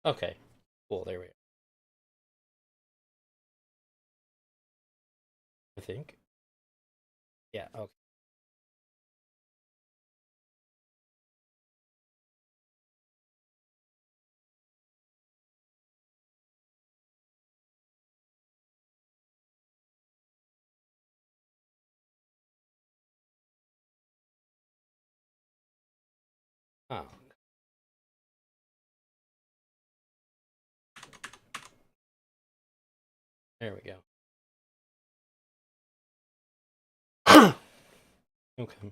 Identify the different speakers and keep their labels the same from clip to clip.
Speaker 1: Okay, cool. There we go. I think. Yeah. Okay. Oh, there we go. Okay.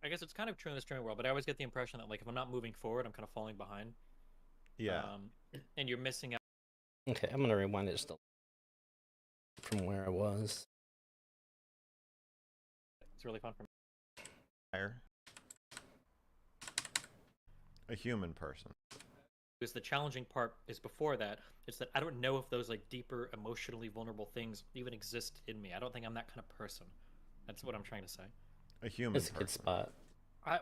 Speaker 2: I guess it's kind of true in the streaming world, but I always get the impression that like if I'm not moving forward, I'm kind of falling behind.
Speaker 3: Yeah.
Speaker 2: Um, and you're missing out.
Speaker 1: Okay. I'm gonna rewind it just from where I was.
Speaker 2: It's really fun for me.
Speaker 3: Hire a human person.
Speaker 2: Because the challenging part is before that. It's that I don't know if those like deeper, emotionally vulnerable things even exist in me. I don't think I'm that kind of person. That's what I'm trying to say.
Speaker 3: A human
Speaker 1: It's a good
Speaker 3: person.
Speaker 1: spot.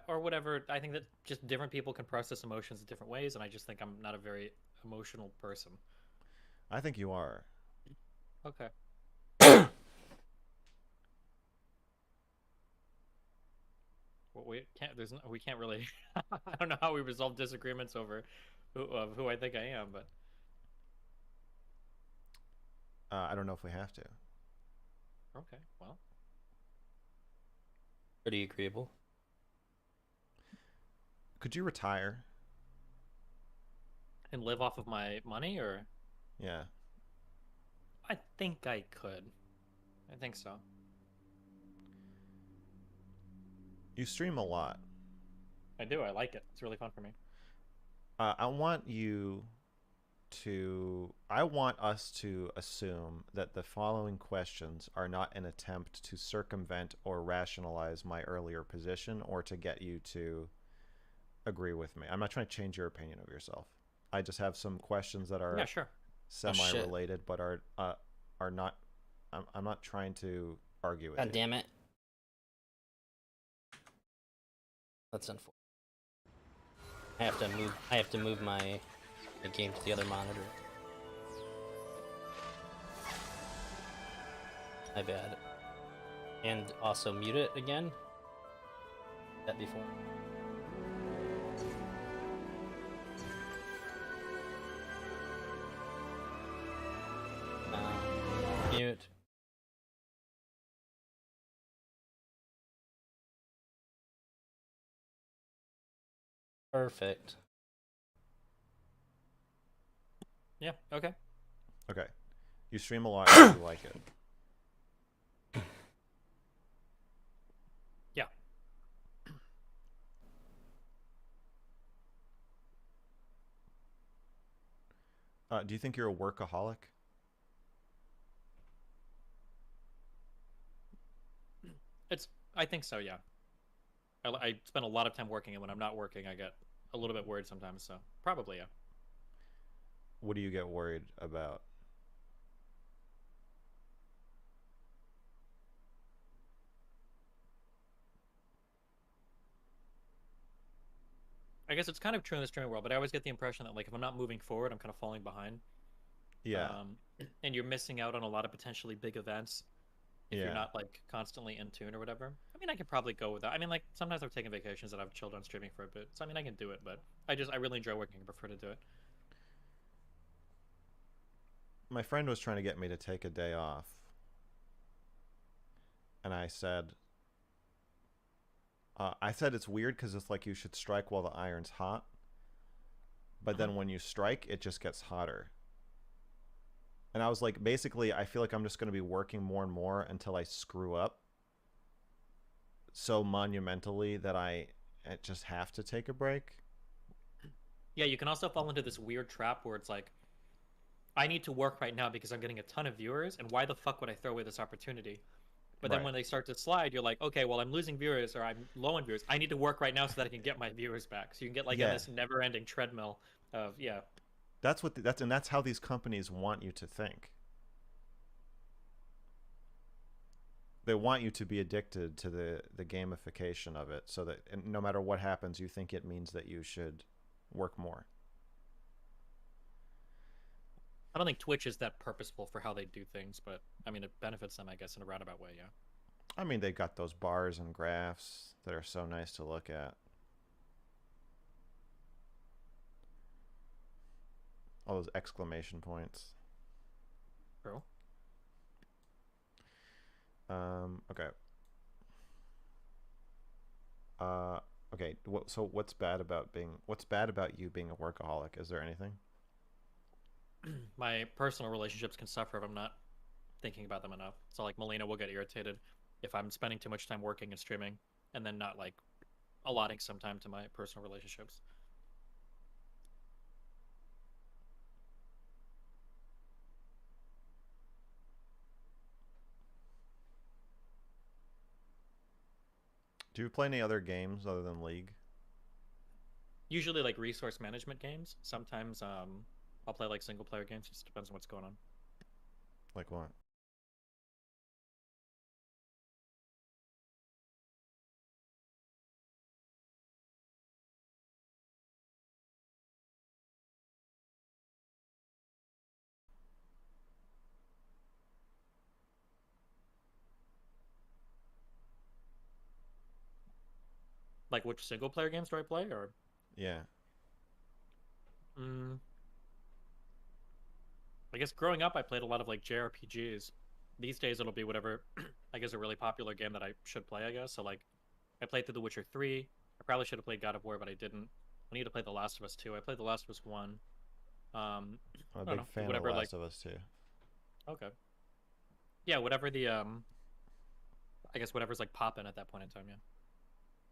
Speaker 2: Or whatever. I think that just different people can process emotions in different ways, and I just think I'm not a very emotional person.
Speaker 3: I think you are.
Speaker 2: Okay. Well, we can't. There's no, we can't really. I don't know how we resolve disagreements over who I think I am, but
Speaker 3: I don't know if we have to.
Speaker 2: okay. Well,
Speaker 1: Pretty agreeable.
Speaker 3: Could you retire?
Speaker 2: and live off of my money, or
Speaker 3: Yeah.
Speaker 2: I think I could. I think so.
Speaker 3: You stream a lot.
Speaker 2: I do. I like it. It's really fun for me.
Speaker 3: I want you I want us to assume that the following questions are not an attempt to circumvent or rationalize my earlier position or to get you to agree with me. I'm not trying to change your opinion of yourself. I just have some questions that
Speaker 2: Yeah,
Speaker 3: are
Speaker 2: sure.
Speaker 1: Oh shit.
Speaker 3: semi-related, but are not. I'm not trying to argue with
Speaker 1: God
Speaker 3: you.
Speaker 1: damn it. That's unfortunate. I have to move my game to the other monitor. My bad. And also mute it again. That before. Mute. Perfect.
Speaker 2: Yeah. Okay.
Speaker 3: Okay. You stream a lot and you like it.
Speaker 2: Yeah.
Speaker 3: Do you think you're a workaholic?
Speaker 2: It's. I think so. Yeah. I spend a lot of time working, and when I'm not working, I get a little bit worried sometimes. So probably yeah.
Speaker 3: What do you get worried about?
Speaker 2: I guess it's kind of true in the streaming world, but I always get the impression that like if I'm not moving forward, I'm kind of falling behind.
Speaker 3: Yeah.
Speaker 2: Um, and you're missing out on a lot of potentially big events if you're
Speaker 3: Yeah.
Speaker 2: not like constantly in tune or whatever. I mean, I could probably go with that. I mean, like sometimes I've taken vacations and I've chilled on streaming for a bit, so I mean, I can do it. But I really enjoy working and prefer to do it.
Speaker 3: My friend was trying to get me to take a day off, and I said it's weird because it's like you should strike while the iron's hot, but
Speaker 2: Uh-huh.
Speaker 3: then when you strike, it just gets hotter. And I was like, basically, I feel like I'm just going to be working more and more until I screw up so monumentally that I just have to take a break.
Speaker 2: Yeah, you can also fall into this weird trap where it's like I need to work right now because I'm getting a ton of viewers, and why the fuck would I throw away this opportunity? But then
Speaker 3: Right.
Speaker 2: when they start to slide, you're like, okay, well, I'm losing viewers or I'm low on viewers. I need to work right now so that I can get my viewers back. So you can get like in
Speaker 3: Yeah.
Speaker 2: this never-ending treadmill of yeah,
Speaker 3: That's how these companies want you to think. they want you to be addicted to the gamification of it, so that no matter what happens, you think it means that you should work more.
Speaker 2: I don't think Twitch is that purposeful for how they do things, but I mean, it benefits them, I guess, in a roundabout way. Yeah.
Speaker 3: I mean, they've got those bars and graphs that are so nice to look at. All those exclamation points.
Speaker 2: True.
Speaker 3: Okay. Okay. So what's bad about you being a workaholic? Is there anything?
Speaker 2: My personal relationships can suffer if I'm not thinking about them enough. So like Melina will get irritated if I'm spending too much time working and streaming and then not like allotting some time to my personal relationships.
Speaker 3: Do you play any other games other than League?
Speaker 2: Usually like resource management games. Sometimes I'll play like single player games. Just depends on what's going on.
Speaker 3: Like what?
Speaker 2: Like which single player games do I play or
Speaker 3: Yeah.
Speaker 2: mm, I guess growing up I played a lot of like JRPGs. These days it'll be whatever I guess a really popular game that I should play, I guess. So like I played through The Witcher 3. I probably should have played God of War, but I didn't. I need to play The Last of Us 2. I played The Last of Us 1.
Speaker 3: I'm a
Speaker 2: I don't
Speaker 3: big
Speaker 2: know,
Speaker 3: fan
Speaker 2: whatever
Speaker 3: of
Speaker 2: like
Speaker 3: Last of Us too.
Speaker 2: okay. Yeah, whatever the I guess whatever's like popping at that point in time, yeah.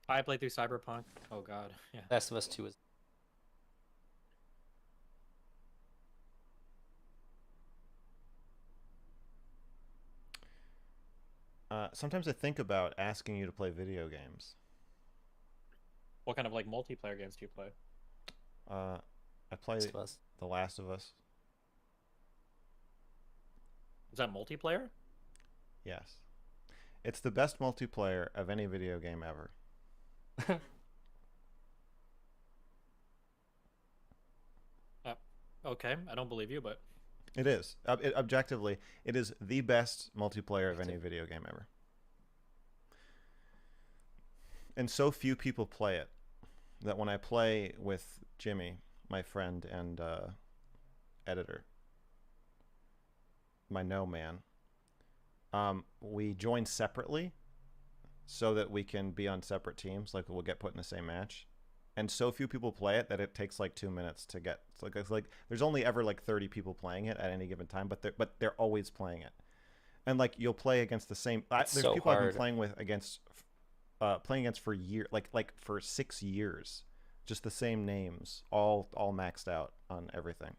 Speaker 2: I played through Cyberpunk. Oh god, yeah.
Speaker 1: Last of Us 2 is
Speaker 3: Sometimes I think about asking you to play video games.
Speaker 2: What kind of like multiplayer games do you play?
Speaker 3: I play
Speaker 1: Last of Us.
Speaker 3: The Last of Us.
Speaker 2: Is that multiplayer?
Speaker 3: Yes. It's the best multiplayer of any video game ever.
Speaker 2: Uh, okay, I don't believe you, but
Speaker 3: It is. Objectively, it is the best multiplayer of any video game ever. And so few people play it that when I play with Jimmy, my friend and editor, my no man, we join separately so that we can be on separate teams. Like we'll get put in the same match. And so few people play it that it takes like 2 minutes to get. It's like there's only ever like 30 people playing it at any given time, but they're always playing it. And like you'll play against the same. There's
Speaker 1: so
Speaker 3: people I've
Speaker 1: hard.
Speaker 3: been playing against for year like for 6 years, just the same names, all maxed out on everything.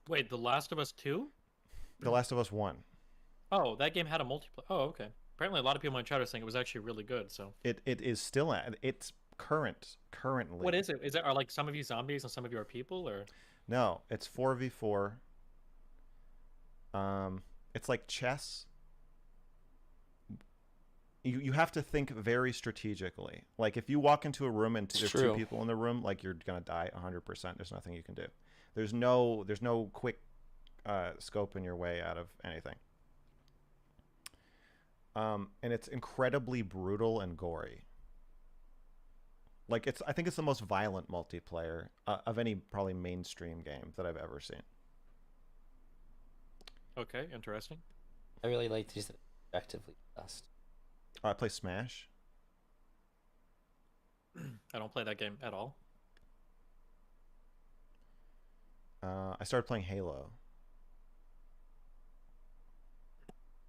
Speaker 2: wait, The Last of Us 2?
Speaker 3: The Last of Us 1.
Speaker 2: Oh, that game had a multiplayer. Oh, okay. Apparently, a lot of people in my chat are saying it was actually really good. So,
Speaker 3: It is still at it's currently.
Speaker 2: what is it? Is it are like some of you zombies and some of you are people, or
Speaker 3: No, it's 4v4. It's like chess. You have to think very strategically. Like if you walk into a room and there's two
Speaker 1: true.
Speaker 3: people in the room, like you're gonna die 100%. There's nothing you can do. There's no quick scope in your way out of anything. And it's incredibly brutal and gory. Like I think it's the most violent multiplayer of any probably mainstream game that I've ever seen.
Speaker 2: okay, interesting.
Speaker 1: I really like these objectively best.
Speaker 3: I play Smash.
Speaker 2: I don't play that game at all.
Speaker 3: I started playing Halo.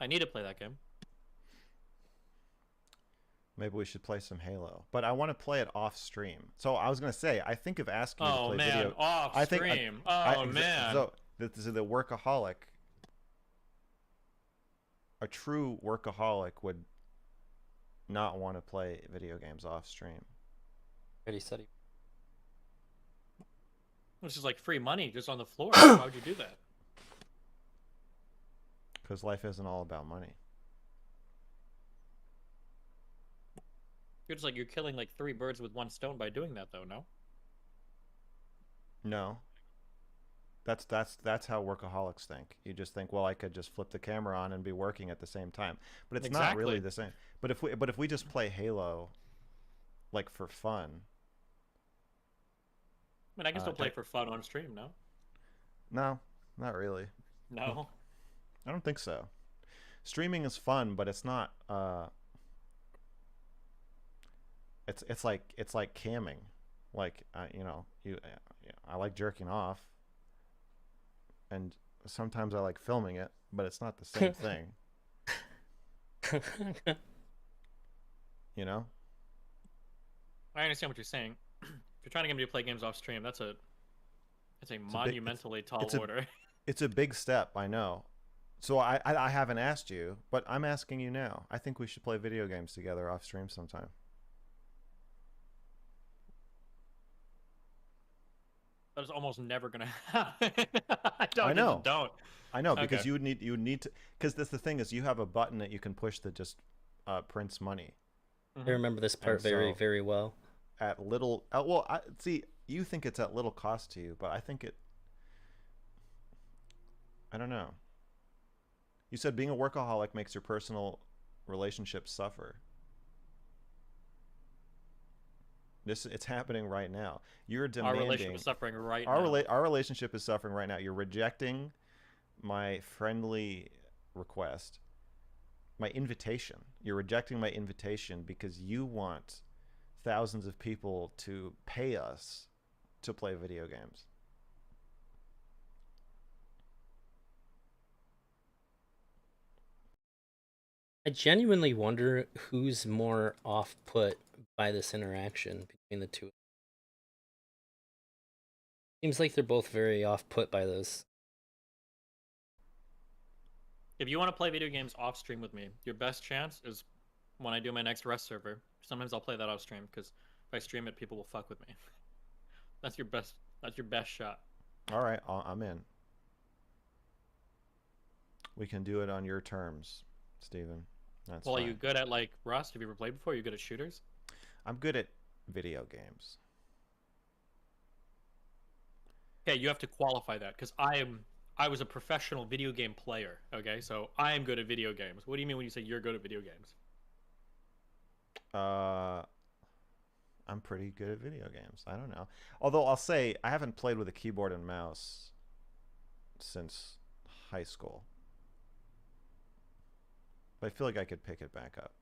Speaker 2: I need to play that game.
Speaker 3: Maybe we should play some Halo, but I want to play it off stream. So I was gonna say, I think of asking you to
Speaker 2: Oh
Speaker 3: play
Speaker 2: man,
Speaker 3: video.
Speaker 2: off
Speaker 3: I think
Speaker 2: stream.
Speaker 3: I,
Speaker 2: Man.
Speaker 3: So this is the workaholic. A true workaholic would not want to play video games off stream.
Speaker 1: Already said he.
Speaker 2: This is like free money just on the floor. Why would you do that?
Speaker 3: Because life isn't all about money.
Speaker 2: You're killing like 3 birds with 1 stone by doing that, though. No.
Speaker 3: No. That's how workaholics think. You just think, well, I could just flip the camera on and be working at the same time. But it's not really
Speaker 2: Exactly.
Speaker 3: the same. But if we just play Halo like for fun,
Speaker 2: I mean, I can still play
Speaker 3: can
Speaker 2: for fun on stream. No.
Speaker 3: no, not really.
Speaker 2: No.
Speaker 3: I don't think so. Streaming is fun, but it's not it's like camming. Like I like jerking off, and sometimes I like filming it, but it's not the same thing. You know?
Speaker 2: I understand what you're saying. If you're trying to get me to play games off stream, that's a
Speaker 3: It's a big
Speaker 2: monumentally tall
Speaker 3: it's a
Speaker 2: order.
Speaker 3: it's a big step, I know. So I haven't asked you, but I'm asking you now. I think we should play video games together off stream sometime.
Speaker 2: That is almost never gonna happen. I
Speaker 3: I
Speaker 2: just
Speaker 3: know.
Speaker 2: don't.
Speaker 3: I know
Speaker 2: Okay.
Speaker 3: because you would need to, because that's the thing is you have a button that you can push that just prints money.
Speaker 1: I remember this part
Speaker 3: And
Speaker 1: very,
Speaker 3: so
Speaker 1: very well.
Speaker 3: at little well, I see you think it's at little cost to you, but I think I don't know. You said being a workaholic makes your personal relationships suffer. This it's happening right now. You're
Speaker 2: Our relationship
Speaker 3: demanding
Speaker 2: is suffering right now.
Speaker 3: our relationship is suffering right now. You're rejecting my friendly request, my invitation. You're rejecting my invitation because you want thousands of people to pay us to play video games.
Speaker 1: I genuinely wonder who's more off-put by this interaction between the two. Seems like they're both very off-put by this.
Speaker 2: If you want to play video games off stream with me, your best chance is when I do my next Rust server. Sometimes I'll play that off stream because if I stream it, people will fuck with me. That's your best. That's your best shot.
Speaker 3: All right, I'm in. We can do it on your terms, Steven. That's
Speaker 2: Well, are
Speaker 3: fine.
Speaker 2: you good at like Rust? Have you ever played before? Are you good at shooters?
Speaker 3: I'm good at video games.
Speaker 2: Okay, you have to qualify that because I was a professional video game player. Okay, so I am good at video games. What do you mean when you say you're good at video games?
Speaker 3: Uh, I'm pretty good at video games. I don't know. Although I'll say I haven't played with a keyboard and mouse since high school. But I feel like I could pick it back up.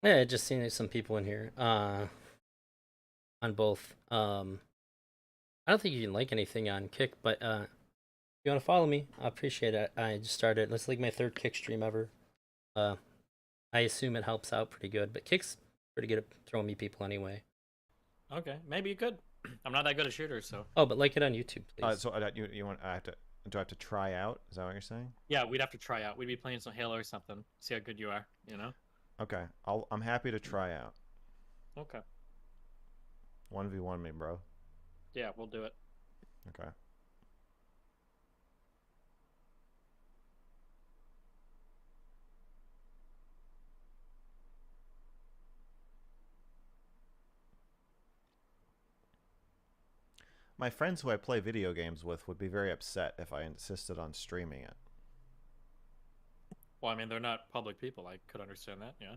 Speaker 1: Yeah, just seeing some people in here. On both. I don't think you can like anything on Kick, but if you want to follow me, I appreciate it. I just started. It's like my 3rd Kick stream ever. I assume it helps out pretty good, but Kick's pretty good at throwing me people anyway.
Speaker 2: Okay, maybe you could. I'm not that good at shooters, so
Speaker 1: Oh, but like it on YouTube, please.
Speaker 3: So you want I have to do I have to try out? Is that what you're saying?
Speaker 2: yeah, we'd have to try out. We'd be playing some Halo or something. See how good you are. You know?
Speaker 3: Okay. I'm happy to try out.
Speaker 2: Okay.
Speaker 3: 1v1 me, bro.
Speaker 2: Yeah, we'll do it.
Speaker 3: Okay. My friends who I play video games with would be very upset if I insisted on streaming it.
Speaker 2: Well, I mean, they're not public people. I could understand that. Yeah.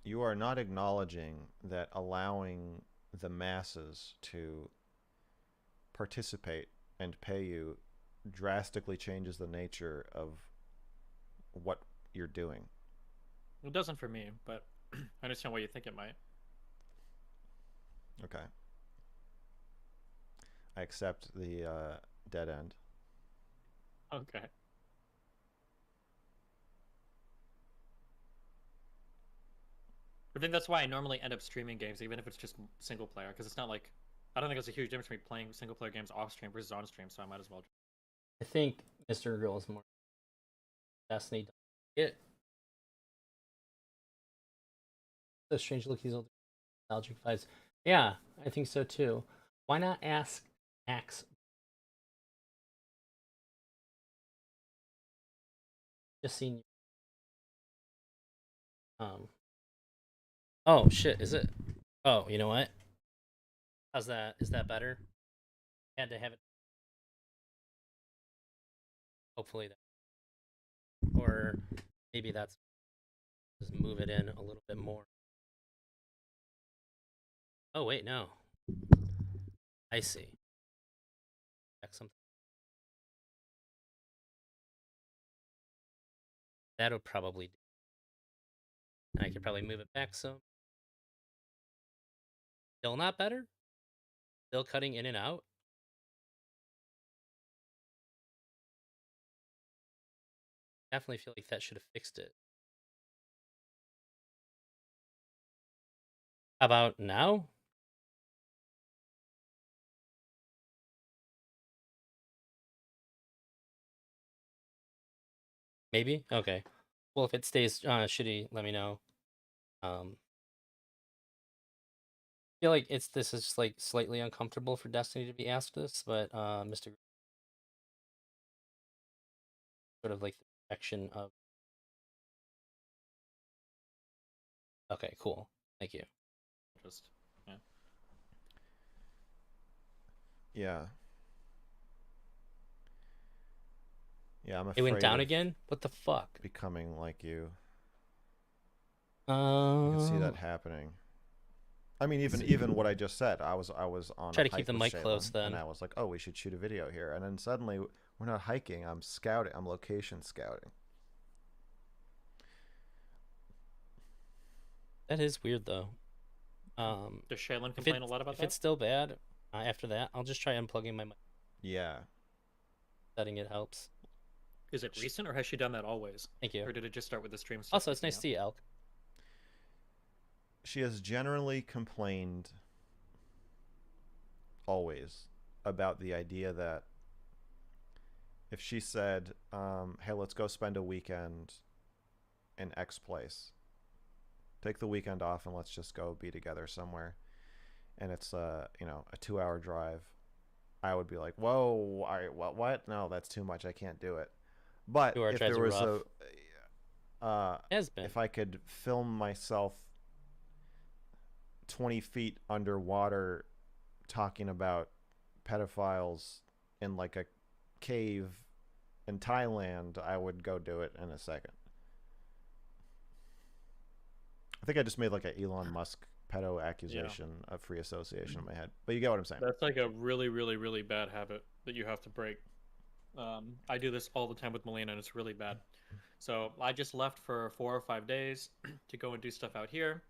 Speaker 3: You are not acknowledging that allowing the masses to participate and pay you drastically changes the nature of what you're doing.
Speaker 2: It doesn't for me, but I understand why you think it might.
Speaker 3: Okay. I accept the dead end.
Speaker 2: Okay. I think that's why I normally end up streaming games, even if it's just single player, because it's not like I don't think there's a huge difference between playing single player games off stream versus on stream, so I might as well.
Speaker 1: I think mrgirl is more Destiny. It. So strange look these old nostalgic vibes. Yeah, I think so too. Why not ask Max? Just seen you. Um. Oh shit! Is it? Oh, you know what? How's that? Is that better? Had to have it. Hopefully that. Or maybe that's just move it in a little bit more. Oh wait, no. I see. Check something. That'll probably do. I could probably move it back some. Still not better? Still cutting in and out? Definitely feel like that should have fixed it. How about now? Maybe? Okay. Well, if it stays shitty, let me know. Feel like this is just like slightly uncomfortable for Destiny to be asked this, but Mr. Sort of like the protection of. Okay, cool. Thank you.
Speaker 2: Just yeah.
Speaker 3: Yeah. Yeah, I'm
Speaker 1: It went
Speaker 3: afraid
Speaker 1: down
Speaker 3: of
Speaker 1: again. What the fuck?
Speaker 3: becoming like you. I can see that
Speaker 1: Um,
Speaker 3: happening. I mean,
Speaker 1: let's
Speaker 3: even
Speaker 1: see.
Speaker 3: what I just said. I was on a
Speaker 1: Try to keep
Speaker 3: hike
Speaker 1: the
Speaker 3: with
Speaker 1: mic
Speaker 3: Shaylin,
Speaker 1: close
Speaker 3: and
Speaker 1: then.
Speaker 3: I was like, oh, we should shoot a video here. And then suddenly, we're not hiking. I'm scouting. I'm location scouting.
Speaker 1: That is weird though.
Speaker 2: Does Shaylin
Speaker 1: if it
Speaker 2: complain a lot about
Speaker 1: if
Speaker 2: that?
Speaker 1: it's still bad after that, I'll just try unplugging my mic.
Speaker 3: Yeah.
Speaker 1: Setting it helps.
Speaker 2: Is it recent, or has she done that always?
Speaker 1: Thank you.
Speaker 2: Or did it just start with the stream stuff
Speaker 1: Also, it's
Speaker 2: kicking
Speaker 1: nice to
Speaker 2: out?
Speaker 1: see you, Elk.
Speaker 3: She has generally complained always about the idea that if she said, hey, let's go spend a weekend in X place, take the weekend off and let's just go be together somewhere, and it's a 2-hour drive, I would be like, whoa, all right, what? No, that's too much. I can't do it. But
Speaker 1: 2 hour
Speaker 3: if
Speaker 1: drives
Speaker 3: there
Speaker 1: are
Speaker 3: was
Speaker 1: rough. Has been.
Speaker 3: if I could film myself 20 feet underwater talking about pedophiles in like a cave in Thailand, I would go do it in a second. I think I just made like an Elon Musk pedo
Speaker 2: Yeah.
Speaker 3: accusation of free association in my head. But you get what I'm saying.
Speaker 2: That's like a really, really, really bad habit that you have to break. I do this all the time with Melina, and it's really bad. So I just left for 4 or 5 days to go and do stuff out here.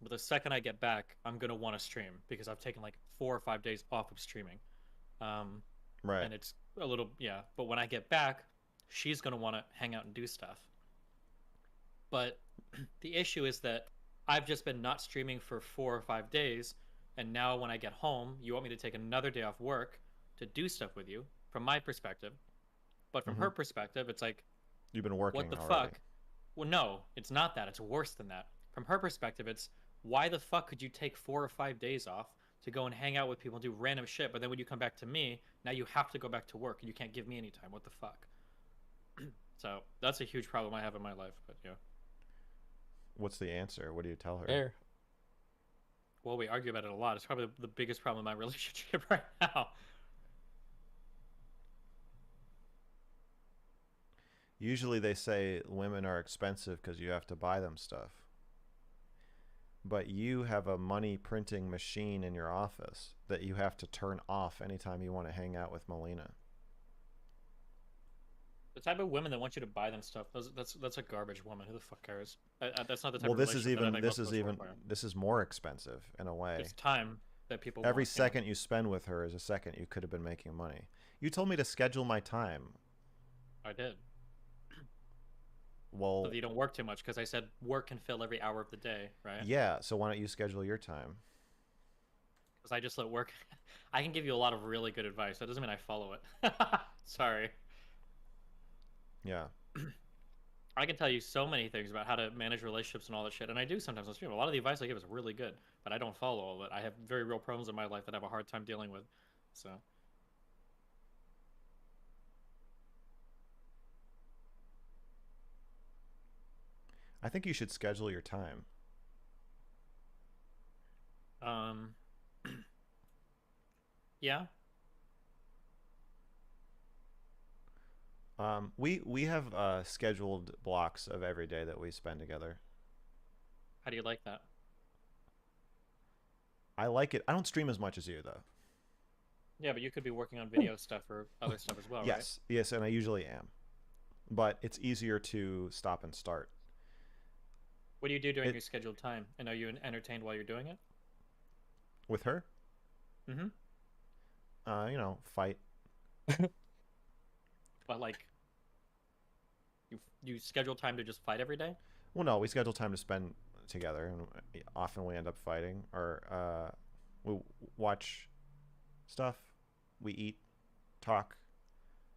Speaker 2: But the second I get back, I'm gonna want to stream because I've taken like 4 or 5 days off of streaming, um,
Speaker 3: Right.
Speaker 2: and it's a little yeah. But when I get back, she's gonna want to hang out and do stuff. But the issue is that I've just been not streaming for 4 or 5 days, and now when I get home, you want me to take another day off work to do stuff with you. From my perspective, but from
Speaker 3: Mm-hmm.
Speaker 2: her perspective, it's like,
Speaker 3: You've been
Speaker 2: what
Speaker 3: working
Speaker 2: the
Speaker 3: already.
Speaker 2: fuck? Well, no, it's not that. It's worse than that. From her perspective, it's why the fuck could you take 4 or 5 days off to go and hang out with people and do random shit, but then when you come back to me, now you have to go back to work and you can't give me any time. What the fuck? So that's a huge problem I have in my life. But yeah.
Speaker 3: What's the answer? What do you tell her?
Speaker 1: There.
Speaker 2: Well, we argue about it a lot. It's probably the biggest problem in my relationship right now.
Speaker 3: Usually they say women are expensive because you have to buy them stuff. But you have a money printing machine in your office that you have to turn off anytime you want to hang out with Melina.
Speaker 2: The type of women that want you to buy them stuff, that's a garbage woman. Who the fuck cares? That's not the type
Speaker 3: Well,
Speaker 2: of relationship that I think most of us require.
Speaker 3: this is more expensive in a way.
Speaker 2: It's time that people
Speaker 3: Every
Speaker 2: want.
Speaker 3: second you spend with her is a second you could have been making money. You told me to schedule my time.
Speaker 2: I did. So
Speaker 3: Well,
Speaker 2: that you don't work too much, because I said work can fill every hour of the day, right?
Speaker 3: yeah, so why don't you schedule your time?
Speaker 2: Because I just let work. I can give you a lot of really good advice. That doesn't mean I follow it. Sorry.
Speaker 3: Yeah.
Speaker 2: I can tell you so many things about how to manage relationships and all that shit, and I do sometimes on stream. A lot of the advice I give is really good, but I don't follow all of it. I have very real problems in my life that I have a hard time dealing with. So
Speaker 3: I think you should schedule your time.
Speaker 2: Um, yeah.
Speaker 3: We have scheduled blocks of every day that we spend together.
Speaker 2: How do you like that?
Speaker 3: I like it. I don't stream as much as you though.
Speaker 2: Yeah, but you could be working on video stuff or other stuff as well, right?
Speaker 3: Yes, yes, and I usually am. But it's easier to stop and start.
Speaker 2: What do you do during
Speaker 3: It
Speaker 2: your scheduled time? And are you entertained while you're doing it?
Speaker 3: with her,
Speaker 2: Mm-hmm.
Speaker 3: fight.
Speaker 2: But like, you schedule time to just fight every day?
Speaker 3: Well, no, we schedule time to spend together, and often we end up fighting, or we watch stuff, we eat, talk,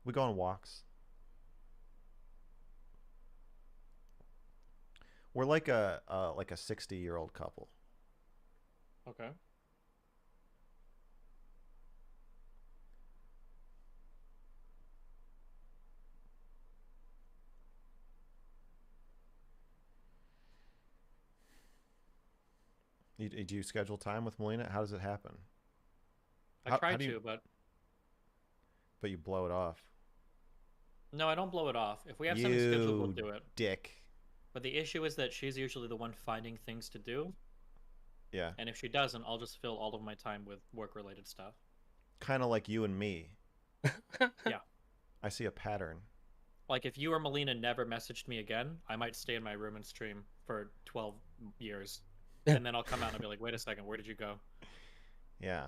Speaker 3: we go on walks. We're like a 60-year-old couple.
Speaker 2: Okay.
Speaker 3: Do you schedule time with Melina? How does it happen?
Speaker 2: I
Speaker 3: How
Speaker 2: try
Speaker 3: do you?
Speaker 2: to, but
Speaker 3: But you blow it off.
Speaker 2: no, I don't blow it off. If we have something scheduled, we'll
Speaker 3: You
Speaker 2: do it.
Speaker 3: dick.
Speaker 2: But the issue is that she's usually the one finding things to do,
Speaker 3: Yeah,
Speaker 2: and if she doesn't, I'll just fill all of my time with work-related stuff.
Speaker 3: kind of like you and me.
Speaker 2: Yeah.
Speaker 3: I see a pattern.
Speaker 2: Like if you or Melina never messaged me again, I might stay in my room and stream for 12 years. And then I'll come out and I'll be like, wait a second, where did you go?
Speaker 3: Yeah,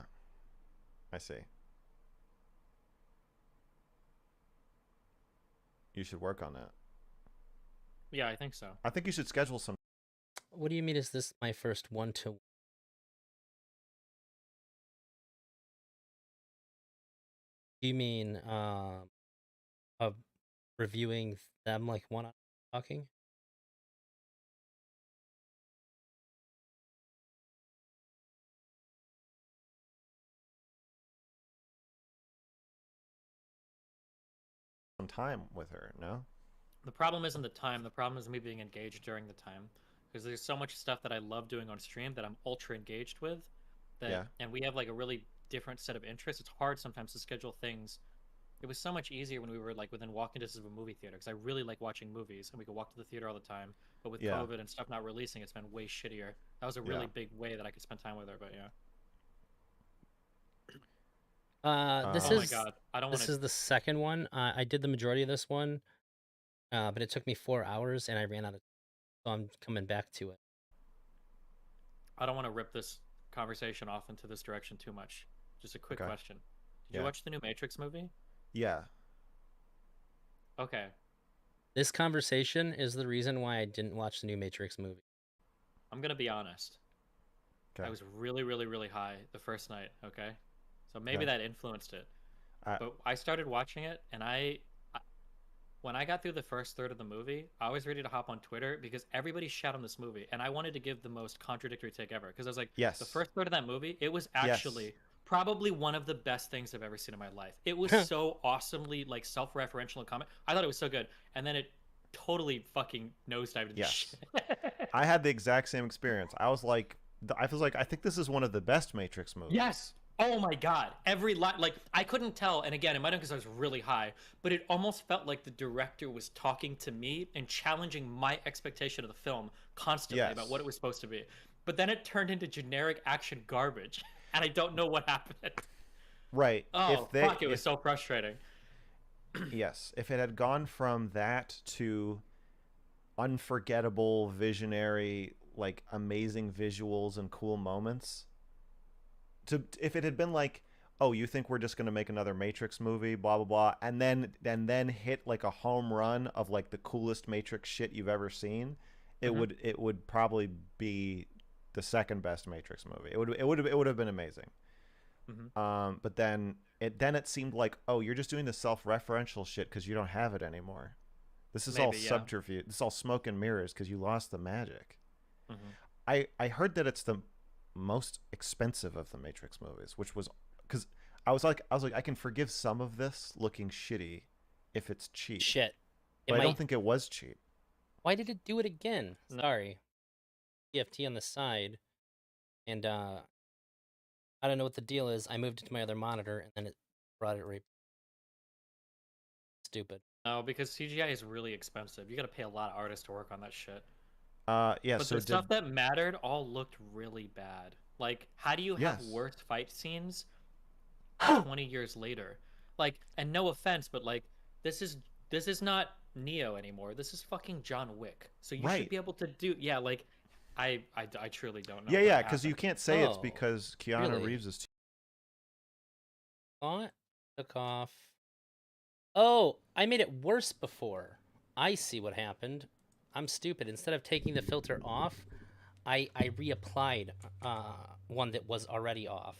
Speaker 3: I see. You should work on that.
Speaker 2: Yeah, I think so.
Speaker 3: I think you should schedule some.
Speaker 1: What do you mean? Is this my first one to? Do you mean of reviewing them like one on talking?
Speaker 3: Time with her. No.
Speaker 2: The problem isn't the time, the problem is me being engaged during the time. Because there's so much stuff that I love doing on stream that I'm ultra engaged with.
Speaker 3: Yeah.
Speaker 2: And we have like a really different set of interests. It's hard sometimes to schedule things. It was so much easier when we were like within walking distance of a movie theater because I really like watching movies and we could walk to the theater all the time. But with
Speaker 3: Yeah.
Speaker 2: COVID and stuff not releasing, it's been way shittier. That was a really
Speaker 3: Yeah.
Speaker 2: big way that I could spend time with her. But yeah.
Speaker 1: This
Speaker 2: Oh my
Speaker 1: is
Speaker 2: god, I don't want
Speaker 1: this
Speaker 2: to.
Speaker 1: is the second one. I did the majority of this one, but it took me 4 hours and I ran out of. So I'm coming back to it.
Speaker 2: I don't want to rip this conversation off into this direction too much. Just a quick
Speaker 3: Okay.
Speaker 2: question: Did you
Speaker 3: Yeah.
Speaker 2: watch the new Matrix movie?
Speaker 3: Yeah.
Speaker 2: Okay,
Speaker 1: This conversation is the reason why I didn't watch the new Matrix movie.
Speaker 2: I'm gonna be honest.
Speaker 3: Okay.
Speaker 2: I was really, really, really high the first night. Okay, so maybe
Speaker 3: Okay.
Speaker 2: that influenced it.
Speaker 3: I,
Speaker 2: But I started watching it, and when I got through the first third of the movie, I was ready to hop on Twitter because everybody shat on this movie, and I wanted to give the most contradictory take ever. Because I was like,
Speaker 3: yes.
Speaker 2: the first third of that movie, it was
Speaker 3: Yes.
Speaker 2: actually probably one of the best things I've ever seen in my life. It was so awesomely like self-referential and comment. I thought it was so good, and then it totally fucking nosedived into
Speaker 3: Yes.
Speaker 2: shit.
Speaker 3: I had the exact same experience. I was like, I think this is one of the best Matrix movies.
Speaker 2: Yes. Oh my god. Every line, like I couldn't tell, and again, it might have been because I was really high, but it almost felt like the director was talking to me and challenging my expectation of the film constantly
Speaker 3: Yes.
Speaker 2: about what it was supposed to be. But then it turned into generic action garbage, and I don't know what happened.
Speaker 3: Right.
Speaker 2: Oh
Speaker 3: If they,
Speaker 2: fuck! It was so frustrating.
Speaker 3: yes, if it had gone from that to unforgettable, visionary, like amazing visuals and cool moments, to if it had been like, oh, you think we're just gonna make another Matrix movie, blah blah blah, and then hit like a home run of like the coolest Matrix shit you've ever seen, it would probably be the second best Matrix movie. It would have been amazing. But then it seemed like, oh, you're just doing the self-referential shit because you don't have it anymore. This is all
Speaker 2: Maybe, yeah.
Speaker 3: subterfuge. This is all smoke and mirrors because you lost the magic.
Speaker 2: Mhm.
Speaker 3: I heard that it's the most expensive of the Matrix movies, which was because I was like I can forgive some of this looking shitty if it's cheap,
Speaker 1: Shit.
Speaker 3: but I don't think it was cheap.
Speaker 1: Why did it do it again?
Speaker 2: No.
Speaker 1: Sorry. EFT on the side, and I don't know what the deal is. I moved it to my other monitor, and then it brought it right. Stupid.
Speaker 2: No, because CGI is really expensive. You gotta pay a lot of artists to work on that shit.
Speaker 3: Yeah.
Speaker 2: But
Speaker 3: So
Speaker 2: the
Speaker 3: did
Speaker 2: stuff that mattered all looked really bad. Like, how do you have
Speaker 3: yes.
Speaker 2: worse fight scenes 20 years later? Like, and no offense, but like, this is not Neo anymore. This is fucking John Wick. So you should
Speaker 3: Right.
Speaker 2: be able to do, yeah. Like, I truly don't know
Speaker 3: Yeah,
Speaker 2: what
Speaker 3: yeah. Because you
Speaker 2: happened.
Speaker 3: can't say it's
Speaker 1: Oh,
Speaker 3: because Keanu
Speaker 1: really?
Speaker 3: Reeves is.
Speaker 1: Thought took off. Oh, I made it worse before. I see what happened. I'm stupid. Instead of taking the filter off, I reapplied one that was already off.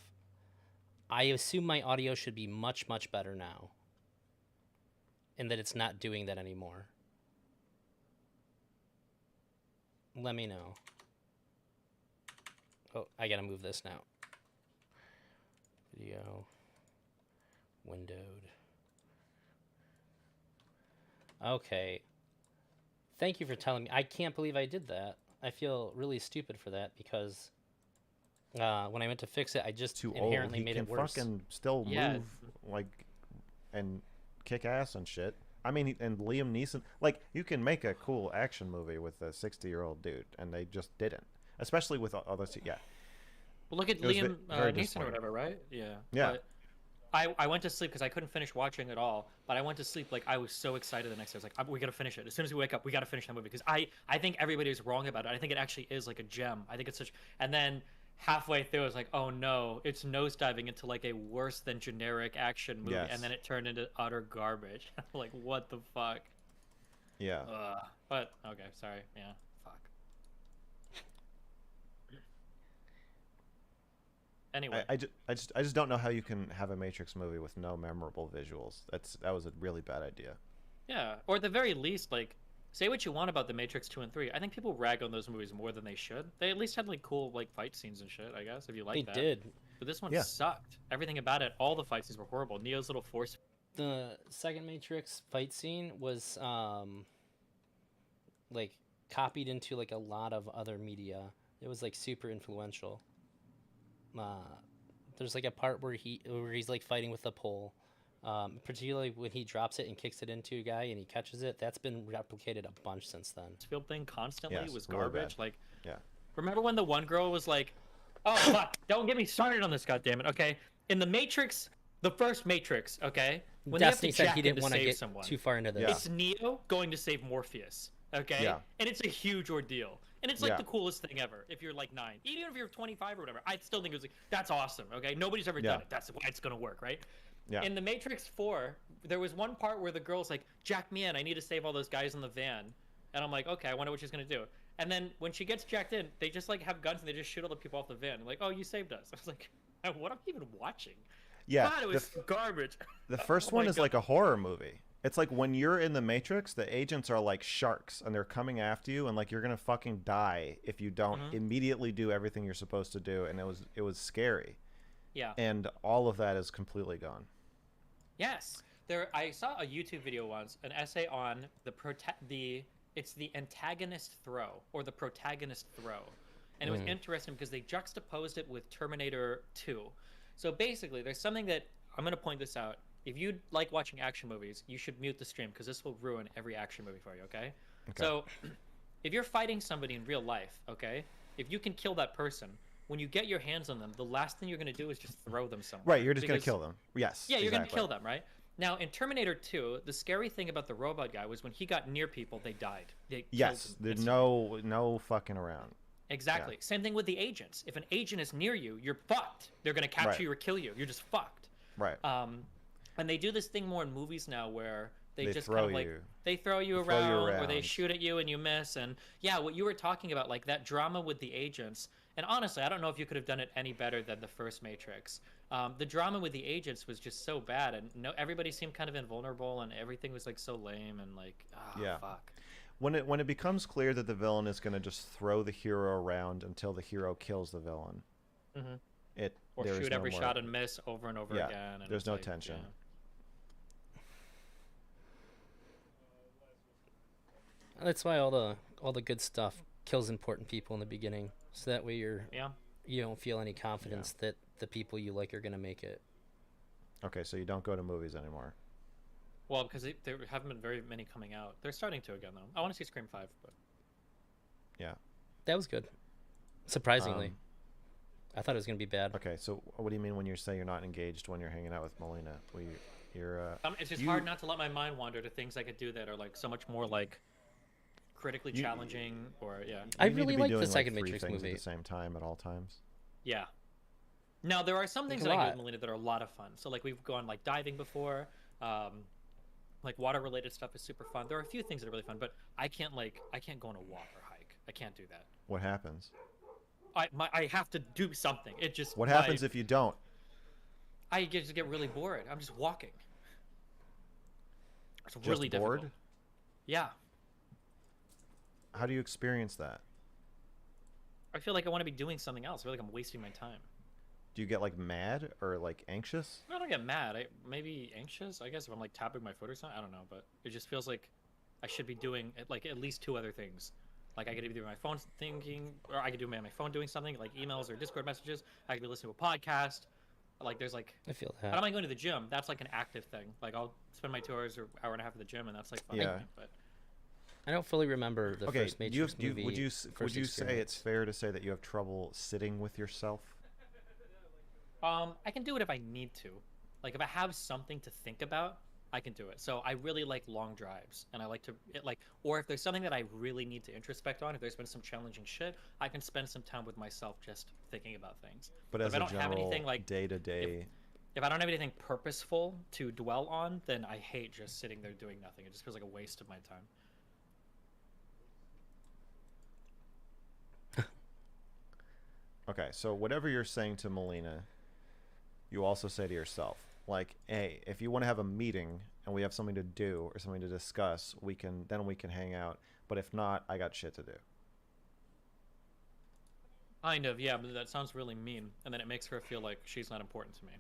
Speaker 1: I assume my audio should be much, much better now. And that it's not doing that anymore. Let me know. Oh, I gotta move this now. Video. Windowed. Okay. Thank you for telling me. I can't believe I did that. I feel really stupid for that because when I went to fix it, I just
Speaker 3: Too old.
Speaker 1: inherently
Speaker 3: He
Speaker 1: made
Speaker 3: can
Speaker 1: it worse.
Speaker 3: fucking still
Speaker 2: Yeah.
Speaker 3: move like and kick ass and shit. I mean, and Liam Neeson, like you can make a cool action movie with a 60-year-old dude, and they just didn't. Especially with others. Yeah,
Speaker 2: Well, look at
Speaker 3: it was
Speaker 2: Liam
Speaker 3: very
Speaker 2: Neeson or
Speaker 3: disappointing.
Speaker 2: whatever, right? Yeah.
Speaker 3: Yeah.
Speaker 2: But I went to sleep because I couldn't finish watching it all. But I went to sleep like I was so excited the next day. I was like, we gotta finish it. As soon as we wake up, we gotta finish that movie because I think everybody was wrong about it. I think it actually is like a gem. I think it's such. And then halfway through, I was like, oh no, it's nosediving into like a worse than generic action movie,
Speaker 3: Yes.
Speaker 2: and then it turned into utter garbage. Like what the fuck?
Speaker 3: Yeah.
Speaker 2: But okay, sorry. Yeah, fuck. Anyway,
Speaker 3: I just don't know how you can have a Matrix movie with no memorable visuals. That was a really bad idea.
Speaker 2: yeah, or at the very least, like, say what you want about the Matrix 2 and 3. I think people rag on those movies more than they should. They at least had like cool like fight scenes and shit. I guess if you
Speaker 1: They
Speaker 2: like that.
Speaker 1: did.
Speaker 2: But this one
Speaker 3: Yeah.
Speaker 2: sucked. Everything about it, all the fight scenes were horrible. Neo's little force.
Speaker 1: The second Matrix fight scene was like copied into like a lot of other media. It was like super influential. There's like a part where he's like fighting with a pole. Particularly when he drops it and kicks it into a guy and he catches it. That's been replicated a bunch since then.
Speaker 2: Field thing constantly
Speaker 3: Yes,
Speaker 2: was
Speaker 3: really
Speaker 2: garbage.
Speaker 3: bad.
Speaker 2: Like,
Speaker 3: Yeah.
Speaker 2: remember when the one girl was like, "Oh fuck, don't get me started on this, goddammit." Okay, in the Matrix, the first Matrix, okay, when
Speaker 1: Destiny
Speaker 2: they have
Speaker 1: said he
Speaker 2: to jack in
Speaker 1: didn't
Speaker 2: to
Speaker 1: want to
Speaker 2: save
Speaker 1: get
Speaker 2: someone,
Speaker 1: too far into this.
Speaker 3: Yeah.
Speaker 2: it's Neo going to save Morpheus, okay?
Speaker 3: Yeah.
Speaker 2: And it's a huge ordeal. And it's like
Speaker 3: Yeah.
Speaker 2: the coolest thing ever if you're like 9. Even if you're 25 or whatever, I still think it was like, that's awesome, okay? Nobody's ever
Speaker 3: Yeah.
Speaker 2: done it. That's why it's going to work, right?
Speaker 3: Yeah.
Speaker 2: In the Matrix 4, there was one part where the girl's like, jack me in. I need to save all those guys in the van. And I'm like, okay, I wonder what she's going to do. And then when she gets jacked in, they just like have guns and they just shoot all the people off the van. Like, oh, you saved us. I was like, what am I even watching?
Speaker 3: Yeah.
Speaker 2: God, it was garbage.
Speaker 3: The first
Speaker 2: Oh
Speaker 3: one
Speaker 2: my
Speaker 3: is
Speaker 2: God.
Speaker 3: like a horror movie. It's like when you're in the Matrix, the agents are like sharks and they're coming after you and like you're gonna fucking die if you don't immediately do everything you're supposed to do. And it was scary.
Speaker 2: Yeah.
Speaker 3: And all of that is completely gone.
Speaker 2: Yes. I saw a YouTube video once, an essay on it's the antagonist throw or the protagonist throw. And it was interesting because they juxtaposed it with Terminator 2. So basically, there's something that I'm going to point this out. If you like watching action movies, you should mute the stream because this will ruin every action movie for you, okay? So if you're fighting somebody in real life, okay? If you can kill that person, when you get your hands on them, the last thing you're going to do is just throw them somewhere.
Speaker 3: Right, you're just gonna
Speaker 2: because-
Speaker 3: kill them. Yes.
Speaker 2: Yeah, you're
Speaker 3: exactly.
Speaker 2: going to kill them, right? Now, in Terminator 2, the scary thing about the robot guy was when he got near people, they died. They killed
Speaker 3: Yes,
Speaker 2: them
Speaker 3: there's
Speaker 2: instantly.
Speaker 3: no fucking around.
Speaker 2: Exactly.
Speaker 3: Yeah.
Speaker 2: Same thing with the agents. If an agent is near you, you're fucked. They're going to capture
Speaker 3: Right.
Speaker 2: you or kill you. You're just fucked.
Speaker 3: Right.
Speaker 2: And they do this thing more in movies now where they just
Speaker 3: throw
Speaker 2: kind of like
Speaker 3: you.
Speaker 2: they throw you
Speaker 3: They throw you
Speaker 2: around or they
Speaker 3: around.
Speaker 2: shoot at you and you miss. And yeah, what you were talking about, like that drama with the agents. And honestly, I don't know if you could have done it any better than the first Matrix. The drama with the agents was just so bad, and everybody seemed kind of invulnerable, and everything was like so lame and like,
Speaker 3: Yeah.
Speaker 2: fuck.
Speaker 3: When it becomes clear that the villain is gonna just throw the hero around until the hero kills the villain,
Speaker 2: Or
Speaker 3: there is
Speaker 2: shoot
Speaker 3: no
Speaker 2: every
Speaker 3: more-
Speaker 2: shot and miss over and over
Speaker 3: Yeah,
Speaker 2: again. And
Speaker 3: there's
Speaker 2: it's
Speaker 3: no
Speaker 2: like,
Speaker 3: tension.
Speaker 2: yeah.
Speaker 1: That's why all the good stuff kills important people in the beginning, so that way
Speaker 2: Yeah.
Speaker 1: you don't feel any
Speaker 3: Yeah.
Speaker 1: confidence that the people you like are gonna make it.
Speaker 3: Okay, so you don't go to movies anymore.
Speaker 2: Well, because there haven't been very many coming out. They're starting to again, though. I want to see Scream 5, but
Speaker 3: Yeah.
Speaker 1: That was good. Surprisingly,
Speaker 3: Um,
Speaker 1: I thought it was gonna be bad.
Speaker 3: okay, so what do you mean when you say you're not engaged when you're hanging out with Melina? You're
Speaker 2: it's just
Speaker 3: you
Speaker 2: hard not to let my mind wander to things I could do that are like so much more like critically
Speaker 3: you
Speaker 2: challenging, or yeah,
Speaker 1: I
Speaker 3: you need to
Speaker 1: really
Speaker 3: be
Speaker 1: liked the
Speaker 3: doing like
Speaker 1: second
Speaker 3: three
Speaker 1: Matrix
Speaker 3: things at
Speaker 1: movie.
Speaker 3: the same time at all times.
Speaker 2: yeah. Now there are some
Speaker 1: Like
Speaker 2: things
Speaker 1: a
Speaker 2: that I do with
Speaker 1: lot.
Speaker 2: Melina that are a lot of fun. So like we've gone like diving before, like water related stuff is super fun. There are a few things that are really fun, but I can't go on a walk or hike. I can't do that.
Speaker 3: What happens?
Speaker 2: I have to do something. It just
Speaker 3: What happens if you don't?
Speaker 2: just get really bored. I'm just walking. It's really
Speaker 3: Just
Speaker 2: difficult.
Speaker 3: bored?
Speaker 2: Yeah.
Speaker 3: How do you experience that?
Speaker 2: I feel like I want to be doing something else. I feel like I'm wasting my time.
Speaker 3: Do you get like mad or like anxious?
Speaker 2: I don't get mad. Maybe anxious, I guess, if I'm like tapping my foot or something. I don't know, but it just feels like I should be doing like at least two other things. Like I could either be on my phone thinking, or I could do on my phone doing something like emails or Discord messages. I could be listening to a podcast. Like there's like
Speaker 1: I feel
Speaker 2: I
Speaker 1: that.
Speaker 2: don't mind going to the gym. That's like an active thing. Like I'll spend my 2 hours or hour and a half at the gym, and that's like fun.
Speaker 3: Yeah.
Speaker 2: But
Speaker 1: I don't fully remember the
Speaker 3: Okay,
Speaker 1: first Matrix movie.
Speaker 3: would you
Speaker 1: first
Speaker 3: say
Speaker 1: experience.
Speaker 3: it's fair to say that you have trouble sitting with yourself?
Speaker 2: I can do it if I need to. Like if I have something to think about, I can do it. So I really like long drives, and I like to or if there's something that I really need to introspect on, if there's been some challenging shit, I can spend some time with myself just thinking about things.
Speaker 3: But
Speaker 2: But
Speaker 3: as
Speaker 2: if I
Speaker 3: a
Speaker 2: don't have
Speaker 3: general
Speaker 2: anything like
Speaker 3: day to day,
Speaker 2: if I don't have anything purposeful to dwell on, then I hate just sitting there doing nothing. It just feels like a waste of my time.
Speaker 3: okay, so whatever you're saying to Melina, you also say to yourself. Like, hey, if you want to have a meeting and we have something to do or something to discuss, we can hang out. But if not, I got shit to do.
Speaker 2: Kind of, yeah, but that sounds really mean, and then it makes her feel like she's not important to me,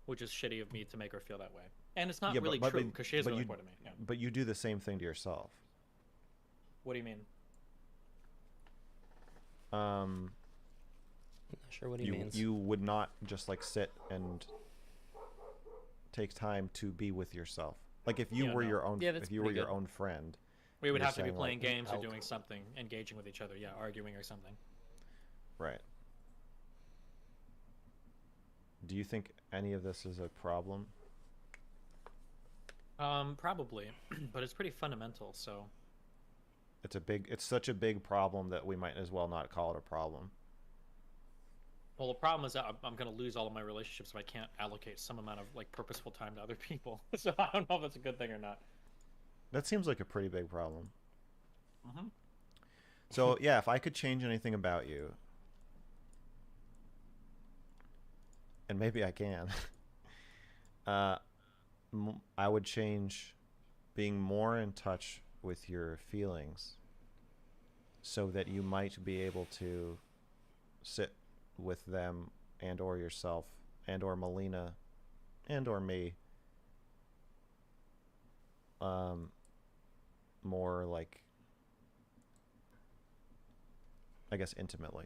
Speaker 2: which is shitty of me to make her feel that way. And it's not
Speaker 3: Yeah,
Speaker 2: really true because she is really important to me. Yeah.
Speaker 3: But you do the same thing to yourself.
Speaker 2: What do you mean?
Speaker 3: Um,
Speaker 1: I'm not sure what he means.
Speaker 3: you would not just like sit and take time to be with yourself. Like if you
Speaker 2: Yeah,
Speaker 3: were
Speaker 2: no.
Speaker 3: your own
Speaker 2: Yeah, that's
Speaker 3: if you were
Speaker 2: pretty
Speaker 3: your
Speaker 2: good.
Speaker 3: own friend,
Speaker 2: We would
Speaker 3: you're
Speaker 2: have to be
Speaker 3: saying,
Speaker 2: playing
Speaker 3: like,
Speaker 2: games or
Speaker 1: elk.
Speaker 2: doing something, engaging with each other. Yeah, arguing or something.
Speaker 3: right? Do you think any of this is a problem?
Speaker 2: Probably, but it's pretty fundamental. So
Speaker 3: It's such a big problem that we might as well not call it a problem.
Speaker 2: well, the problem is that I'm going to lose all of my relationships if I can't allocate some amount of like purposeful time to other people. So I don't know if that's a good thing or not.
Speaker 3: That seems like a pretty big problem.
Speaker 2: Mm-hmm.
Speaker 3: So yeah, if I could change anything about you, and maybe I can, uh, I would change being more in touch with your feelings, so that you might be able to sit with them and or yourself and or Melina and or me, um, more like, I guess, intimately.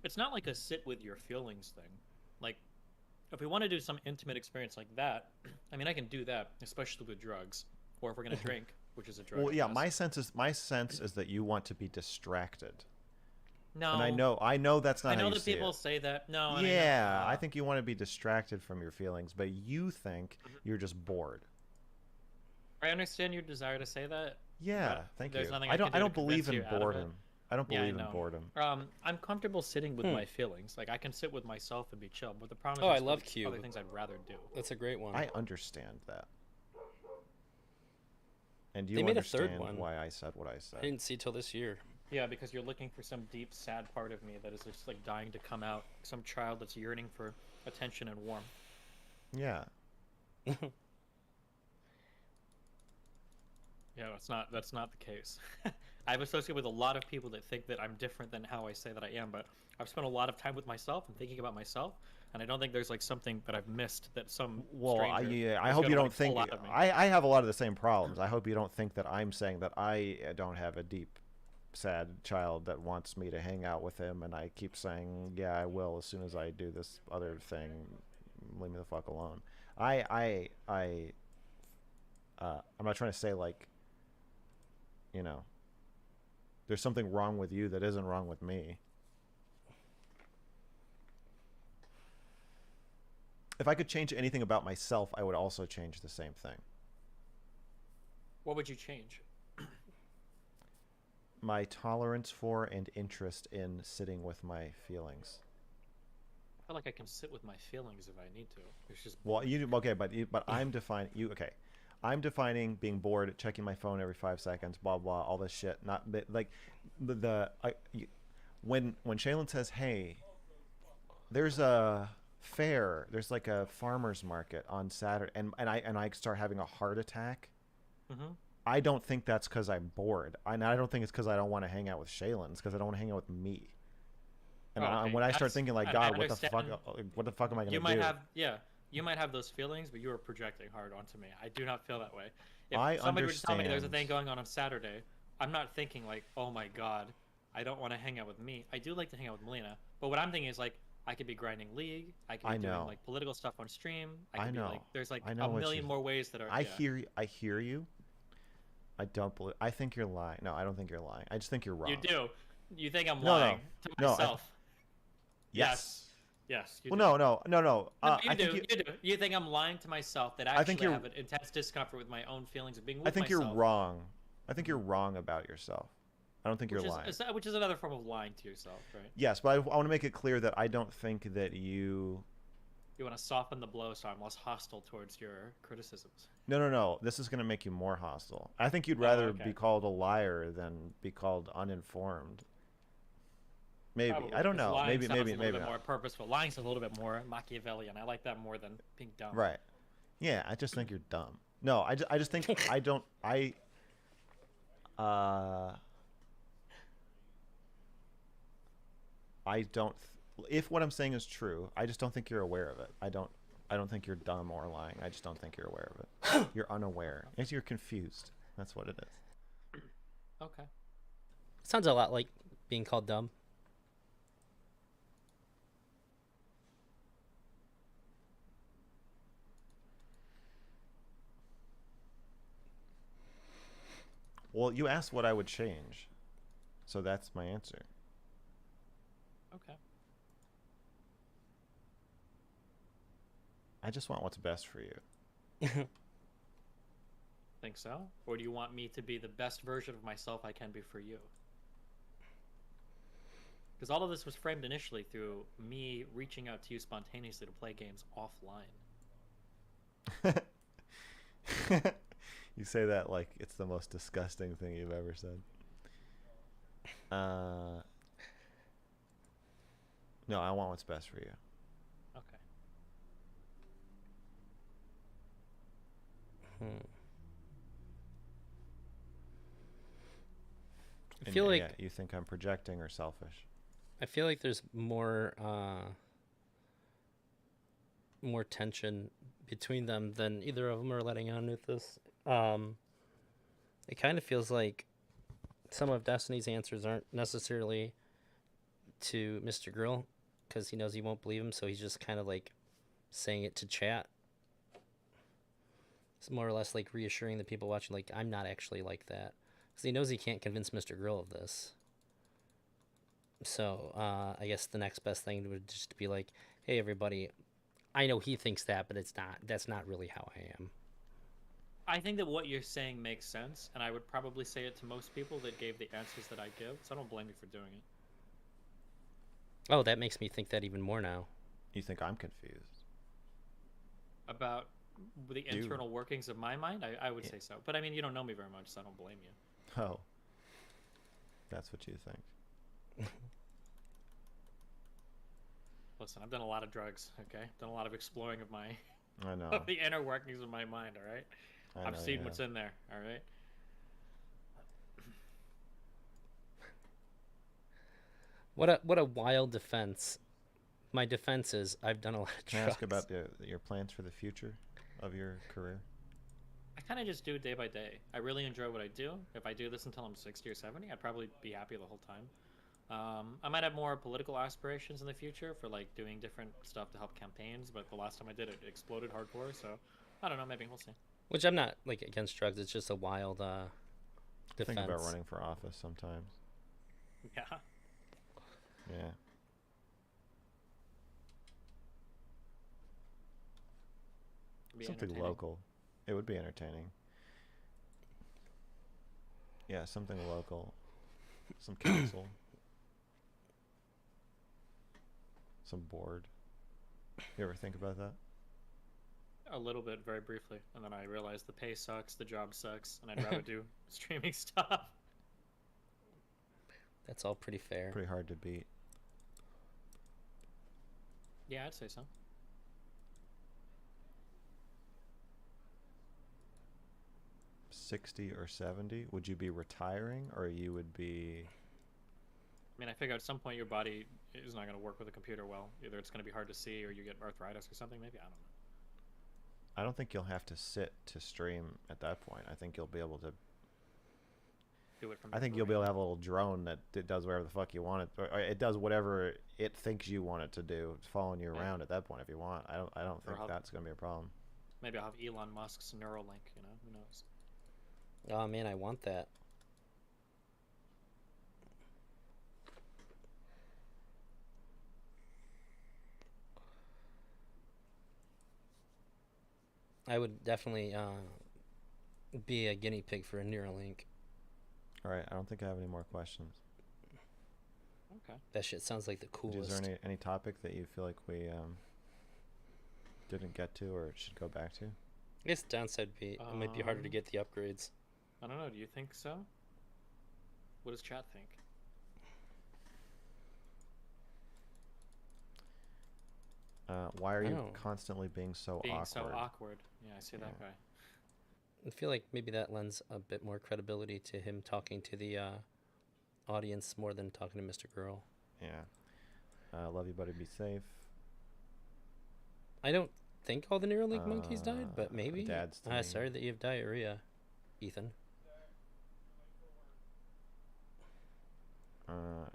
Speaker 2: It's not like a sit with your feelings thing. Like, if we want to do some intimate experience like that, I mean, I can do that, especially with drugs, or if we're gonna drink, which is a drug.
Speaker 3: Well,
Speaker 2: I
Speaker 3: yeah,
Speaker 2: guess.
Speaker 3: my sense is that you want to be distracted.
Speaker 2: No,
Speaker 3: And I know that's not
Speaker 2: I
Speaker 3: how
Speaker 2: know
Speaker 3: you
Speaker 2: that
Speaker 3: see
Speaker 2: people
Speaker 3: it.
Speaker 2: say that. No, and
Speaker 3: Yeah,
Speaker 2: I
Speaker 3: I
Speaker 2: know,
Speaker 3: think you want to be distracted from your feelings, but you think you're just bored.
Speaker 2: I understand your desire to say that.
Speaker 3: Yeah,
Speaker 2: But
Speaker 3: thank
Speaker 2: there's
Speaker 3: you.
Speaker 2: nothing I can do
Speaker 3: I
Speaker 2: to
Speaker 3: don't believe
Speaker 2: convince
Speaker 3: in
Speaker 2: you out of it.
Speaker 3: boredom. I don't
Speaker 2: Yeah, I
Speaker 3: believe in
Speaker 2: know.
Speaker 3: boredom.
Speaker 2: I'm comfortable sitting with
Speaker 1: Hmm.
Speaker 2: my feelings. Like I can sit with myself and be chill. But the problem is
Speaker 1: Oh, I
Speaker 2: there's
Speaker 1: love
Speaker 2: other
Speaker 1: Cube.
Speaker 2: things I'd rather do.
Speaker 1: That's a great one.
Speaker 3: I understand that. And you
Speaker 1: They made a third
Speaker 3: understand
Speaker 1: one.
Speaker 3: why I said what I
Speaker 1: I
Speaker 3: said.
Speaker 1: didn't see till this year.
Speaker 2: Yeah, because you're looking for some deep, sad part of me that is just like dying to come out. Some child that's yearning for attention and warmth.
Speaker 3: Yeah.
Speaker 2: Yeah, that's not the case. I've associated with a lot of people that think that I'm different than how I say that I am, but I've spent a lot of time with myself and thinking about myself, and I don't think there's like something that I've missed that some
Speaker 3: Well,
Speaker 2: stranger
Speaker 3: I
Speaker 2: is
Speaker 3: hope you
Speaker 2: gonna
Speaker 3: don't
Speaker 2: like
Speaker 3: think
Speaker 2: pull out of me.
Speaker 3: I have a lot of the same problems. I hope you don't think that I'm saying that I don't have a deep, sad child that wants me to hang out with him, and I keep saying, yeah, I will as soon as I do this other thing. Leave me the fuck alone. I'm not trying to say like, you know, there's something wrong with you that isn't wrong with me. If I could change anything about myself, I would also change the same thing.
Speaker 2: What would you change?
Speaker 3: My tolerance for and interest in sitting with my feelings.
Speaker 2: I feel like I can sit with my feelings if I need to. It's just
Speaker 3: Well,
Speaker 2: boring.
Speaker 3: you okay, but I'm defining you okay. I'm defining being bored, checking my phone every 5 seconds, blah blah, all this shit. Not like when Shaylin says, "Hey, there's a fair, there's like a farmer's market on Saturday," and I start having a heart attack.
Speaker 2: Mm-hmm.
Speaker 3: I don't think that's because I'm bored. I don't think it's because I don't want to hang out with Shaylin. It's because I don't want to hang out with me. And
Speaker 2: Oh, okay.
Speaker 3: when I start thinking like,
Speaker 2: I
Speaker 3: God,
Speaker 2: understand.
Speaker 3: what the fuck am I
Speaker 2: You
Speaker 3: gonna
Speaker 2: might
Speaker 3: do?
Speaker 2: have, yeah, you might have those feelings, but you are projecting hard onto me. I do not feel that way. If
Speaker 3: I
Speaker 2: somebody were to tell me there's a
Speaker 3: understand.
Speaker 2: thing going on Saturday, I'm not thinking like, oh my god, I don't want to hang out with me. I do like to hang out with Melina, but what I'm thinking is like, I could be grinding League. I could
Speaker 3: I
Speaker 2: be doing
Speaker 3: know.
Speaker 2: like political stuff on stream. I
Speaker 3: I
Speaker 2: could be like,
Speaker 3: know.
Speaker 2: there's like
Speaker 3: I know
Speaker 2: a
Speaker 3: what you.
Speaker 2: million more ways that are,
Speaker 3: I
Speaker 2: yeah.
Speaker 3: hear. I hear you. I don't believe. I think you're lying. No, I don't think you're lying. I just think you're
Speaker 2: You
Speaker 3: wrong.
Speaker 2: do. You think I'm
Speaker 3: No, no,
Speaker 2: lying to
Speaker 3: no.
Speaker 2: myself?
Speaker 3: Yes.
Speaker 2: Yes. Yes, you
Speaker 3: Well,
Speaker 2: do.
Speaker 3: no, no, no, no.
Speaker 2: No, but you
Speaker 3: I think
Speaker 2: do.
Speaker 3: you.
Speaker 2: You do. You think I'm lying to myself that
Speaker 3: I think
Speaker 2: actually I
Speaker 3: you're.
Speaker 2: have an intense discomfort with my own feelings of being
Speaker 3: I
Speaker 2: with
Speaker 3: think you're
Speaker 2: myself,
Speaker 3: wrong. I think
Speaker 2: hmm
Speaker 3: you're wrong about yourself. I don't think you're lying.
Speaker 2: which is another form of lying to yourself, right?
Speaker 3: Yes, but I want to make it clear that I don't think that you.
Speaker 2: You want to soften the blow so I'm less hostile towards your criticisms.
Speaker 3: No, no, no. This is going to make you more hostile. I think you'd
Speaker 2: Oh,
Speaker 3: rather be
Speaker 2: okay.
Speaker 3: called a liar than be called uninformed. Maybe. I
Speaker 2: Probably,
Speaker 3: don't
Speaker 2: because
Speaker 3: know.
Speaker 2: lying sounds a little
Speaker 3: Maybe
Speaker 2: bit more
Speaker 3: not.
Speaker 2: purposeful. Lying sounds a little bit more Machiavellian. I like that more than being dumb.
Speaker 3: Right. Yeah, I just think you're dumb. No, I just think I don't uh I don't if what I'm saying is true, I just don't think you're aware of it. I don't think you're dumb or lying. I just don't think you're aware of it. You're unaware. You're confused. That's what it is.
Speaker 2: Okay.
Speaker 1: Sounds a lot like being called dumb.
Speaker 3: Well, you asked what I would change. So that's my answer.
Speaker 2: Okay.
Speaker 3: I just want what's best for you.
Speaker 2: Think so? Or do you want me to be the best version of myself I can be for you? Because all of this was framed initially through me reaching out to you spontaneously to play games offline.
Speaker 3: You say that like it's the most disgusting thing you've ever said. No, I want what's best for you.
Speaker 2: Okay.
Speaker 1: Hmm. I
Speaker 3: And
Speaker 1: feel like
Speaker 3: yeah, you think I'm projecting or selfish?
Speaker 1: there's more tension between them than either of them are letting on with this. Um, it kind of feels like some of Destiny's answers aren't necessarily to Mr. Grill because he knows he won't believe him, so he's just kind of like saying it to chat. It's more or less like reassuring the people watching, like, I'm not actually like that. Because he knows he can't convince Mr. Grill of this. So I guess the next best thing would just be like, hey, everybody, I know he thinks that, but it's not. That's not really how I am.
Speaker 2: I think that what you're saying makes sense, and I would probably say it to most people that gave the answers that I give, so I don't blame you for doing it.
Speaker 1: Oh, that makes me think that even more now.
Speaker 3: You think I'm confused?
Speaker 2: About the
Speaker 3: You.
Speaker 2: internal workings of my mind, I would
Speaker 3: Yeah.
Speaker 2: say so. But I mean, you don't know me very much, so I don't blame you.
Speaker 3: Oh, that's what you think.
Speaker 2: Listen, I've done a lot of drugs, okay? Done a lot of exploring of my
Speaker 3: I know.
Speaker 2: of the inner workings of my mind, all right?
Speaker 3: I
Speaker 2: I've
Speaker 3: know
Speaker 2: seen
Speaker 3: you
Speaker 2: what's
Speaker 3: have.
Speaker 2: in there, all right?
Speaker 1: What a wild defense. My defense is I've done a lot of
Speaker 3: Can I ask
Speaker 1: drugs.
Speaker 3: about your plans for the future of your career?
Speaker 2: I kind of just do it day by day. I really enjoy what I do. If I do this until I'm 60 or 70, I'd probably be happy the whole time. I might have more political aspirations in the future for like doing different stuff to help campaigns, but the last time I did it, it exploded hardcore. So I don't know. Maybe we'll see.
Speaker 1: Which I'm not like against drugs. It's just a wild
Speaker 3: Think about
Speaker 1: defense.
Speaker 3: running for office sometimes.
Speaker 2: Yeah.
Speaker 3: Yeah.
Speaker 2: Be
Speaker 3: Something local. It would be entertaining. Yeah, something local. Some council. Some board. You ever think about that?
Speaker 2: A little bit, very briefly, and then I realized the pay sucks, the job sucks, and I'd rather do streaming stuff.
Speaker 1: That's all pretty fair.
Speaker 3: Pretty hard to beat.
Speaker 2: Yeah, I'd say so.
Speaker 3: 60 or 70, would you be retiring or you would be...
Speaker 2: I mean, I figure at some point your body is not going to work with a computer well. Either it's going to be hard to see or you get arthritis or something. Maybe, I don't know.
Speaker 3: I don't think you'll have to sit to stream at that point. I think you'll be able to...
Speaker 2: Do it from
Speaker 3: I
Speaker 2: your
Speaker 3: think you'll be
Speaker 2: brain.
Speaker 3: able to have a little drone that it does whatever the fuck you want it, or it does whatever it thinks you want it to do, following you
Speaker 2: Yeah.
Speaker 3: around at that point if you want. I don't think
Speaker 2: Or
Speaker 3: that's going to be a problem.
Speaker 2: maybe I'll have Elon Musk's Neuralink, you know? Who knows?
Speaker 1: Oh man, I want that. I would definitely be a guinea pig for a Neuralink.
Speaker 3: All right, I don't think I have any more questions.
Speaker 2: Okay.
Speaker 1: That shit sounds like the
Speaker 3: Is
Speaker 1: coolest.
Speaker 3: there any topic that you feel like we didn't get to or should go back to?
Speaker 1: I guess downside would be it might be harder to get the upgrades.
Speaker 2: I don't know. Do you think so? What does chat think?
Speaker 3: Why are you
Speaker 1: Oh.
Speaker 3: constantly being so
Speaker 2: Being
Speaker 3: awkward?
Speaker 2: so awkward. Yeah, I see that
Speaker 3: Yeah.
Speaker 2: guy.
Speaker 1: I feel like maybe that lends a bit more credibility to him talking to the audience more than talking to Mr. Girl.
Speaker 3: Yeah. Love you, buddy. Be safe.
Speaker 1: I don't think all the Neuralink monkeys died, but maybe.
Speaker 3: Dad's thing.
Speaker 1: Sorry that you have diarrhea, Ethan.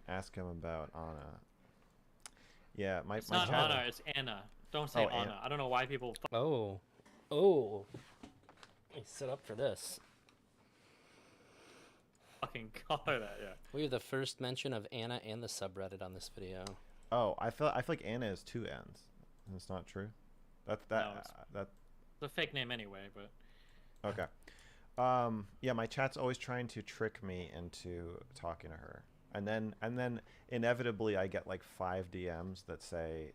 Speaker 3: Ask him about Anna. Yeah,
Speaker 2: It's
Speaker 3: my
Speaker 2: not
Speaker 3: chat.
Speaker 2: Anna, it's Anna. Don't say
Speaker 3: Oh,
Speaker 2: Anna.
Speaker 3: Anna.
Speaker 2: I don't know why people.
Speaker 1: Oh. Oh. I set up for this.
Speaker 2: Fucking call her that. Yeah.
Speaker 1: We have the first mention of Anna and the subreddit on this video.
Speaker 3: Oh, I feel like Anna is two N's. That's not true.
Speaker 2: No,
Speaker 3: That
Speaker 2: It's a fake name anyway, but
Speaker 3: okay. Yeah, my chat's always trying to trick me into talking to her. And then inevitably I get like 5 DMs that say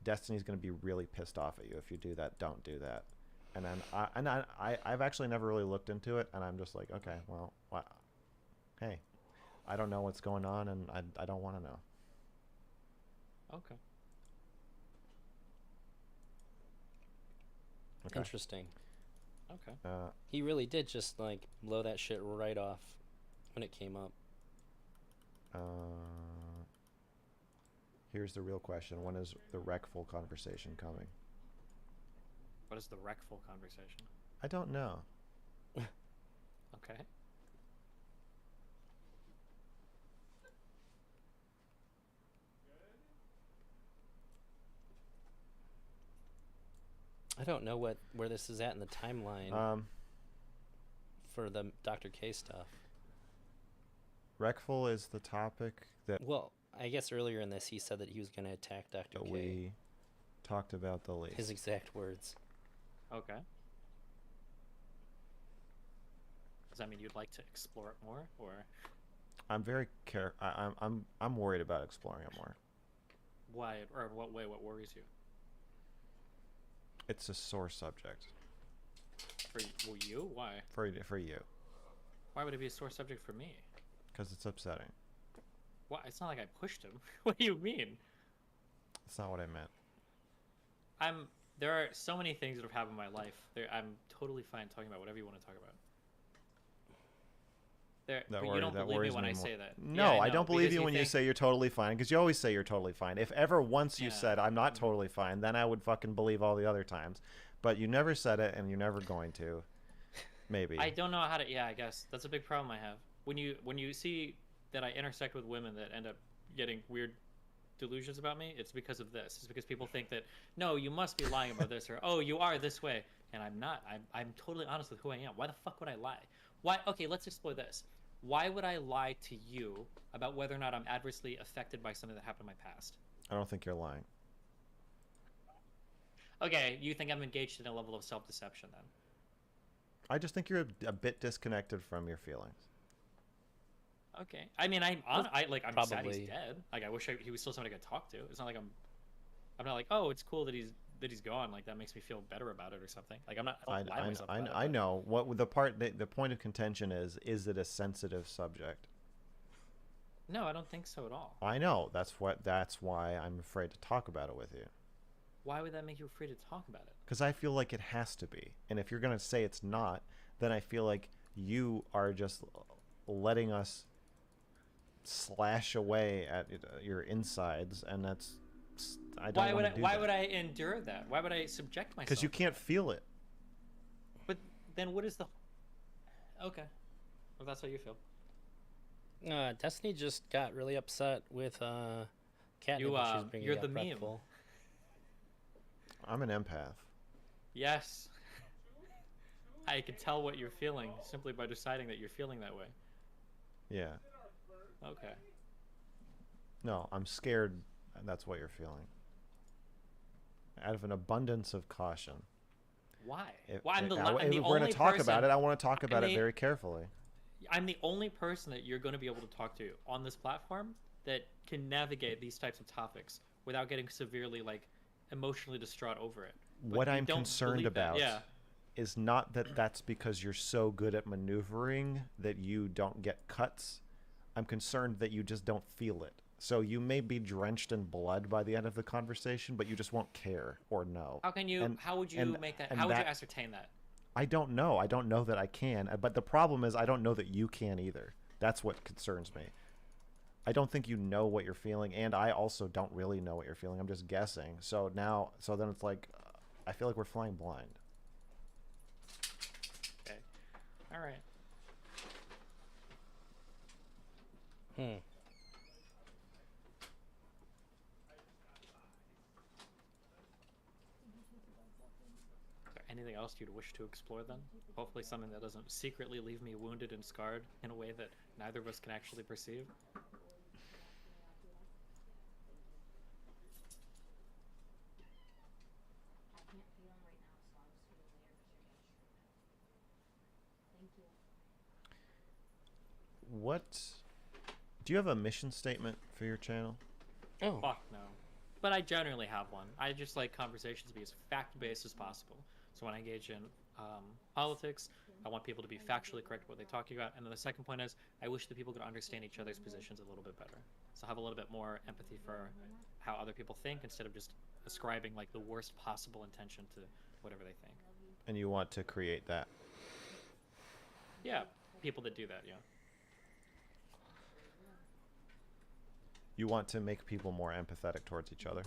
Speaker 3: Destiny's going to be really pissed off at you if you do that. Don't do that. And then I've actually never really looked into it, and I'm just like, okay, well, hey, I don't know what's going on, and I don't want to know.
Speaker 2: okay.
Speaker 3: Okay.
Speaker 1: Interesting.
Speaker 2: Okay.
Speaker 1: He really did just like blow that shit right off when it came up.
Speaker 3: Here's the real question: when is the recful conversation coming?
Speaker 2: What is the wreckful conversation?
Speaker 3: I don't know.
Speaker 2: Okay.
Speaker 1: I don't know where this is at in the timeline for the Dr. K stuff.
Speaker 3: Recful is the topic that
Speaker 1: Well, I guess earlier in this he said that he was going to attack Dr. K.
Speaker 3: we talked about the least.
Speaker 1: His exact words.
Speaker 2: Okay. Does that mean you'd like to explore it more, or
Speaker 3: I'm very I'm worried about exploring it more.
Speaker 2: why, or in what way? What worries you?
Speaker 3: It's a sore subject
Speaker 2: Well, you? Why?
Speaker 3: for you
Speaker 2: Why would it be a sore subject for me?
Speaker 3: because it's upsetting.
Speaker 2: Why? It's not like I pushed him. What do you mean?
Speaker 3: That's not what I meant.
Speaker 2: There are so many things that have happened in my life. I'm totally fine talking about whatever you want to talk about. But you don't believe me when I say that.
Speaker 3: No,
Speaker 2: Yeah,
Speaker 3: I don't believe
Speaker 2: because
Speaker 3: you when you
Speaker 2: think,
Speaker 3: say you're totally fine, because you always say you're totally fine. If ever once you
Speaker 2: yeah.
Speaker 3: said I'm not totally fine, then I would fucking believe all the other times. But you never said it, and you're never going to. Maybe.
Speaker 2: I don't know how to. Yeah, I guess that's a big problem I have. When you see that I intersect with women that end up getting weird delusions about me, it's because of this. It's because people think that no, you must be lying about this, or oh, you are this way, and I'm not. I'm totally honest with who I am. Why the fuck would I lie? Why? Okay, let's explore this. Why would I lie to you about whether or not I'm adversely affected by something that happened in my past?
Speaker 3: I don't think you're lying.
Speaker 2: Okay, you think I'm engaged in a level of self-deception then?
Speaker 3: I just think you're a bit disconnected from your feelings.
Speaker 2: Okay, I mean, I'm sad
Speaker 1: Probably.
Speaker 2: he's dead. Like, I wish he was still somebody I could talk to. It's not like I'm not like, oh, it's cool that he's gone. Like that makes me feel better about it or something. Like I'm not. I don't lie to myself about it,
Speaker 3: I know what the point of contention is. Is it a sensitive subject?
Speaker 2: No, I don't think so at all.
Speaker 3: I know. That's why I'm afraid to talk about it with you.
Speaker 2: Why would that make you afraid to talk about it?
Speaker 3: Because I feel like it has to be. And if you're going to say it's not, then I feel like you are just letting us slash away at your insides, and that's I don't want to do that.
Speaker 2: Why would I endure that? Why would I subject myself?
Speaker 3: Because you can't feel it.
Speaker 2: But then what is the? Okay, well that's how you feel.
Speaker 1: Destiny just got really upset with Cat.
Speaker 2: You're the meme.
Speaker 3: I'm an empath.
Speaker 2: Yes. I can tell what you're feeling simply by deciding that you're feeling that way.
Speaker 3: Yeah.
Speaker 2: Okay.
Speaker 3: No, I'm scared. That's what you're feeling. Out of an abundance of caution.
Speaker 2: Why?
Speaker 3: If
Speaker 2: we're
Speaker 3: going to talk about it, I want to talk about it very carefully.
Speaker 2: I'm the only person that you're going to be able to talk to on this platform that can navigate these types of topics without getting severely emotionally distraught over it. But
Speaker 3: what I'm concerned about is not that that's because you're so good at maneuvering that you don't get cuts. I'm concerned that you just don't feel it. So you may be drenched in blood by the end of the conversation, but you just won't care or know.
Speaker 2: How can you? How would you make that? How would you ascertain that?
Speaker 3: I don't know. I don't know that I can. But the problem is I don't know that you can either. That's what concerns me. I don't think you know what you're feeling, and I also don't really know what you're feeling. I'm just guessing. So then it's like, I feel like we're flying blind.
Speaker 2: Okay. All right. Is there anything else you'd wish to explore then? Hopefully something that doesn't secretly leave me wounded and scarred in a way that neither of us can actually perceive.
Speaker 3: What? Do you have a mission statement for your channel?
Speaker 1: Oh.
Speaker 2: Fuck no. But I generally have one. I just like conversations to be as fact-based as possible. So when I engage in politics, I want people to be factually correct what they're talking about. And then the second point is, I wish that people could understand each other's positions a little bit better. So have a little bit more empathy for how other people think instead of just ascribing the worst possible intention to whatever they think.
Speaker 3: And you want to create that?
Speaker 2: Yeah, people that do that, yeah.
Speaker 3: You want to make people more empathetic towards each other?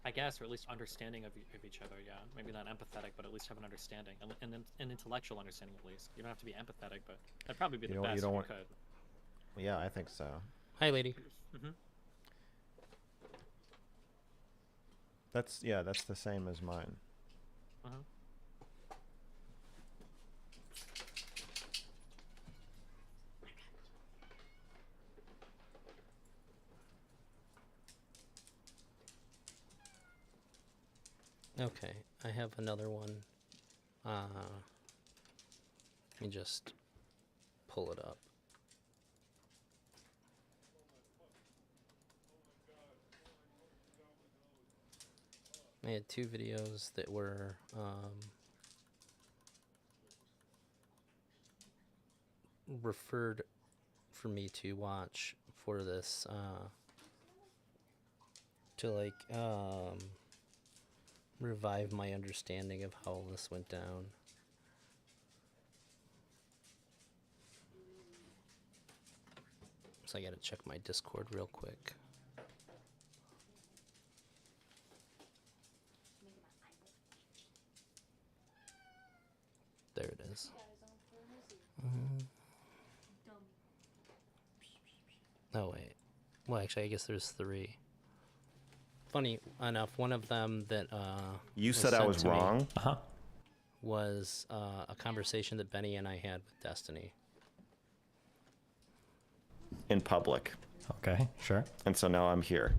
Speaker 2: I guess, or at least understanding of each other, yeah. Maybe not empathetic, but at least have an understanding. And an intellectual understanding, at least. You don't have to be empathetic, but that'd probably be the best if you could.
Speaker 3: Yeah, I think so.
Speaker 1: Hi, lady.
Speaker 2: Mm-hmm.
Speaker 3: That's the same as mine.
Speaker 2: Uh-huh.
Speaker 1: Okay, I have another one. Let me just pull it up. I had two videos that were referred for me to watch for this to revive my understanding of how all this went down. So I gotta check my Discord real quick. There it is. Oh wait. Well, actually, I guess there's 3. Funny enough, one of them that
Speaker 3: You
Speaker 1: was
Speaker 3: said I
Speaker 1: sent
Speaker 3: was
Speaker 1: to me
Speaker 3: wrong.
Speaker 1: was a conversation that Benny and I had with Destiny.
Speaker 3: In public.
Speaker 4: Okay, sure.
Speaker 3: And so now I'm here.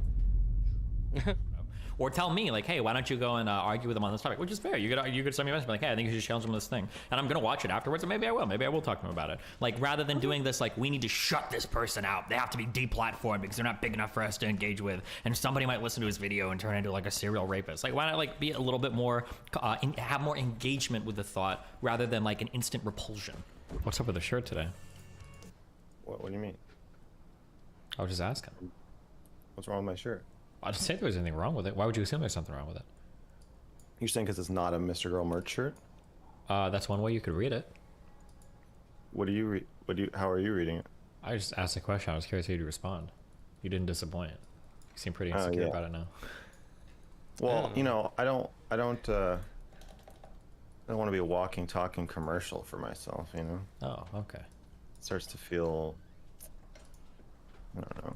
Speaker 4: Or tell me, like, hey, why don't you go and argue with them on this topic? Which is fair. You could send me a message, like, hey, I think you should challenge them on this thing. And I'm going to watch it afterwards, and maybe I will. Maybe I will talk to them about it. Like, rather than doing this, like, we need to shut this person out. They have to be deplatformed because they're not big enough for us to engage with. And somebody might listen to his video and turn into, like, a serial rapist. Like, why not, like, be a little bit more, have more engagement with the thought rather than, like, an instant repulsion? What's up with the shirt today?
Speaker 3: What do you mean?
Speaker 4: I was just asking.
Speaker 3: What's wrong with my shirt?
Speaker 4: I didn't say there was anything wrong with it. Why would you assume there's something wrong with it?
Speaker 3: You're saying because it's not a Mr. Girl merch shirt?
Speaker 4: That's one way you could read it.
Speaker 3: What do you read? How are you reading it?
Speaker 4: I just asked a question. I was curious how you'd respond. You didn't disappoint. You seem pretty insecure about it now.
Speaker 3: Well, you know, I don't want to be a walking, talking commercial for myself, you know?
Speaker 4: Oh, okay.
Speaker 3: It starts to feel, I don't know.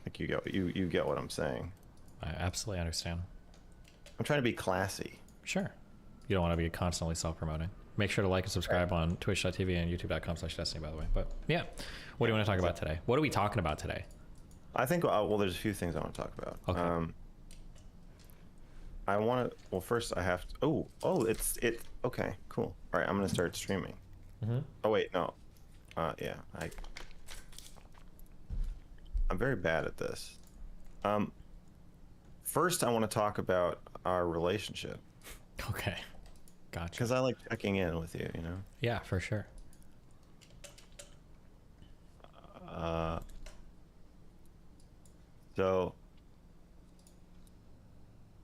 Speaker 3: I think you get what I'm saying.
Speaker 4: I absolutely understand.
Speaker 3: I'm trying to be classy.
Speaker 4: Sure. You don't want to be constantly self-promoting. Make sure to like and subscribe on twitch.tv and youtube.com/destiny, by the way. But yeah, what do you want to talk about today? What are we talking about today?
Speaker 3: I think, well, there's a few things I want to talk about.
Speaker 4: Okay.
Speaker 3: I want to, well, first I have to, it's okay, cool. All right, I'm going to start streaming. Oh, wait, no. Yeah, I'm very bad at this. First, I want to talk about our relationship.
Speaker 4: Okay. Gotcha.
Speaker 3: Because I like checking in with you, you know?
Speaker 4: Yeah, for sure.
Speaker 3: So,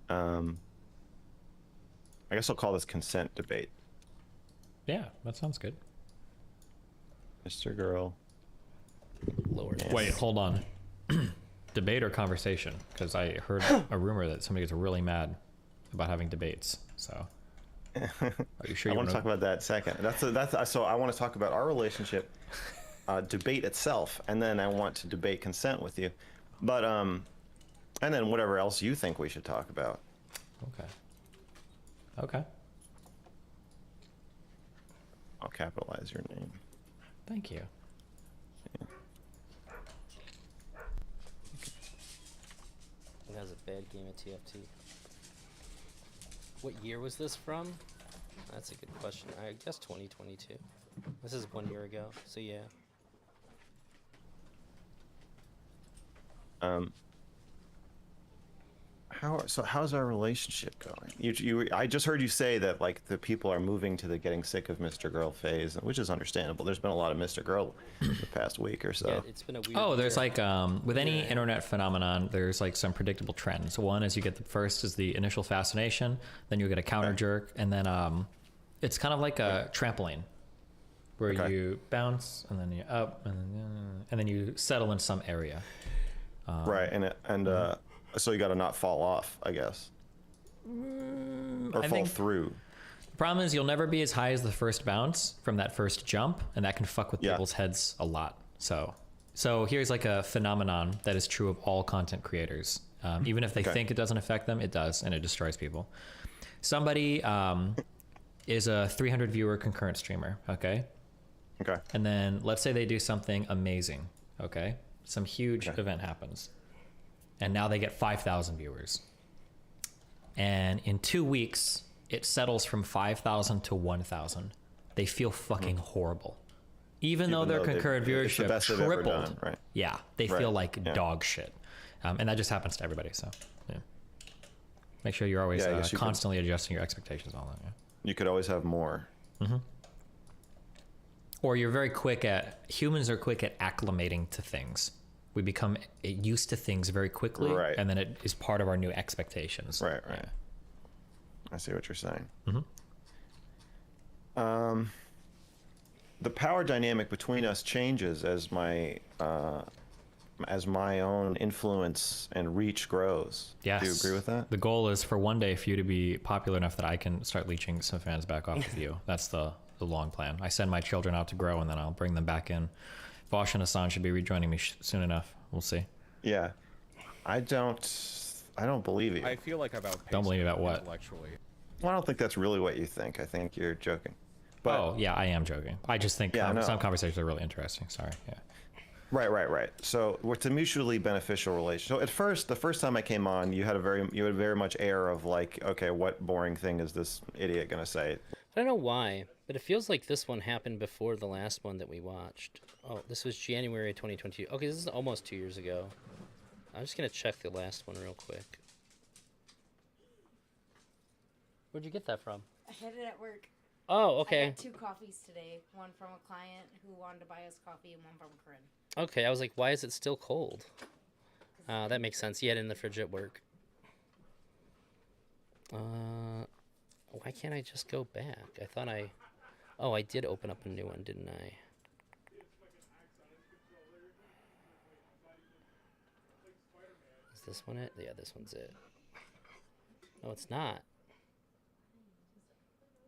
Speaker 3: I guess I'll call this consent debate.
Speaker 4: Yeah, that sounds good.
Speaker 3: Mr. Girl.
Speaker 1: Lord.
Speaker 3: Yes.
Speaker 4: Wait, hold on. Debate or conversation? Because I heard a rumor that somebody gets really mad about having debates. So, are you sure
Speaker 3: I
Speaker 4: you
Speaker 3: want to talk about that second. So I want to talk about our relationship, debate itself, and then I want to debate consent with you. But and then whatever else you think we should talk about.
Speaker 4: Okay. Okay.
Speaker 3: I'll capitalize your name.
Speaker 4: Thank you.
Speaker 1: That was a bad game of TFT. What year was this from? That's a good question. I guess 2022. This is 1 year ago, so yeah.
Speaker 3: How's our relationship going? I just heard you say that like the people are moving to the getting sick of Mr. Girl phase, which is understandable. There's been a lot of Mr. Girl the past week or so.
Speaker 1: Yeah, it's been a weird
Speaker 4: Oh, there's
Speaker 1: year.
Speaker 4: like with any internet phenomenon, there's like some predictable trends. One is you get the first is the initial fascination, then you get a counter jerk, and then it's kind of like a trampoline where you bounce and then you up and then you settle in some area.
Speaker 3: Right, so you got to not fall off, I guess, or fall through.
Speaker 4: The problem is you'll never be as high as the first bounce from that first jump, and that can fuck with people's heads a lot. So here's like a phenomenon that is true of all content creators. Even if they think it doesn't affect them, it does, and it destroys people. Somebody is a 300 viewer concurrent streamer, okay?
Speaker 3: Okay.
Speaker 4: And then let's say they do something amazing, okay? Some huge event happens. And now they get 5,000 viewers. And in 2 weeks, it settles from 5,000 to 1,000. They feel fucking horrible. Even though their concurrent viewership tripled.
Speaker 3: Right.
Speaker 4: Yeah, they feel like dog shit. And that just happens to everybody, so yeah. Make sure you're always constantly adjusting your expectations on that. Yeah.
Speaker 3: You could always have more.
Speaker 4: Or you're very quick at, humans are quick at acclimating to things. We become used to things very quickly, and then it is part of our new expectations.
Speaker 3: Right. Yeah. I see what you're saying. the power dynamic between us changes as my own influence and reach grows.
Speaker 4: Yes.
Speaker 3: Do you agree with that?
Speaker 4: The goal is for one day for you to be popular enough that I can start leeching some fans back off of you. That's the long plan. I send my children out to grow, and then I'll bring them back in. Vosh and Hassan should be rejoining me soon enough. We'll see.
Speaker 3: Yeah. I don't believe you.
Speaker 5: I feel like I've outpaced
Speaker 4: Don't believe
Speaker 5: him
Speaker 4: about what?
Speaker 5: intellectually.
Speaker 3: Well, I don't think that's really what you think. I think you're joking. But
Speaker 4: Oh, yeah, I am joking. I just think
Speaker 3: Yeah, I know.
Speaker 4: some conversations are really interesting. Sorry. Yeah.
Speaker 3: Right. So it's a mutually beneficial relation. So at first, the first time I came on, you had very much air of like, okay, what boring thing is this idiot gonna say?
Speaker 1: I don't know why, but it feels like this one happened before the last one that we watched. Oh, this was January 2022. Okay, this is almost 2 years ago. I'm just gonna check the last one real quick. Where'd you get that from?
Speaker 6: I had it at work.
Speaker 1: Oh,
Speaker 6: I
Speaker 1: okay.
Speaker 6: got 2 coffees today. One from a client who wanted to buy us coffee, and one from Corinne.
Speaker 1: Okay, I was like, why is it still cold? That makes sense. You had it in the fridge at work. Why can't I just go back? I thought Oh, I did open up a new one, didn't I? Is this one it? Yeah, this one's it. No, it's not.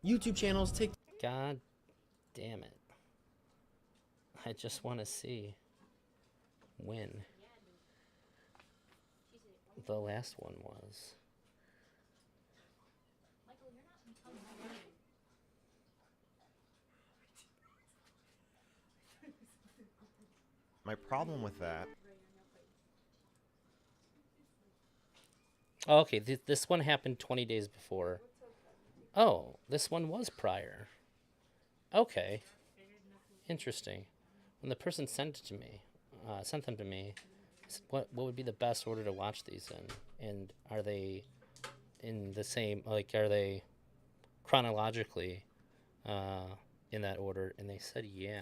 Speaker 7: YouTube channels take.
Speaker 1: God damn it. I just want to see when the last one was.
Speaker 3: My problem with that.
Speaker 1: Oh, okay, this one happened 20 days before. Oh, this one was prior. Okay. Interesting. When the person sent them to me, I said, what would be the best order to watch these in? And are they in the same, like, are they chronologically in that order? And they said, yeah.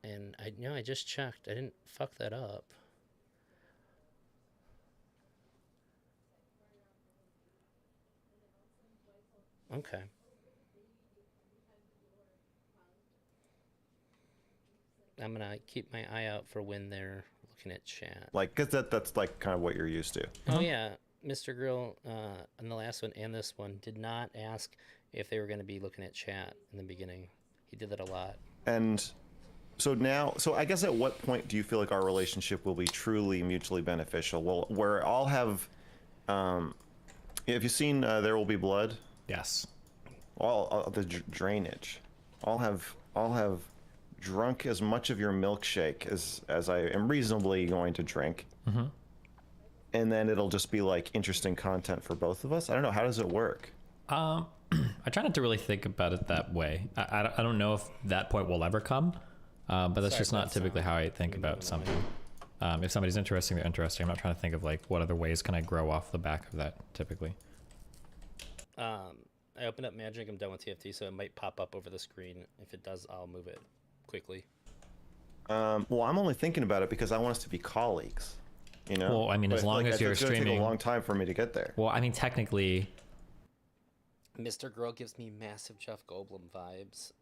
Speaker 1: And I just checked. I didn't fuck that up. Okay. I'm gonna keep my eye out for when they're looking at chat.
Speaker 3: Like, cause that's like kind of what you're used to.
Speaker 1: Oh yeah, Mr. Grill, on the last one and this one did not ask if they were going to be looking at chat in the beginning. He did that a lot.
Speaker 3: And so I guess at what point do you feel like our relationship will be truly mutually beneficial? Well, where I'll have, have you seen There Will Be Blood?
Speaker 4: Yes.
Speaker 3: All the drainage. I'll have drunk as much of your milkshake as I am reasonably going to drink.
Speaker 4: Mm-hmm.
Speaker 3: And then it'll just be like interesting content for both of us. I don't know. How does it work?
Speaker 4: I try not to really think about it that way. I don't know if that point will ever come, but that's
Speaker 1: Sorry
Speaker 4: just
Speaker 1: for
Speaker 4: not
Speaker 1: that
Speaker 4: typically
Speaker 1: sound.
Speaker 4: how I think about something. If somebody's interesting, they're interesting. I'm not trying to think of like what other ways can I grow off the back of that typically.
Speaker 1: I opened up Magic. I'm done with TFT, so it might pop up over the screen. If it does, I'll move it quickly.
Speaker 3: Well, I'm only thinking about it because I want us to be colleagues. You know.
Speaker 4: Well, I mean,
Speaker 3: But
Speaker 4: as
Speaker 3: feel
Speaker 4: long
Speaker 3: like
Speaker 4: as you're
Speaker 3: it's gonna take
Speaker 4: streaming-
Speaker 3: a long time for me to get there.
Speaker 4: Well, I mean, technically,
Speaker 1: Mr. Girl gives me massive Jeff Goldblum vibes.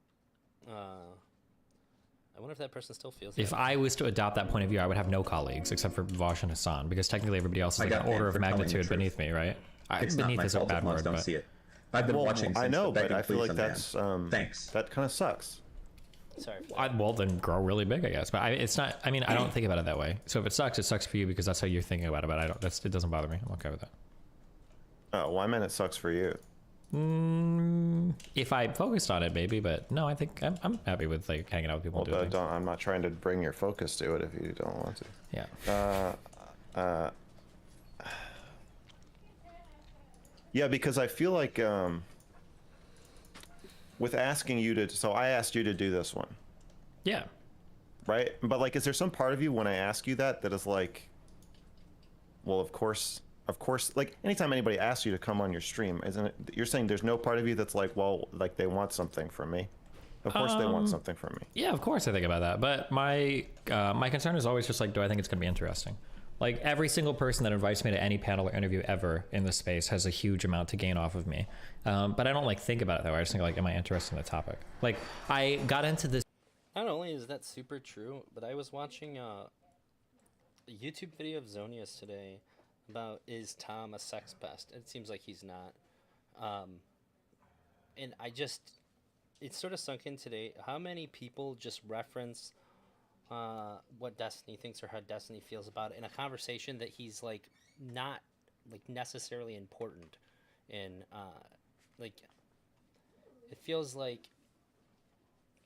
Speaker 1: I wonder if that person still feels
Speaker 4: if
Speaker 1: that.
Speaker 4: I was to adopt that point of view, I would have no colleagues except for Vosh and Hassan, because technically everybody else is
Speaker 8: I
Speaker 4: like
Speaker 8: got
Speaker 4: an order
Speaker 8: banned
Speaker 4: of
Speaker 8: for telling the
Speaker 4: magnitude
Speaker 8: truth.
Speaker 4: beneath me, right?
Speaker 8: It's not
Speaker 4: Beneath
Speaker 8: my
Speaker 4: is a
Speaker 8: fault
Speaker 4: bad
Speaker 8: if mods
Speaker 4: word,
Speaker 8: don't
Speaker 4: but
Speaker 8: see it. I've been watching since
Speaker 3: I know,
Speaker 8: the
Speaker 3: but
Speaker 8: begging
Speaker 3: I feel
Speaker 8: please
Speaker 3: like
Speaker 8: unban.
Speaker 3: that's
Speaker 8: Thanks.
Speaker 3: that kind of sucks.
Speaker 1: Sorry for that.
Speaker 4: well, then grow really big, I guess. But it's not. I mean, I don't think about it that way. So if it sucks for you because that's how you're thinking about it. But I don't. It doesn't bother me. I'm okay with that.
Speaker 3: Oh, well, I meant it sucks for you.
Speaker 4: If I focused on it, maybe. But no, I think I'm happy with like hanging out with people.
Speaker 3: Well,
Speaker 4: and doing things.
Speaker 3: I'm not trying to bring your focus to it if you don't want to.
Speaker 4: Yeah.
Speaker 3: Yeah, because I feel like with asking you to, so I asked you to do this one,
Speaker 4: Yeah.
Speaker 3: right? But like, is there some part of you when I ask you that is like, well, of course, like anytime anybody asks you to come on your stream, isn't it? You're saying there's no part of you that's like, well, like they want something from me. Of course they want something from me.
Speaker 4: Yeah, of course I think about that. But my concern is always just like, do I think it's gonna be interesting? Like every single person that invites me to any panel or interview ever in this space has a huge amount to gain off of me. But I don't like think about it that way. I just think like, am I interested in the topic? Like I got into this.
Speaker 1: Not only is that super true, but I was watching a YouTube video of Zonius today about is Tom a sex pest? It seems like he's not. And it sort of sunk in today how many people just reference what Destiny thinks or how Destiny feels about it in a conversation that he's like not like necessarily important in. Like it feels like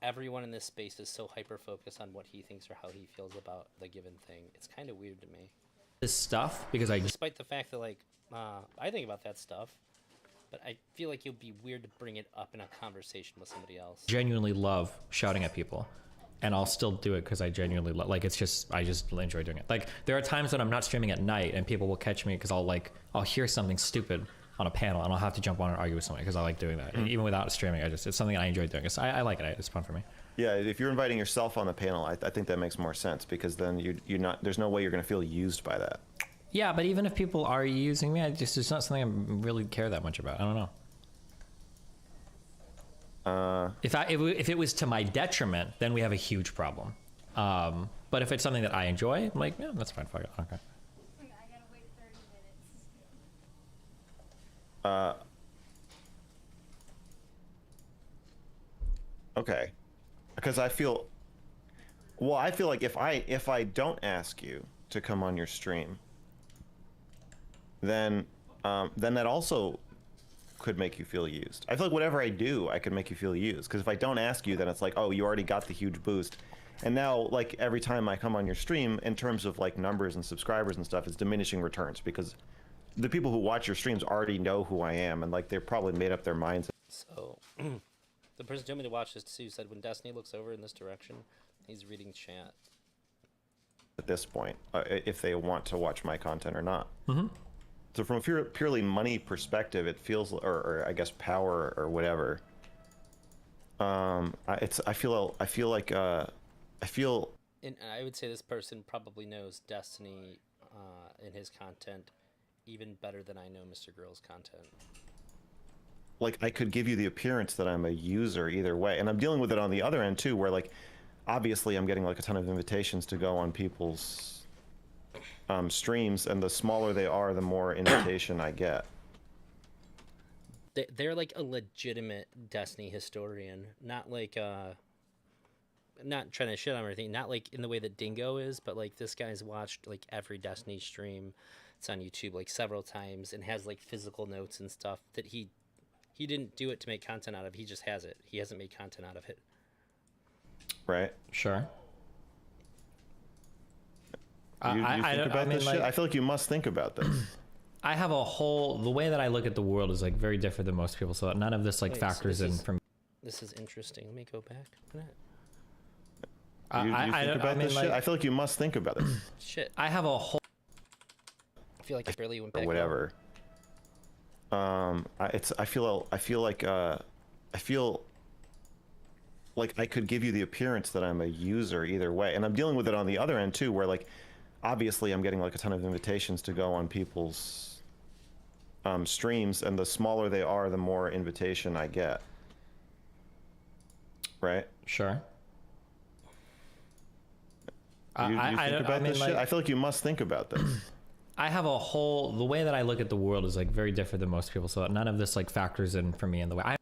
Speaker 1: everyone in this space is so hyper focused on what he thinks or how he feels about the given thing. It's kind of weird to me.
Speaker 4: This stuff because
Speaker 1: despite the fact that like I think about that stuff, but I feel like it would be weird to bring it up in a conversation with somebody else.
Speaker 4: Genuinely love shouting at people, and I'll still do it because I genuinely like it's just I just enjoy doing it. Like there are times when I'm not streaming at night and people will catch me because I'll hear something stupid on a panel and I'll have to jump on and argue with somebody because I like doing that. And even without streaming, it's something I enjoy doing. I like it. It's fun for me.
Speaker 3: Yeah, if you're inviting yourself on the panel, I think that makes more sense because then you're not. There's no way you're going to feel used by that.
Speaker 4: Yeah, but even if people are using me, it's not something I really care that much about. I don't know. If it was to my detriment, then we have a huge problem. But if it's something that I enjoy, I'm like, yeah, that's fine. Fuck it. Okay.
Speaker 6: I gotta wait 30 minutes.
Speaker 3: Okay, because I feel like if I don't ask you to come on your stream, then that also could make you feel used. I feel like whatever I do, I could make you feel used. Because if I don't ask you, then it's like, oh, you already got the huge boost. And now, like, every time I come on your stream, in terms of, like, numbers and subscribers and stuff, it's diminishing returns. Because the people who watch your streams already know who I am. And, like, they've probably made up their minds.
Speaker 1: So, the person who told me to watch this, too, said when Destiny looks over in this direction, he's reading chat.
Speaker 3: At this point, if they want to watch my content or not.
Speaker 4: Mm-hmm.
Speaker 3: So from a purely money perspective, it feels, or I guess power or whatever. I feel.
Speaker 1: And I would say this person probably knows Destiny and his content even better than I know Mr. Girl's content.
Speaker 3: Like I could give you the appearance that I'm a user either way, and I'm dealing with it on the other end too, where like, obviously I'm getting like a ton of invitations to go on people's streams, and the smaller they are, the more invitation I get.
Speaker 1: They're like a legitimate Destiny historian, not like not trying to shit on or anything, not like in the way that Dingo is, but like this guy's watched like every Destiny stream. It's on YouTube like several times and has like physical notes and stuff that he didn't do it to make content out of. He just has it. He hasn't made content out of it.
Speaker 3: Right.
Speaker 4: Sure.
Speaker 3: You think about this shit? I feel like you must think about this.
Speaker 4: I have the way that I look at the world is like very different than most people, so none of this like factors in from.
Speaker 1: This is interesting. Let me go back a minute.
Speaker 3: You think about this shit? I feel like you must think about this.
Speaker 1: Shit.
Speaker 4: I have a whole.
Speaker 1: I feel like I barely went back.
Speaker 3: Or whatever. I feel like I could give you the appearance that I'm a user either way, and I'm dealing with it on the other end too, where like, obviously I'm getting like a ton of invitations to go on people's streams, and the smaller they are, the more invitation I get. Right?
Speaker 4: Sure.
Speaker 3: You think about this shit? I feel like you must think about this.
Speaker 4: I have the way that I look at the world is like very different than most people, so none of this like factors in for me in the way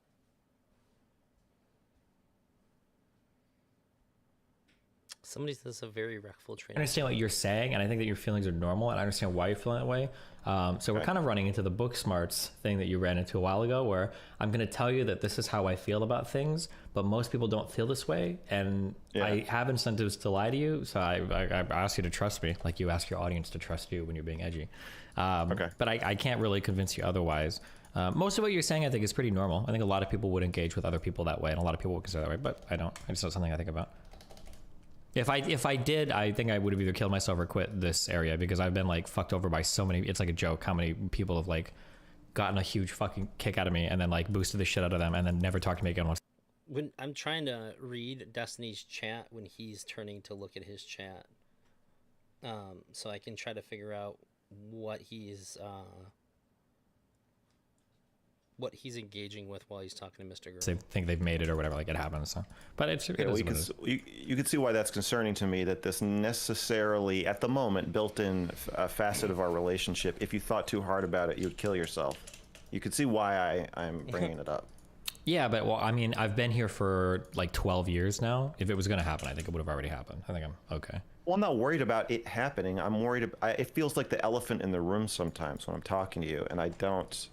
Speaker 1: Somebody says a very wreckful train.
Speaker 4: I understand what you're saying, and I think that your feelings are normal, and I understand why you're feeling that way. So we're kind of running into the book smarts thing that you ran into a while ago, where I'm going to tell you that this is how I feel about things, but most people don't feel this way, and I have incentives to lie to you, so I ask you to trust me, like you ask your audience to trust you when you're being edgy. But I can't really convince you otherwise. Most of what you're saying, I think, is pretty normal. I think a lot of people would engage with other people that way, and a lot of people would consider that way, but I don't. It's not something I think about. If I did, I think I would have either killed myself or quit this area, because I've been like fucked over by so many. It's like a joke how many people have like gotten a huge fucking kick out of me and then like boosted the shit out of them and then never talked to me again once.
Speaker 1: When I'm trying to read Destiny's chat when he's turning to look at his chat, so I can try to figure out what he's engaging with while he's talking to Mr. Girl.
Speaker 4: They think they've made it or whatever, like it happens. So, but it
Speaker 3: Yeah, well,
Speaker 4: is
Speaker 3: you
Speaker 4: what
Speaker 3: can,
Speaker 4: it is.
Speaker 3: you can see why that's concerning to me, that this necessarily, at the moment, built-in facet of our relationship, if you thought too hard about it, you would kill yourself. You could see why I'm bringing it up.
Speaker 4: Yeah, but well, I mean, I've been here for like 12 years now. If it was going to happen, I think it would have already happened. I think I'm okay.
Speaker 3: Well, I'm not worried about it happening. I'm worried it feels like the elephant in the room sometimes when I'm talking to you, and I don't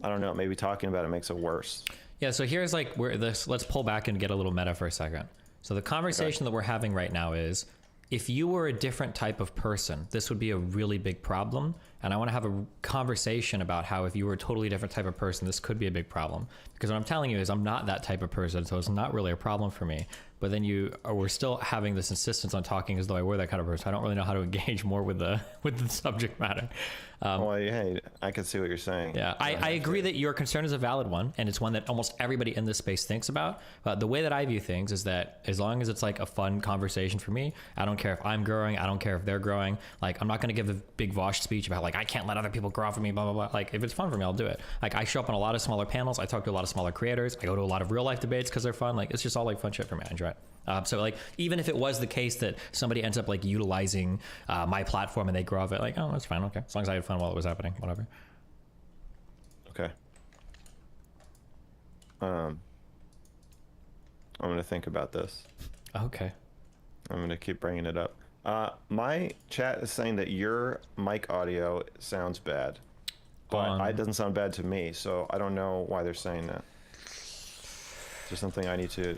Speaker 3: know, maybe talking about it makes it worse.
Speaker 4: Yeah, so here's like where this, let's pull back and get a little meta for a second. So the conversation that we're having right now is, if you were a different type of person, this would be a really big problem. And I want to have a conversation about how if you were a totally different type of person, this could be a big problem. Because what I'm telling you is I'm not that type of person, so it's not really a problem for me. But then we're still having this insistence on talking as though I were that kind of person. I don't really know how to engage more with the subject matter.
Speaker 3: Well, hey, I can see what you're saying.
Speaker 4: Yeah, I agree that your concern is a valid one, and it's one that almost everybody in this space thinks about. But the way that I view things is that as long as it's like a fun conversation for me, I don't care if I'm growing, I don't care if they're growing. Like, I'm not going to give a big Vosh speech about like, I can't let other people grow off of me, blah, blah, blah. Like, if it's fun for me, I'll do it. Like, I show up on a lot of smaller panels. I talk to a lot of smaller creators. I go to a lot of real life debates because they're fun. Like, it's just all like fun shit for me. I enjoy it. So like, even if it was the case that somebody ends up like utilizing my platform and they grow off it, like, oh, that's fine. Okay. As long as I had fun while it was happening, whatever.
Speaker 3: Okay. I'm going to think about this.
Speaker 4: Okay.
Speaker 3: I'm going to keep bringing it up. My chat is saying that your mic audio sounds bad, but it doesn't sound bad to me, so I don't know why they're saying that. Is there something I need to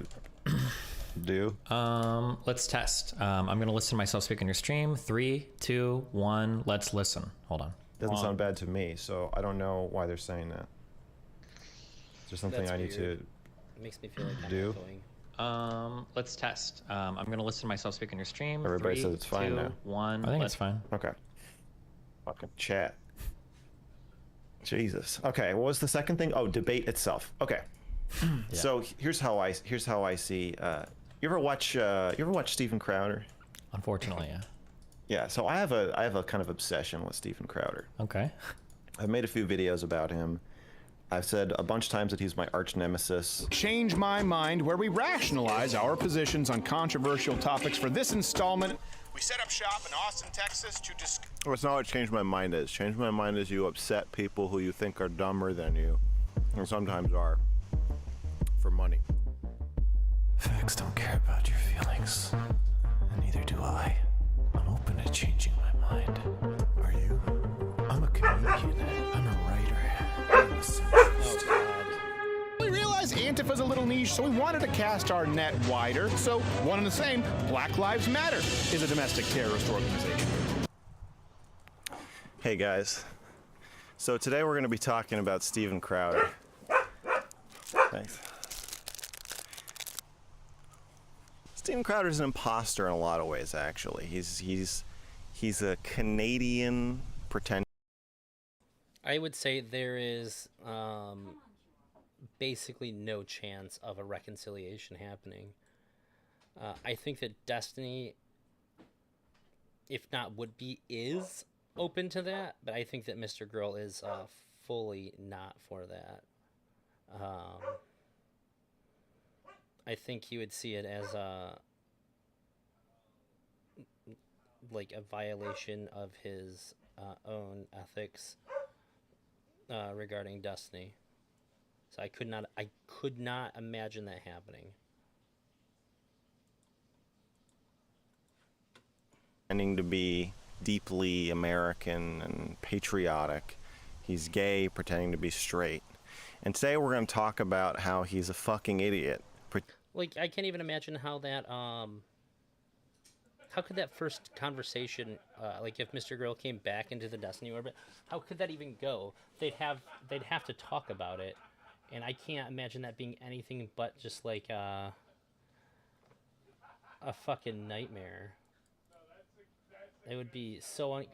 Speaker 3: do?
Speaker 4: Let's test. I'm going to listen to myself speak on your stream. 3, 2, 1, let's listen. Hold on.
Speaker 3: Doesn't sound bad to me, so I don't know why they're saying that. Is there something
Speaker 1: That's
Speaker 3: I need to
Speaker 1: It makes me feel like I'm
Speaker 3: do?
Speaker 1: echoing.
Speaker 4: Let's test. I'm going to listen to myself speak on your stream.
Speaker 3: Everybody
Speaker 4: 3,
Speaker 3: says it's fine
Speaker 4: 2,
Speaker 3: now.
Speaker 4: 1. I think it's fine.
Speaker 3: Okay. Fucking chat. Jesus. Okay, what was the second thing? Oh, debate itself. Okay.
Speaker 4: Yeah.
Speaker 3: So here's how I see. You ever watch Steven Crowder?
Speaker 4: Unfortunately, yeah.
Speaker 3: Yeah. So I have a kind of obsession with Steven Crowder.
Speaker 4: Okay.
Speaker 3: I've made a few videos about him. I've said a bunch of times that he's my arch nemesis.
Speaker 5: Change My Mind, where we rationalize our positions on controversial topics. For this installment, we set up shop in Austin, Texas to discuss.
Speaker 3: Well, it's not what Change My Mind is. Change My Mind is you upset people who you think are dumber than you, and sometimes are, for money.
Speaker 7: Facts don't care about your feelings, and neither do I. I'm open to changing my mind. Are you? I'm a comedian. I'm a writer. I'm a centrist.
Speaker 5: We realized Antifa's a little niche, so we wanted to cast our net wider. So, one and the same, Black Lives Matter is a domestic terrorist organization.
Speaker 3: Hey guys. So today we're going to be talking about Steven Crowder. Thanks. Steven Crowder's an imposter in a lot of ways, actually. He's a Canadian pretender.
Speaker 1: I would say there is basically no chance of a reconciliation happening. I think that Destiny, if not would be, is open to that, but I think that Mr. Girl is fully not for that. I think he would see it as like a violation of his own ethics regarding Destiny. So I could not imagine that happening.
Speaker 3: Pretending to be deeply American and patriotic. He's gay, pretending to be straight. And today we're going to talk about how he's a fucking idiot.
Speaker 1: Like, I can't even imagine how that how could that first conversation, like if Mr. Girl came back into the Destiny orbit, how could that even go? They'd have to talk about it, and I can't imagine that being anything but just like a fucking nightmare. It would be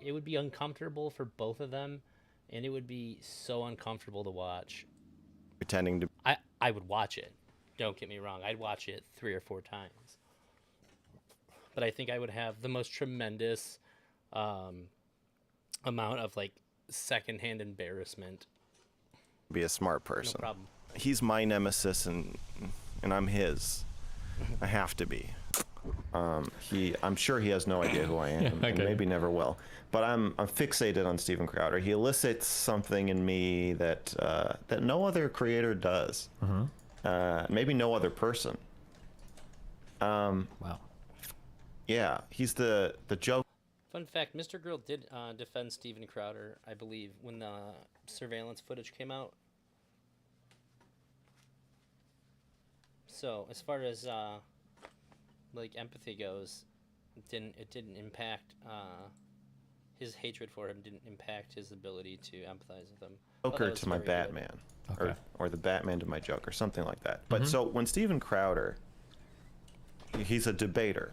Speaker 1: it would be uncomfortable for both of them, and it would be so uncomfortable to watch.
Speaker 3: Pretending to...
Speaker 1: I would watch it. Don't get me wrong. I'd watch it 3 or 4 times. but I think I would have the most tremendous amount of like secondhand embarrassment.
Speaker 3: Be a smart
Speaker 1: No
Speaker 3: person.
Speaker 1: problem.
Speaker 3: He's my nemesis, and I'm his. I have to be. I'm sure he has no idea who I am, and maybe never will. But I'm fixated on Steven Crowder. He elicits something in me that that no other creator does. Maybe no other person.
Speaker 4: Wow.
Speaker 3: Yeah, he's the joke.
Speaker 1: Fun fact: Mr. Girl did defend Steven Crowder, I believe, when the surveillance footage came out. So as far as like empathy goes, it didn't impact his hatred for him didn't impact his ability to empathize with him.
Speaker 3: Joker to my Batman, or the Batman to my Joker, something like that. But so when Steven Crowder, he's a debater.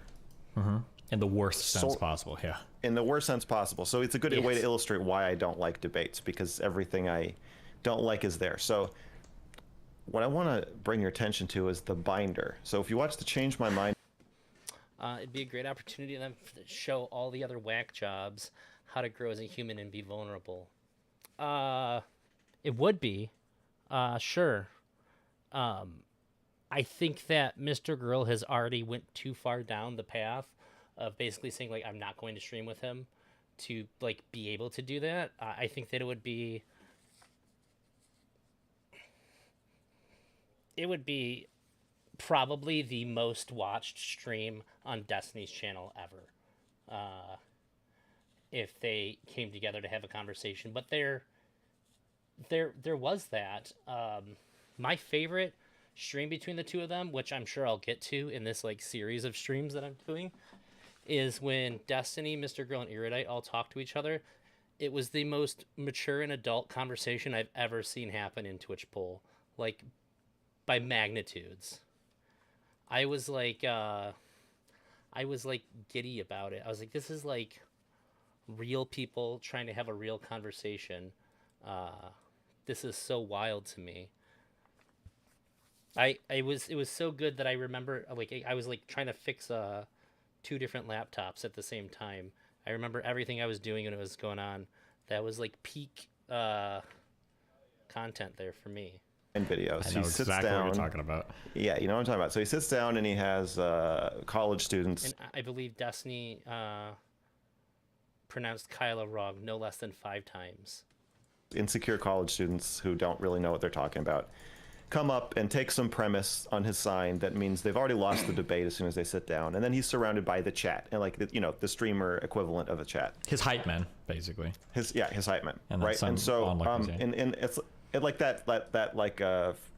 Speaker 4: In the worst sense possible, yeah.
Speaker 3: In the worst sense possible. So it's a good way to illustrate why I don't like debates, because everything I don't like is there. So what I want to bring your attention to is the binder. So if you watch the Change My Mind,
Speaker 1: it'd be a great opportunity to them to show all the other whack jobs how to grow as a human and be vulnerable. It would be, sure. I think that Mr. Girl has already went too far down the path of basically saying like I'm not going to stream with him to like be able to do that. I think that it would be probably the most watched stream on Destiny's channel ever. If they came together to have a conversation, but there was that. My favorite stream between the two of them, which I'm sure I'll get to in this like series of streams that I'm doing, is when Destiny, Mr. Girl, and Erudite all talk to each other. It was the most mature and adult conversation I've ever seen happen in Twitch poll, like by magnitudes. I was like giddy about it. I was like, this is like real people trying to have a real conversation. This is so wild to me. It was so good that I remember like I was like trying to fix two different laptops at the same time. I remember everything I was doing when it was going on. That was like peak content there for me.
Speaker 3: in videos.
Speaker 4: I know exactly what you're talking about.
Speaker 3: Yeah, you know what I'm talking about. So he sits down and he has college students.
Speaker 1: And I believe Destiny pronounced Kyla wrong no less than 5 times.
Speaker 3: Insecure college students who don't really know what they're talking about come up and take some premise on his sign that means they've already lost the debate as soon as they sit down, and then he's surrounded by the chat and like the streamer equivalent of the chat,
Speaker 4: his hype man, basically.
Speaker 3: His hype man,
Speaker 4: and
Speaker 3: right? And so and it's like that like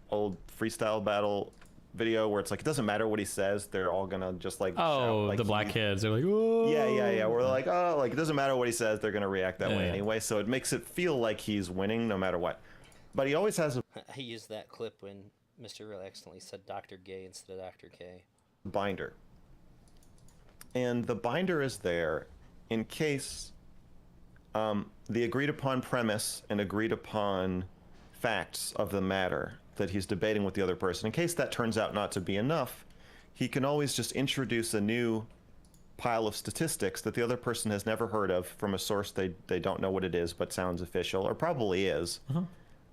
Speaker 3: old freestyle battle video where it's like it doesn't matter what he says, they're all gonna just like shout, like
Speaker 4: the black kids, they're like, oh
Speaker 3: yeah we're like, oh, like it doesn't matter what he says, they're gonna react that way anyway, so it makes it feel like he's winning no matter what. But he always has a
Speaker 1: I used that clip when Mr. Real accidentally said Dr. Gay instead of Dr. K.
Speaker 3: binder, and the binder is there in case the agreed upon premise and agreed upon facts of the matter that he's debating with the other person, in case that turns out not to be enough, he can always just introduce a new pile of statistics that the other person has never heard of from a source they don't know what it is but sounds official, or probably is.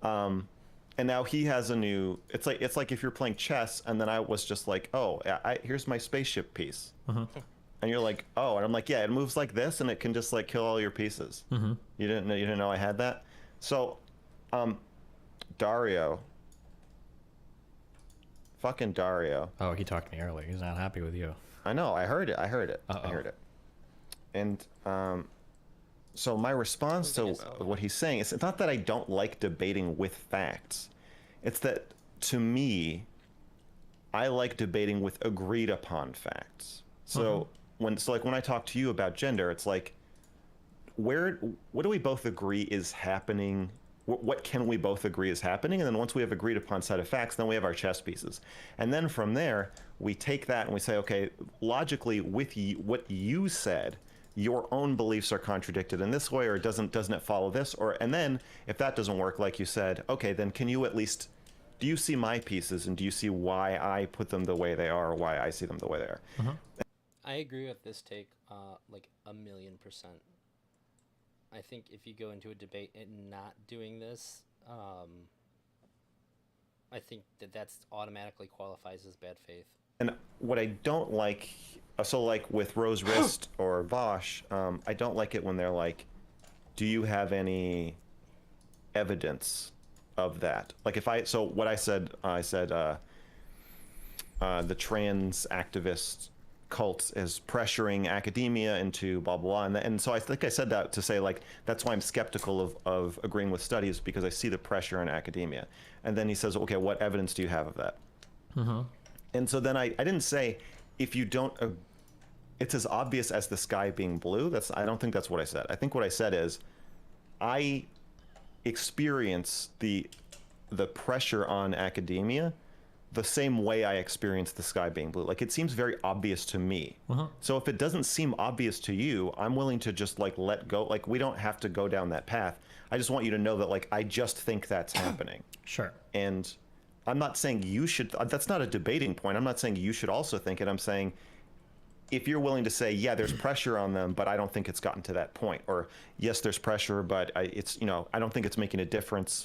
Speaker 3: And now he has a new, it's like if you're playing chess and then I was just like, oh, here's my spaceship piece. And you're like, oh, and I'm like, yeah, it moves like this and it can just like kill all your pieces. You didn't know I had that? So Dario, fucking Dario.
Speaker 4: Oh, he talked to me earlier. He's not happy with you.
Speaker 3: I know, I heard it. And so my response to what he's saying is, it's not that I don't like debating with facts. It's that, to me, I like debating with agreed upon facts. So when I talk to you about gender, it's like, what do we both agree is happening? What can we both agree is happening? And then once we have agreed upon set of facts, then we have our chess pieces. And then from there, we take that and we say, okay, logically, with what you said, your own beliefs are contradicted in this way, or doesn't it follow this? And then if that doesn't work, like you said, okay, then can you at least, do you see my pieces and do you see why I put them the way they are, or why I see them the way they are?
Speaker 1: I agree with this take, like 1,000,000%. I think if you go into a debate and not doing this, I think that that's automatically qualifies as bad faith.
Speaker 3: And what I don't like, so like with Rose Wrist or Vosh, I don't like it when they're like, do you have any evidence of that? Like if so what I said, the trans activist cult is pressuring academia into blah blah, and so I think I said that to say like that's why I'm skeptical of agreeing with studies, because I see the pressure in academia. And then he says, okay, what evidence do you have of that? And so then I didn't say if you don't it's as obvious as the sky being blue. I don't think that's what I said. I think what I said is I experience the pressure on academia the same way I experience the sky being blue. Like it seems very obvious to me. So if it doesn't seem obvious to you, I'm willing to just like let go. Like we don't have to go down that path. I just want you to know that like I just think that's happening.
Speaker 4: Sure.
Speaker 3: And I'm not saying you should. That's not a debating point. I'm not saying you should also think it. I'm saying if you're willing to say, yeah, there's pressure on them, but I don't think it's gotten to that point, or yes, there's pressure, but it's I don't think it's making a difference.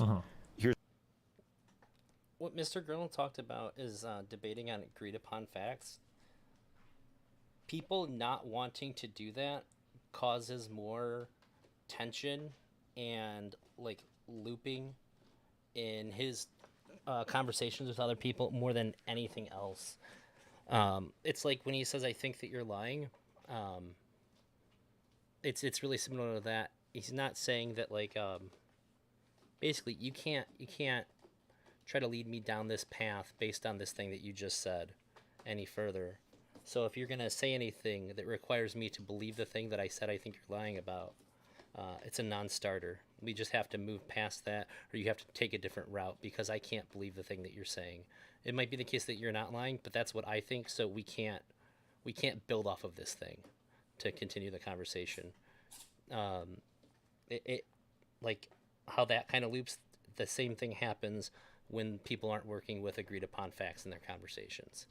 Speaker 1: What Mr. Girl talked about is debating on agreed upon facts. People not wanting to do that causes more tension and like looping in his conversations with other people more than anything else. It's like when he says, "I think that you're lying." It's really similar to that. He's not saying that like basically you can't try to lead me down this path based on this thing that you just said any further. So if you're going to say anything that requires me to believe the thing that I said I think you're lying about, it's a non-starter. We just have to move past that, or you have to take a different route, because I can't believe the thing that you're saying. It might be the case that you're not lying, but that's what I think, so we can't build off of this thing to continue the conversation. It like how that kind of loops, the same thing happens when people aren't working with agreed upon facts in their conversations.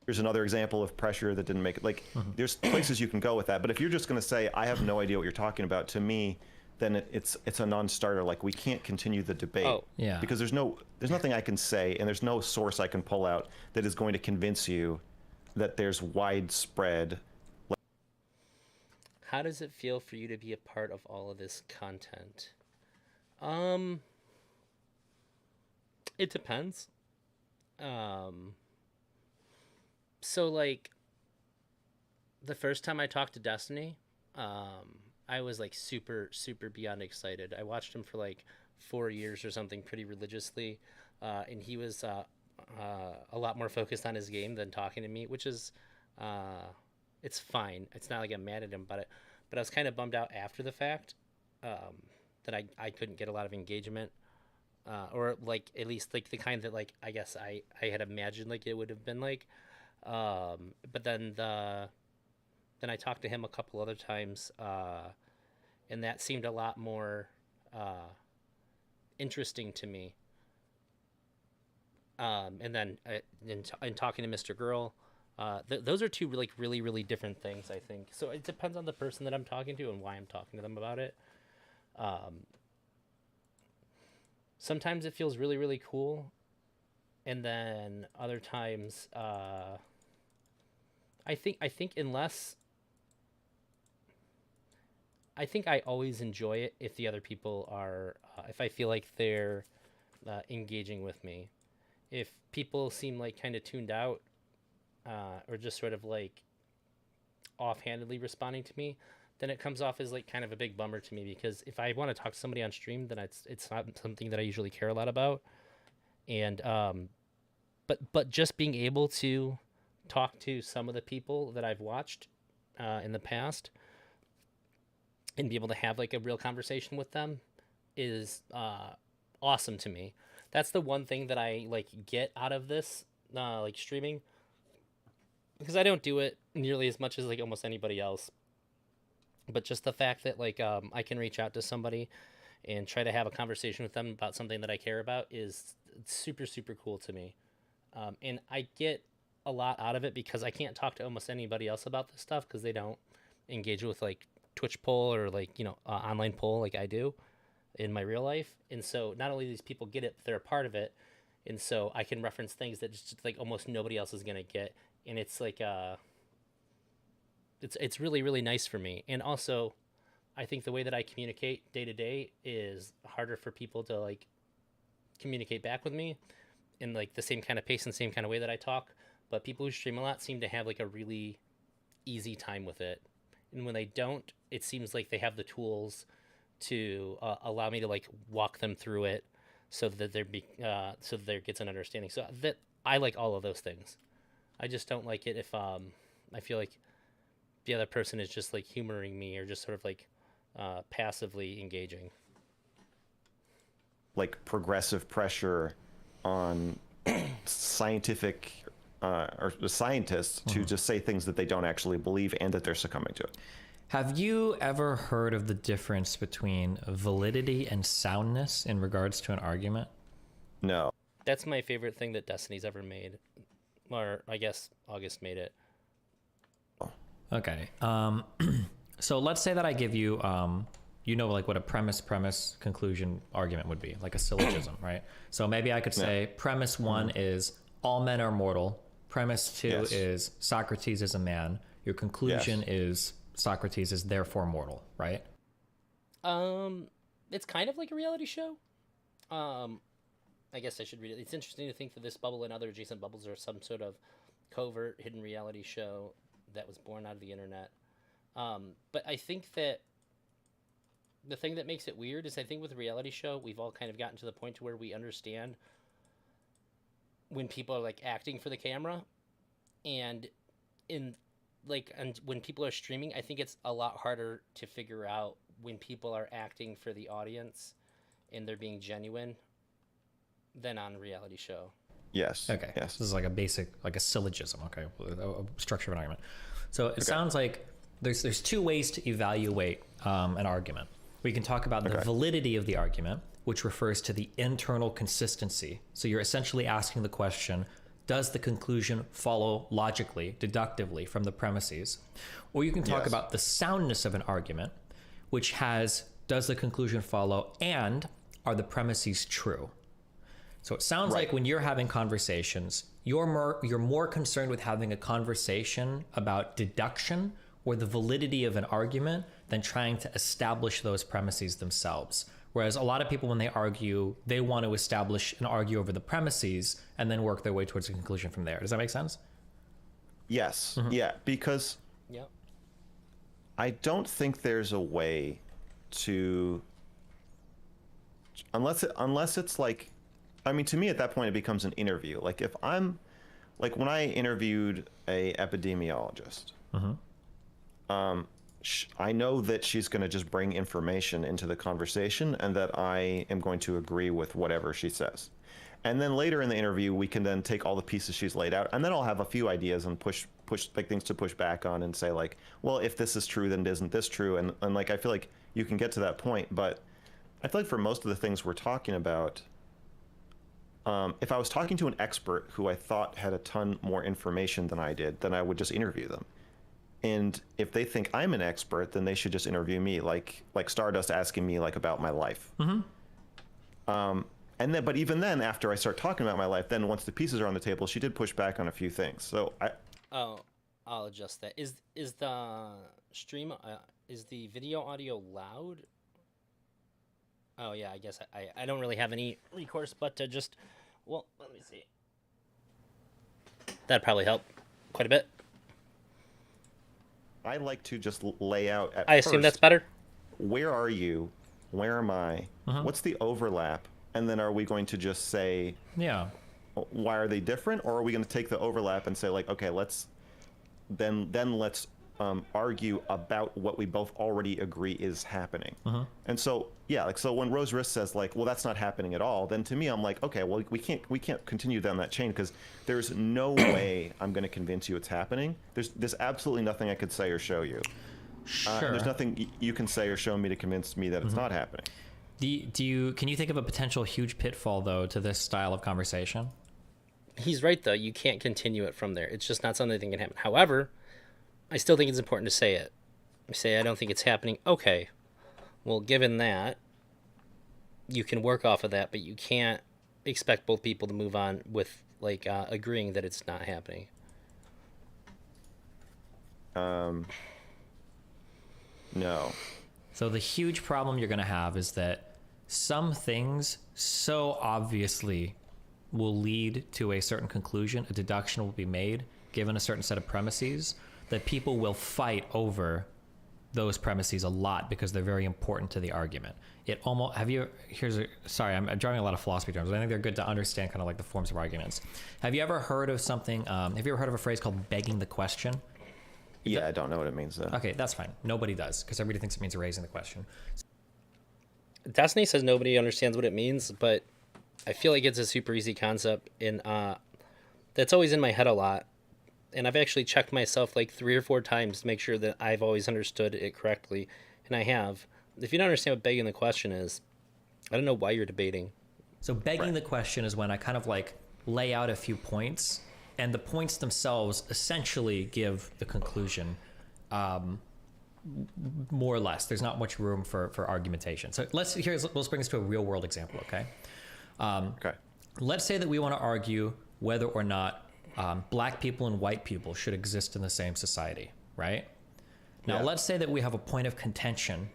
Speaker 3: Here's another example of pressure that didn't make it. Like, there's places you can go with that. But if you're just going to say, I have no idea what you're talking about, to me, then it's a non-starter. Like, we can't continue the debate.
Speaker 1: Oh,
Speaker 4: yeah.
Speaker 3: Because there's nothing I can say, and there's no source I can pull out that is going to convince you that there's widespread.
Speaker 1: How does it feel for you to be a part of all of this content? It depends. So like the first time I talked to Destiny, I was like super beyond excited. I watched him for like 4 years or something pretty religiously, and he was a lot more focused on his game than talking to me, which is it's fine. It's not like I'm mad at him about it, but I was kind of bummed out after the fact that I couldn't get a lot of engagement. Or like at least like the kind that like I guess I had imagined like it would have been like, but then I talked to him a couple other times, and that seemed a lot more interesting to me. And then in talking to Mr. Girl, those are two like really different things, I think. So it depends on the person that I'm talking to and why I'm talking to them about it. Sometimes it feels really cool, and then other times I think unless I think I always enjoy it if the other people are if I feel like they're engaging with me. If people seem like kind of tuned out or just sort of like offhandedly responding to me, then it comes off as like kind of a big bummer to me, because if I want to talk to somebody on stream, then it's not something that I usually care a lot about. And but just being able to talk to some of the people that I've watched in the past and be able to have like a real conversation with them is awesome to me. That's the one thing that I like get out of this like streaming, because I don't do it nearly as much as like almost anybody else. But just the fact that like I can reach out to somebody and try to have a conversation with them about something that I care about is super cool to me. And I get a lot out of it because I can't talk to almost anybody else about this stuff because they don't engage with like Twitch poll or like online poll like I do in my real life. And so not only do these people get it, they're a part of it, and so I can reference things that just like almost nobody else is gonna get, and it's like it's really really nice for me. And also, I think the way that I communicate day to day is harder for people to like communicate back with me in like the same kind of pace and same kind of way that I talk. But people who stream a lot seem to have like a really easy time with it, and when they don't, it seems like they have the tools to allow me to like walk them through it so that so that there gets an understanding. So that I like all of those things. I just don't like it if I feel like the other person is just like humoring me or just sort of like passively engaging.
Speaker 3: Like progressive pressure on scientific or the scientists to just say things that they don't actually believe and that they're succumbing to it.
Speaker 4: Have you ever heard of the difference between validity and soundness in regards to an argument?
Speaker 3: No.
Speaker 1: That's my favorite thing that Destiny's ever made, or I guess August made it.
Speaker 4: Okay. So let's say that I give you, like what a premise, conclusion argument would be, like a syllogism, right? So maybe I could say premise one is all men are mortal. Premise two is Socrates is a man. Your conclusion is Socrates is therefore mortal, right?
Speaker 1: It's kind of like a reality show. I guess I should read it. It's interesting to think that this bubble and other adjacent bubbles are some sort of covert hidden reality show that was born out of the internet. But I think that the thing that makes it weird is I think with a reality show, we've all kind of gotten to the point to where we understand when people are like acting for the camera, and when people are streaming, I think it's a lot harder to figure out when people are acting for the audience and they're being genuine than on a reality show.
Speaker 3: Yes.
Speaker 4: Okay.
Speaker 3: Yes.
Speaker 4: This is like a basic, like a syllogism. Okay. A structure of an argument. So it sounds like there's two ways to evaluate an argument. We can talk about the validity of the argument, which refers to the internal consistency. So you're essentially asking the question, does the conclusion follow logically, deductively from the premises? Or you can talk about the soundness of an argument, which has, does the conclusion follow and are the premises true? So it sounds like when you're having conversations, you're more concerned with having a conversation about deduction or the validity of an argument than trying to establish those premises themselves. Whereas a lot of people, when they argue, they want to establish and argue over the premises and then work their way towards a conclusion from there. Does that make sense?
Speaker 3: Yes. Yeah, because I don't think there's a way to, unless it's like, I mean, to me at that point it becomes an interview. Like if I'm, like when I interviewed a epidemiologist, I know that she's going to just bring information into the conversation and that I am going to agree with whatever she says. And then later in the interview, we can then take all the pieces she's laid out, and then I'll have a few ideas and push like things to push back on and say like, well, if this is true, then isn't this true? And like, I feel like you can get to that point, but I feel like for most of the things we're talking about, if I was talking to an expert who I thought had a ton more information than I did, then I would just interview them. And if they think I'm an expert, then they should just interview me, like Stardust asking me like about my life. And then, but even then, after I start talking about my life, then once the pieces are on the table, she did push back on a few things. So
Speaker 1: I'll adjust that. Is the stream is the video audio loud? Oh yeah, I guess I don't really have any recourse but to just, well, let me see. That'd probably help quite a bit.
Speaker 3: I like to just lay out at
Speaker 1: I assume
Speaker 3: first,
Speaker 1: that's better.
Speaker 3: Where are you? Where am I? What's the overlap? And then are we going to just say, why are they different? Or are we going to take the overlap and say like, okay, let's argue about what we both already agree is happening. And so, yeah, like, so when Rose Risk says like, well, that's not happening at all, then to me, I'm like, okay, well, we can't continue down that chain because there's no way I'm going to convince you it's happening. There's absolutely nothing I could say or show you.
Speaker 4: Sure.
Speaker 3: There's nothing you can say or show me to convince me that it's not happening.
Speaker 4: Can you think of a potential huge pitfall though to this style of conversation?
Speaker 1: he's right though. You can't continue it from there. It's just not something that can happen. However, I still think it's important to say it. I say I don't think it's happening. Okay, well, given that, you can work off of that, but you can't expect both people to move on with like agreeing that it's not happening.
Speaker 3: No.
Speaker 4: So the huge problem you're going to have is that some things so obviously will lead to a certain conclusion, a deduction will be made given a certain set of premises, that people will fight over those premises a lot because they're very important to the argument. It almost, sorry, I'm driving a lot of philosophy terms, but I think they're good to understand kind of like the forms of arguments. Have you ever heard of something, have you ever heard of a phrase called begging the question?
Speaker 3: Yeah, I don't know what it means though.
Speaker 4: Okay, that's fine. Nobody does, because everybody thinks it means raising the question.
Speaker 1: Destiny says nobody understands what it means, but I feel like it's a super easy concept, and that's always in my head a lot. And I've actually checked myself like 3 or 4 times to make sure that I've always understood it correctly, and I have. If you don't understand what begging the question is, I don't know why you're debating.
Speaker 4: So begging the question is when I kind of like lay out a few points, and the points themselves essentially give the conclusion, more or less. There's not much room for argumentation. So let's bring this to a real world example, okay?
Speaker 3: Okay.
Speaker 4: Let's say that we want to argue whether or not black people and white people should exist in the same society, right? Now,
Speaker 3: Yeah.
Speaker 4: let's say that we have a point of contention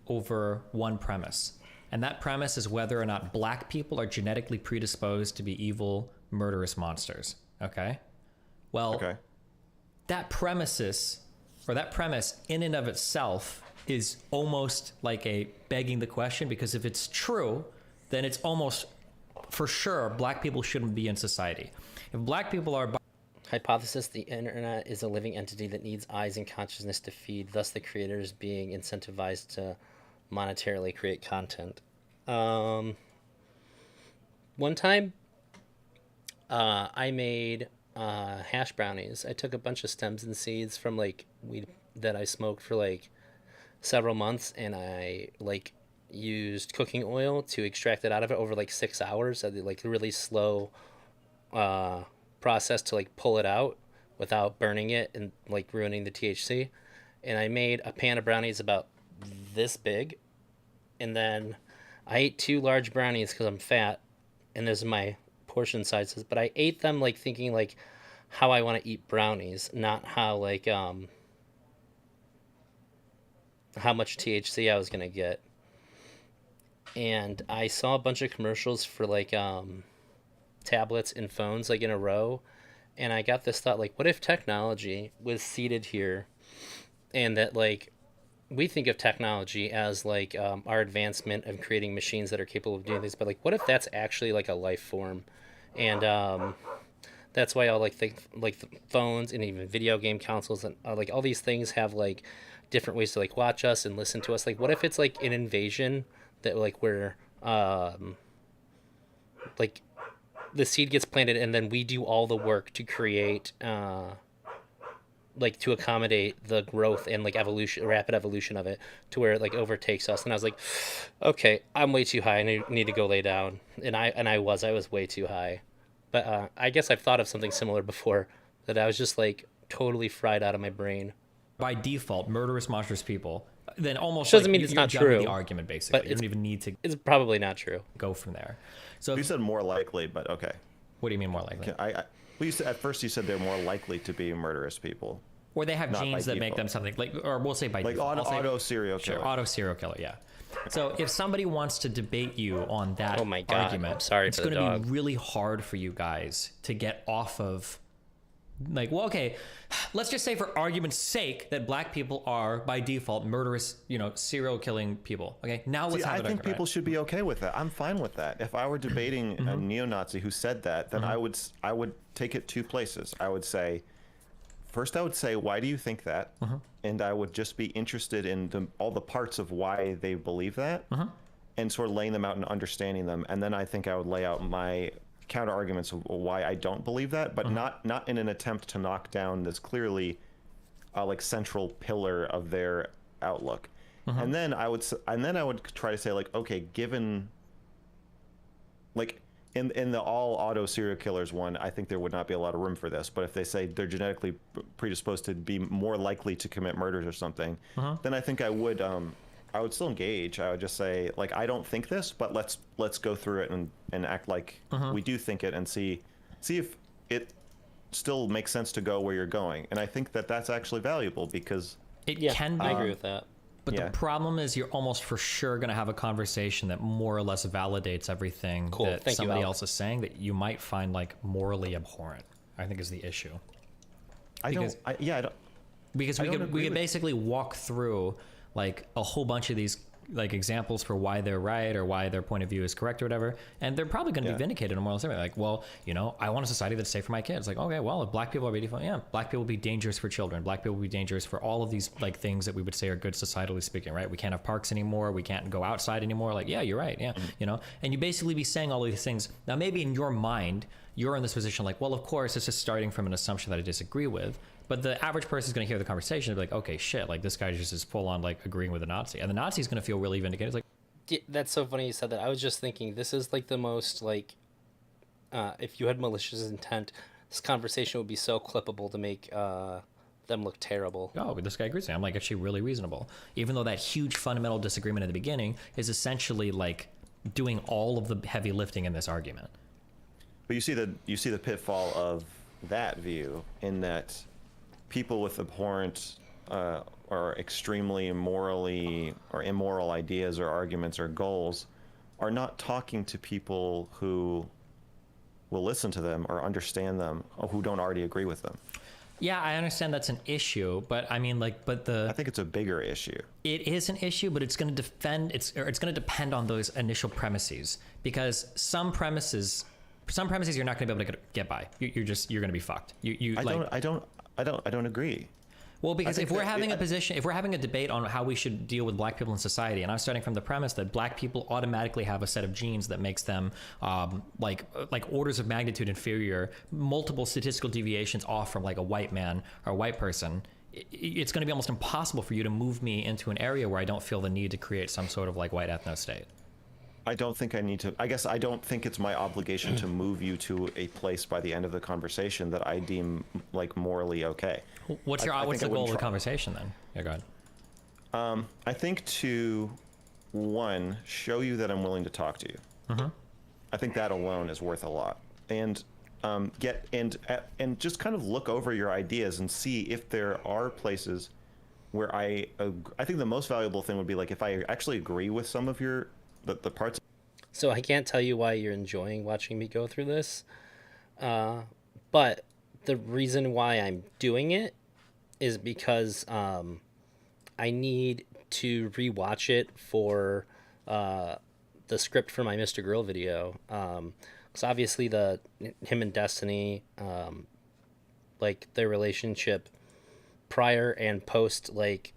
Speaker 4: over one premise, and that premise is whether or not black people are genetically predisposed to be evil, murderous monsters, okay? Well,
Speaker 3: Okay.
Speaker 4: that premise in and of itself is almost like a begging the question, because if it's true, then it's almost for sure black people shouldn't be in society. If black people are...
Speaker 1: Hypothesis: the internet is a living entity that needs eyes and consciousness to feed, thus the creators being incentivized to monetarily create content. One time, I made hash brownies. I took a bunch of stems and seeds from like weed that I smoked for like several months, and I like used cooking oil to extract it out of it over like 6 hours. I did like really slow process to like pull it out without burning it and like ruining the THC. And I made a pan of brownies about this big, and then I ate 2 large brownies because I'm fat, and this is my portion sizes. But I ate them like thinking like how I want to eat brownies, not how like how much THC I was gonna get. And I saw a bunch of commercials for like tablets and phones like in a row, and I got this thought, like, what if technology was seated here, and that like we think of technology as like our advancement of creating machines that are capable of doing this, but like what if that's actually like a life form? And that's why I'll like think like the phones and even video game consoles and like all these things have like different ways to like watch us and listen to us. Like what if it's like an invasion that like we're like the seed gets planted and then we do all the work to create like to accommodate the growth and like evolution, rapid evolution of it, to where it like overtakes us. And I was like, okay, I'm way too high. I need to go lay down. And I was way too high. But I guess I've thought of something similar before, that I was just like totally fried out of my brain.
Speaker 4: By default, murderous, monstrous people, then almost
Speaker 1: Which doesn't
Speaker 4: like
Speaker 1: mean
Speaker 4: you're
Speaker 1: it's not
Speaker 4: done with
Speaker 1: true,
Speaker 4: the argument, basically.
Speaker 1: but
Speaker 4: You don't even need to
Speaker 1: It's probably not true.
Speaker 4: go from there. So
Speaker 3: You said more likely, but okay.
Speaker 4: what do you mean more likely?
Speaker 3: Well, you said, at first you said they're more likely to be murderous people.
Speaker 4: Or they have
Speaker 3: Not by
Speaker 4: genes that make
Speaker 3: default.
Speaker 4: them something like, or we'll say by
Speaker 3: Like
Speaker 4: default. I'll say-
Speaker 3: auto serial
Speaker 4: Sure,
Speaker 3: killer.
Speaker 4: auto serial killer, yeah. So if somebody wants to debate you on that
Speaker 1: Oh my God,
Speaker 4: argument,
Speaker 1: I'm sorry
Speaker 4: it's
Speaker 1: for the
Speaker 4: going to
Speaker 1: dog.
Speaker 4: be really hard for you guys to get off of, like, well, okay, let's just say for argument's sake that black people are by default murderous, serial killing people. Okay, now let's
Speaker 3: See,
Speaker 4: have
Speaker 3: I
Speaker 4: an
Speaker 3: think
Speaker 4: argument.
Speaker 3: people should be okay with that. I'm fine with that. If I were debating a neo-Nazi who said that, then I would take it 2 places. I would say, first, I would say, why do you think that? And I would just be interested in all the parts of why they believe that, and sort of laying them out and understanding them. And then I think I would lay out my counter arguments of why I don't believe that, but not in an attempt to knock down this clearly like central pillar of their outlook. And then I would try to say, like, okay, given in the all auto serial killers one, I think there would not be a lot of room for this. But if they say they're genetically predisposed to be more likely to commit murders or something, then I think I would still engage. I would just say, like, I don't think this, but let's go through it and act like we do think it, and see if it still makes sense to go where you're going. And I think that that's actually valuable, because
Speaker 4: It
Speaker 1: Yeah,
Speaker 4: can be.
Speaker 1: I agree with that.
Speaker 4: But
Speaker 3: Yeah.
Speaker 4: the problem is you're almost for sure going to have a conversation that more or less validates everything
Speaker 1: Cool.
Speaker 4: that
Speaker 1: Thank you,
Speaker 4: somebody
Speaker 1: Al.
Speaker 4: else is saying that you might find like morally abhorrent, I think is the issue.
Speaker 3: I
Speaker 4: Because-
Speaker 3: don't. I don't.
Speaker 4: Because
Speaker 3: I
Speaker 4: we
Speaker 3: don't
Speaker 4: could
Speaker 3: agree with-
Speaker 4: basically walk through like a whole bunch of these like examples for why they're right or why their point of view is correct or whatever, and they're probably going to
Speaker 3: Yeah.
Speaker 4: be vindicated in moral survey. Like, well, you know, I want a society that's safe for my kids. Like, okay, well, if black people are beautiful, yeah, black people will be dangerous for children. Black people will be dangerous for all of these like things that we would say are good societally speaking, right? We can't have parks anymore. We can't go outside anymore. Like, yeah, you're right. Yeah, you know, and you basically be saying all of these things. Now, maybe in your mind, you're in this position like, well, of course, this is starting from an assumption that I disagree with. But the average person is going to hear the conversation and be like, okay, shit, like this guy just is full on like agreeing with a Nazi. And the Nazi is going to feel really vindicated. It's like,
Speaker 1: Yeah, that's so funny you said that. I was just thinking this is like the most like if you had malicious intent, this conversation would be so clippable to make them look terrible.
Speaker 4: oh, this guy agrees with me. I'm like actually really reasonable. Even though that huge fundamental disagreement at the beginning is essentially like doing all of the heavy lifting in this argument.
Speaker 3: But you see the pitfall of that view, in that people with abhorrent or extremely morally or immoral ideas or arguments or goals are not talking to people who will listen to them or understand them, or who don't already agree with them.
Speaker 4: Yeah, I understand that's an issue, but I mean, like, but
Speaker 3: I think it's a bigger issue.
Speaker 4: it is an issue, but it's going to it's going to depend on those initial premises, because some premises you're not going to be able to get by. You're going to be fucked.
Speaker 3: I don't agree.
Speaker 4: Well, because
Speaker 3: think
Speaker 4: if we're
Speaker 3: that
Speaker 4: having
Speaker 3: it-
Speaker 4: a position, if we're having a debate on how we should deal with black people in society, and I'm starting from the premise that black people automatically have a set of genes that makes them like orders of magnitude inferior, multiple statistical deviations off from like a white man or a white person, it's going to be almost impossible for you to move me into an area where I don't feel the need to create some sort of like white ethno state.
Speaker 3: I don't think I need to. I guess I don't think it's my obligation to move you to a place by the end of the conversation that I deem like morally okay.
Speaker 4: What's
Speaker 3: I
Speaker 4: the
Speaker 3: think I
Speaker 4: goal of
Speaker 3: wouldn't
Speaker 4: the
Speaker 3: try.
Speaker 4: conversation then? Yeah, go ahead.
Speaker 3: I think to, one, show you that I'm willing to talk to you. I think that alone is worth a lot. And and just kind of look over your ideas and see if there are places where I think the most valuable thing would be like if I actually agree with some of the parts.
Speaker 1: So I can't tell you why you're enjoying watching me go through this, but the reason why I'm doing it is because I need to rewatch it for the script for my Mr. Girl video. Because obviously him and Destiny, like their relationship prior and post like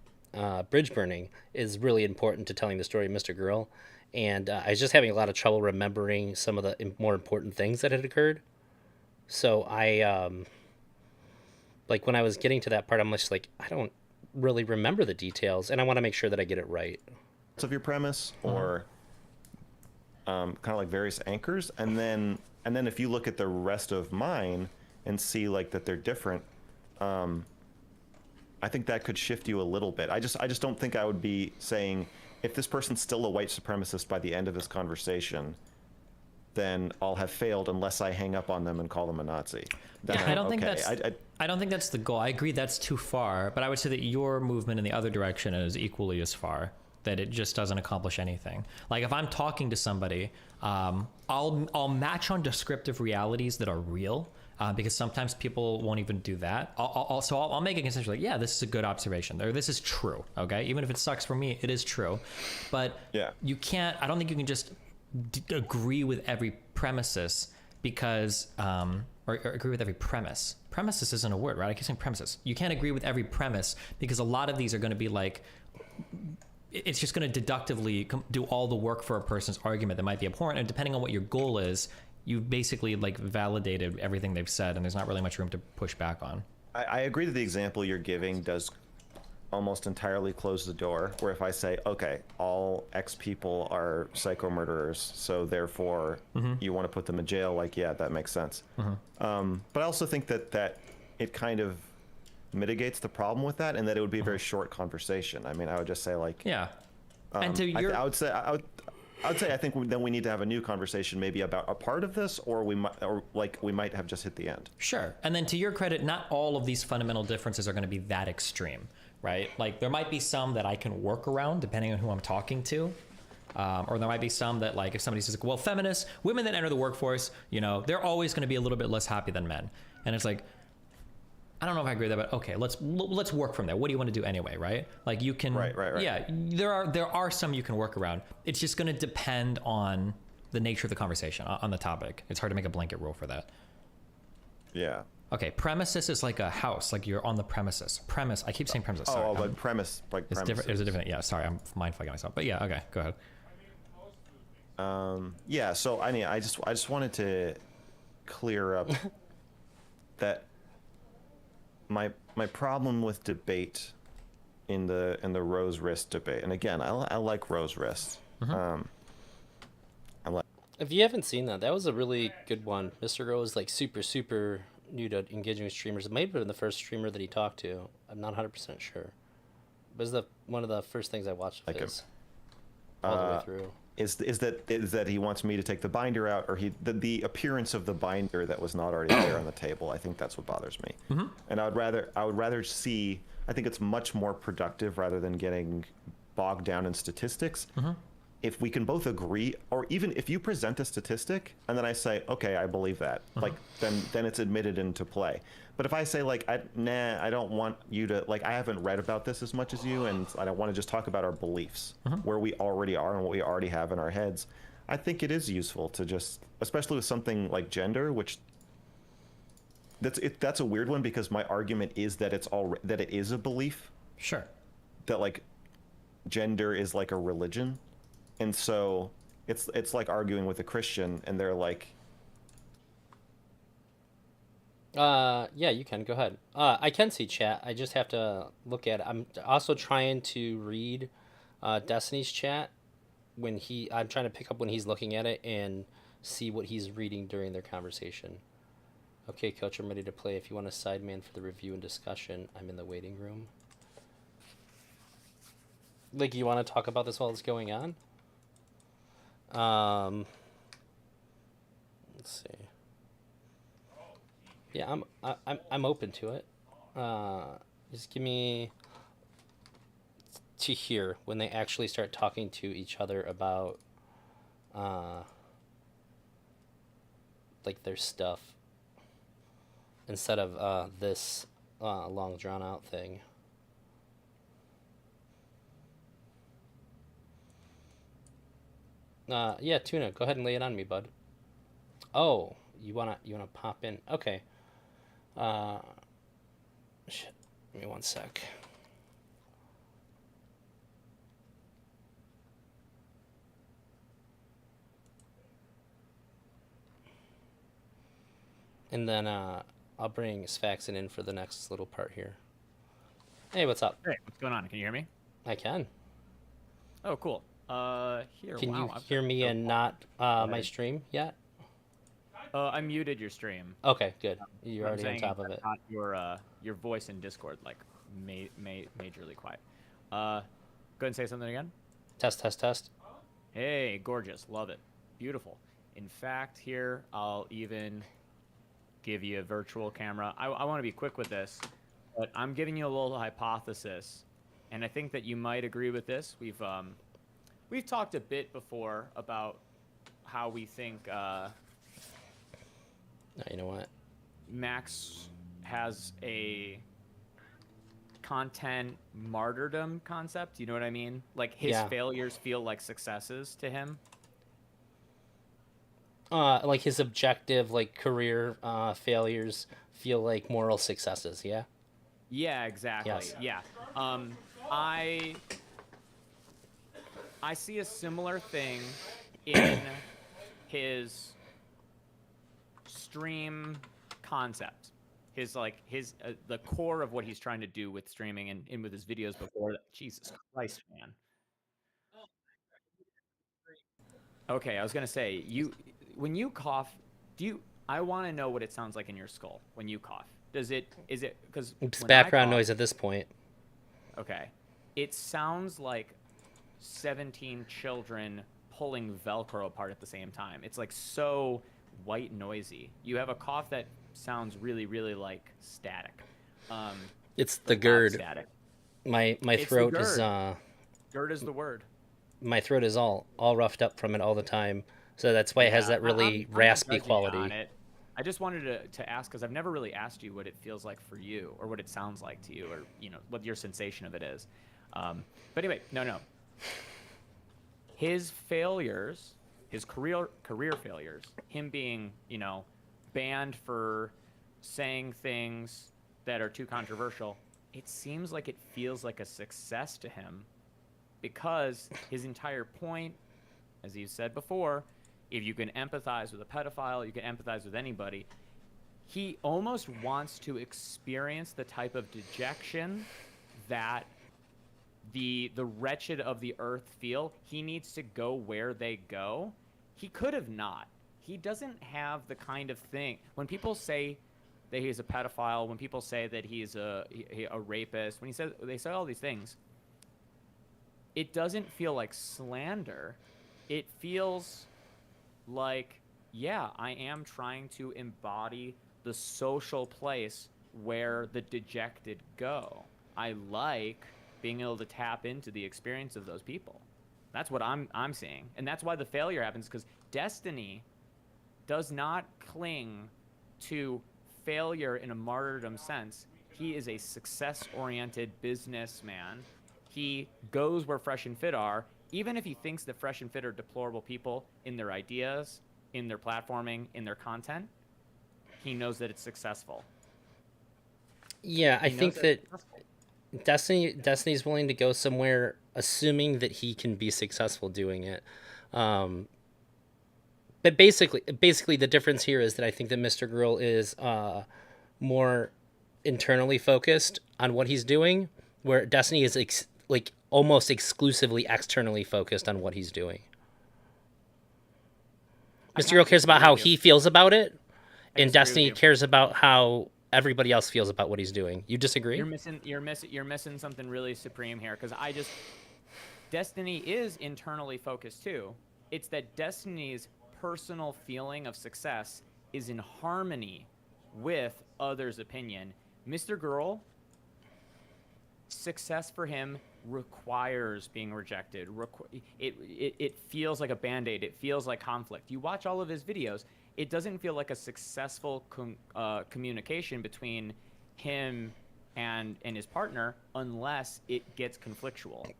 Speaker 1: bridge burning is really important to telling the story of Mr. Girl. And I was just having a lot of trouble remembering some of the more important things that had occurred. So I, like when I was getting to that part, I'm just like, I don't really remember the details, and I want to make sure that I get it right.
Speaker 3: Of your premise, or kind of like various anchors, and then if you look at the rest of mine and see like that they're different, I think that could shift you a little bit. I just don't think I would be saying, if this person's still a white supremacist by the end of this conversation, then I'll have failed unless I hang up on them and call them a Nazi. Then
Speaker 4: I don't
Speaker 3: I'm
Speaker 4: think
Speaker 3: okay.
Speaker 4: that's. I don't think that's the goal. I agree that's too far, but I would say that your movement in the other direction is equally as far. That it just doesn't accomplish anything. Like if I'm talking to somebody, I'll match on descriptive realities that are real. Because sometimes people won't even do that. I'll make a concession like, yeah, this is a good observation, or this is true, okay? Even if it sucks for me, it is true. But
Speaker 3: Yeah.
Speaker 4: you can't, I don't think you can just agree with every premises because, or agree with every premise. Premises isn't a word, right? I keep saying premises. You can't agree with every premise because a lot of these are going to be like, it's just going to deductively do all the work for a person's argument that might be abhorrent. And depending on what your goal is, you've basically like validated everything they've said, and there's not really much room to push back on.
Speaker 3: I agree that the example you're giving almost entirely close the door, where if I say, okay, all X people are psycho murderers, so therefore you want to put them in jail, like, yeah, that makes sense. But I also think that it kind of mitigates the problem with that, and that it would be a very short conversation. I mean, I would just say, like,
Speaker 4: Yeah. And to your,
Speaker 3: I would say I think then we need to have a new conversation, maybe about a part of this, or we might have just hit the end.
Speaker 4: sure. And then to your credit, not all of these fundamental differences are going to be that extreme, right? Like there might be some that I can work around depending on who I'm talking to. Or there might be some that, like, if somebody says, well, feminists, women that enter the workforce, you know, they're always going to be a little bit less happy than men. And it's like, I don't know if I agree with that, but okay, let's work from there. What do you want to do anyway, right? Like you can,
Speaker 3: Right.
Speaker 4: yeah, there are some you can work around. It's just going to depend on the nature of the conversation, on the topic. It's hard to make a blanket rule for that.
Speaker 3: Yeah.
Speaker 4: Okay, premises is like a house, like you're on the premises. Premise, I keep saying premises. Sorry,
Speaker 3: But premise, like
Speaker 4: it's
Speaker 3: premises.
Speaker 4: different. It's a different. Yeah, sorry, I'm mind fucking myself. But yeah, okay, go ahead.
Speaker 3: Yeah. So I mean, I just wanted to clear up that my problem with debate in the Rose wrist debate, and again, I like Rose wrist. I like.
Speaker 1: If you haven't seen that, that was a really good one. Mr. Girl was like super new to engaging with streamers. It might have been the first streamer that he talked to. I'm not 100% sure. But it was one of the first things I watched of his all the way through.
Speaker 3: Is that he wants me to take the binder out, or the appearance of the binder that was not already there on the table? I think that's what bothers me. And I would rather see. I think it's much more productive rather than getting bogged down in statistics. If we can both agree, or even if you present a statistic and then I say, okay, I believe that, like then it's admitted into play. But if I say like, I don't want you to, like, I haven't read about this as much as you, and I don't want to just talk about our beliefs, where we already are and what we already have in our heads. I think it is useful to just, especially with something like gender, which that's a weird one, because my argument is that that it is a belief.
Speaker 4: Sure.
Speaker 3: That like gender is like a religion. And so it's like arguing with a Christian, and they're like,
Speaker 1: yeah, you can go ahead. I can see chat. I just have to look at it. I'm also trying to read Destiny's chat I'm trying to pick up when he's looking at it and see what he's reading during their conversation. Okay, coach, I'm ready to play. If you want a sideman for the review and discussion, I'm in the waiting room. Like, you want to talk about this while it's going on? Let's see. Yeah, I'm open to it. Just give me to hear when they actually start talking to each other about like their stuff, instead of this long drawn out thing. Yeah, Tuna, go ahead and lay it on me, bud. Oh, you wanna pop in? Okay. Shit. Give me one sec. And then I'll bring Sfaxon in for the next little part here. Hey, what's up?
Speaker 8: Hey, what's going on? Can you hear me?
Speaker 1: I can.
Speaker 8: Oh, cool. Here.
Speaker 1: Can
Speaker 8: wow,
Speaker 1: you hear me and not my stream yet?
Speaker 8: I muted your stream.
Speaker 1: Okay, good. You're
Speaker 8: What I'm
Speaker 1: already on
Speaker 8: saying
Speaker 1: top
Speaker 8: is
Speaker 1: of
Speaker 8: I
Speaker 1: it.
Speaker 8: got your voice in Discord like majorly quiet. Go ahead and say something again.
Speaker 1: Test, test, test.
Speaker 8: Hey, gorgeous, love it, beautiful. In fact, here I'll even give you a virtual camera. I want to be quick with this, but I'm giving you a little hypothesis, and I think that you might agree with this. We've talked a bit before about how we think.
Speaker 1: You know what?
Speaker 8: Max has a content martyrdom concept. You know what I mean? Like his failures feel like successes to him.
Speaker 1: Like his objective, like career failures feel like moral successes. Yeah.
Speaker 8: Yeah, exactly.
Speaker 1: Yes.
Speaker 8: Yeah. I see a similar thing in his stream concept. the core of what he's trying to do with streaming and with his videos before that. Jesus Christ, man. Okay, I was gonna say when you cough, I want to know what it sounds like in your skull when you cough. Is it because
Speaker 1: It's
Speaker 8: when I
Speaker 1: background
Speaker 8: cough,
Speaker 1: noise at this point.
Speaker 8: okay, it sounds like 17 children pulling Velcro apart at the same time. It's like so white noisy. You have a cough that sounds really, really like static.
Speaker 1: It's the
Speaker 8: Like loud
Speaker 1: GERD.
Speaker 8: static.
Speaker 1: My
Speaker 8: It's the
Speaker 1: throat is
Speaker 8: GERD. GERD is the word.
Speaker 1: my throat is all roughed up from it all the time. So that's why it has that really
Speaker 8: I'm not
Speaker 1: raspy
Speaker 8: judging you on
Speaker 1: quality.
Speaker 8: it. I just wanted to ask because I've never really asked you what it feels like for you or what it sounds like to you or what your sensation of it is. But anyway, no. His failures, his career failures, him being banned for saying things that are too controversial, it seems like it feels like a success to him because his entire point, as you said before, if you can empathize with a pedophile, you can empathize with anybody. He almost wants to experience the type of dejection that the wretched of the earth feel. He needs to go where they go. He could have not. He doesn't have the kind of thing. When people say that he's a pedophile, when people say that he's a rapist, when they say all these things, it doesn't feel like slander. It feels like, yeah, I am trying to embody the social place where the dejected go. I like being able to tap into the experience of those people. That's what I'm seeing. And that's why the failure happens, because Destiny does not cling to failure in a martyrdom sense. He is a success-oriented businessman. He goes where Fresh and Fit are, even if he thinks that Fresh and Fit are deplorable people in their ideas, in their platforming, in their content. He knows that it's successful.
Speaker 1: Yeah, I think that Destiny's willing to go somewhere assuming that he can be successful doing it. But basically the difference here is that I think that Mr. Girl is more internally focused on what he's doing, where Destiny is almost exclusively externally focused on what he's doing. Mr. Girl cares about how he feels about it, and Destiny cares about how everybody else feels about what he's doing. You disagree?
Speaker 8: You're missing something really supreme here, because Destiny is internally focused too. It's that Destiny's personal feeling of success is in harmony with others' opinion. Mr. Girl, success for him requires being rejected. It feels like a band-aid. It feels like conflict. You watch all of his videos, it doesn't feel like a successful communication between him and his partner unless it gets conflictual.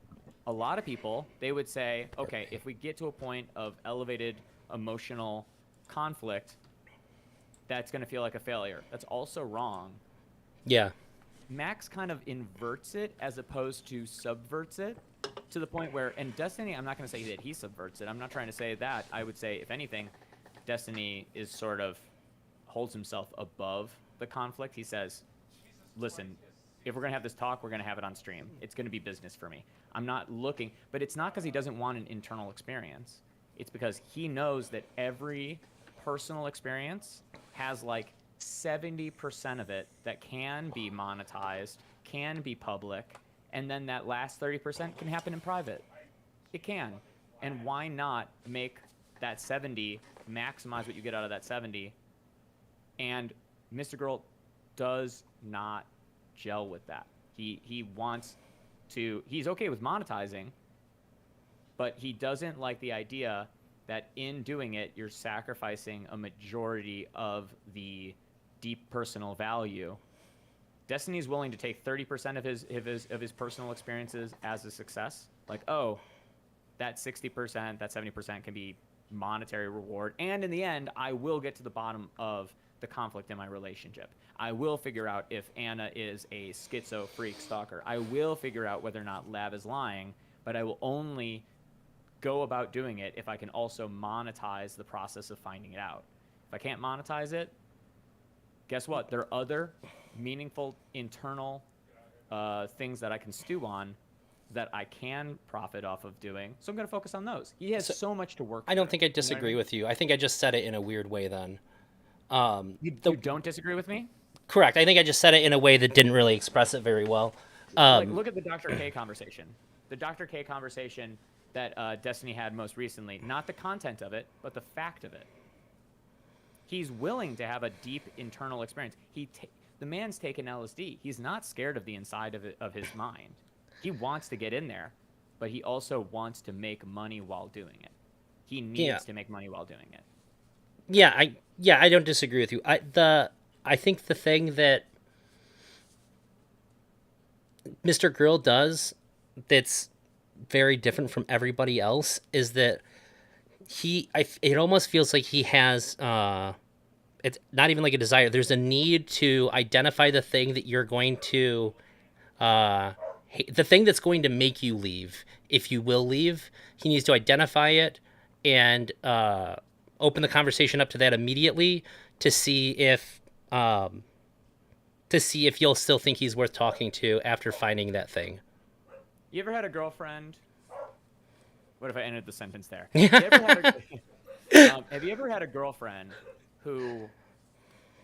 Speaker 8: A lot of people, they would say, okay, if we get to a point of elevated emotional conflict, that's going to feel like a failure. That's also wrong.
Speaker 1: Yeah.
Speaker 8: Max kind of inverts it as opposed to subverts it to the point where, and Destiny, I'm not going to say that he subverts it. I'm not trying to say that. I would say, if anything, Destiny is sort of holds himself above the conflict. He says, listen, if we're going to have this talk, we're going to have it on stream. It's going to be business for me. I'm not looking, but it's not because he doesn't want an internal experience. It's because he knows that every personal experience has like 70% of it that can be monetized, can be public, and then that last 30% can happen in private. It can. And why not make that 70, maximize what you get out of that 70? And Mr. Girl does not gel with that. He wants to, he's okay with monetizing, but he doesn't like the idea that in doing it, you're sacrificing a majority of the deep personal value. Destiny's willing to take 30% of his personal experiences as a success. Like, oh, that 60%, that 70% can be monetary reward. And in the end, I will get to the bottom of the conflict in my relationship. I will figure out if Anna is a schizo freak stalker. I will figure out whether or not Lav is lying, but I will only go about doing it if I can also monetize the process of finding it out. If I can't monetize it, guess what? There are other meaningful internal things that I can stew on that I can profit off of doing. So I'm going to focus on those. He has so much to work
Speaker 1: I don't
Speaker 8: through,
Speaker 1: think I
Speaker 8: you know what
Speaker 1: disagree
Speaker 8: mean?
Speaker 1: with you. I think I just said it in a weird way then.
Speaker 8: You don't disagree with me?
Speaker 1: Correct. I think I just said it in a way that didn't really express it very well.
Speaker 8: Like, look at the Dr. K conversation. The Dr. K conversation that Destiny had most recently. Not the content of it, but the fact of it. He's willing to have a deep internal experience. The man's taken LSD. He's not scared of the inside of his mind. He wants to get in there, but he also wants to make money while doing it. He needs to make money while doing it.
Speaker 1: I don't disagree with you. I think the thing that Mr. Grill does that's very different from everybody else is that it almost feels like he has it's not even like a desire. There's a need to identify the thing that you're going to the thing that's going to make you leave. If you will leave, he needs to identify it and open the conversation up to that immediately to see if you'll still think he's worth talking to after finding that thing.
Speaker 8: You ever had a girlfriend? What if I ended the sentence there? Have you ever had a girlfriend who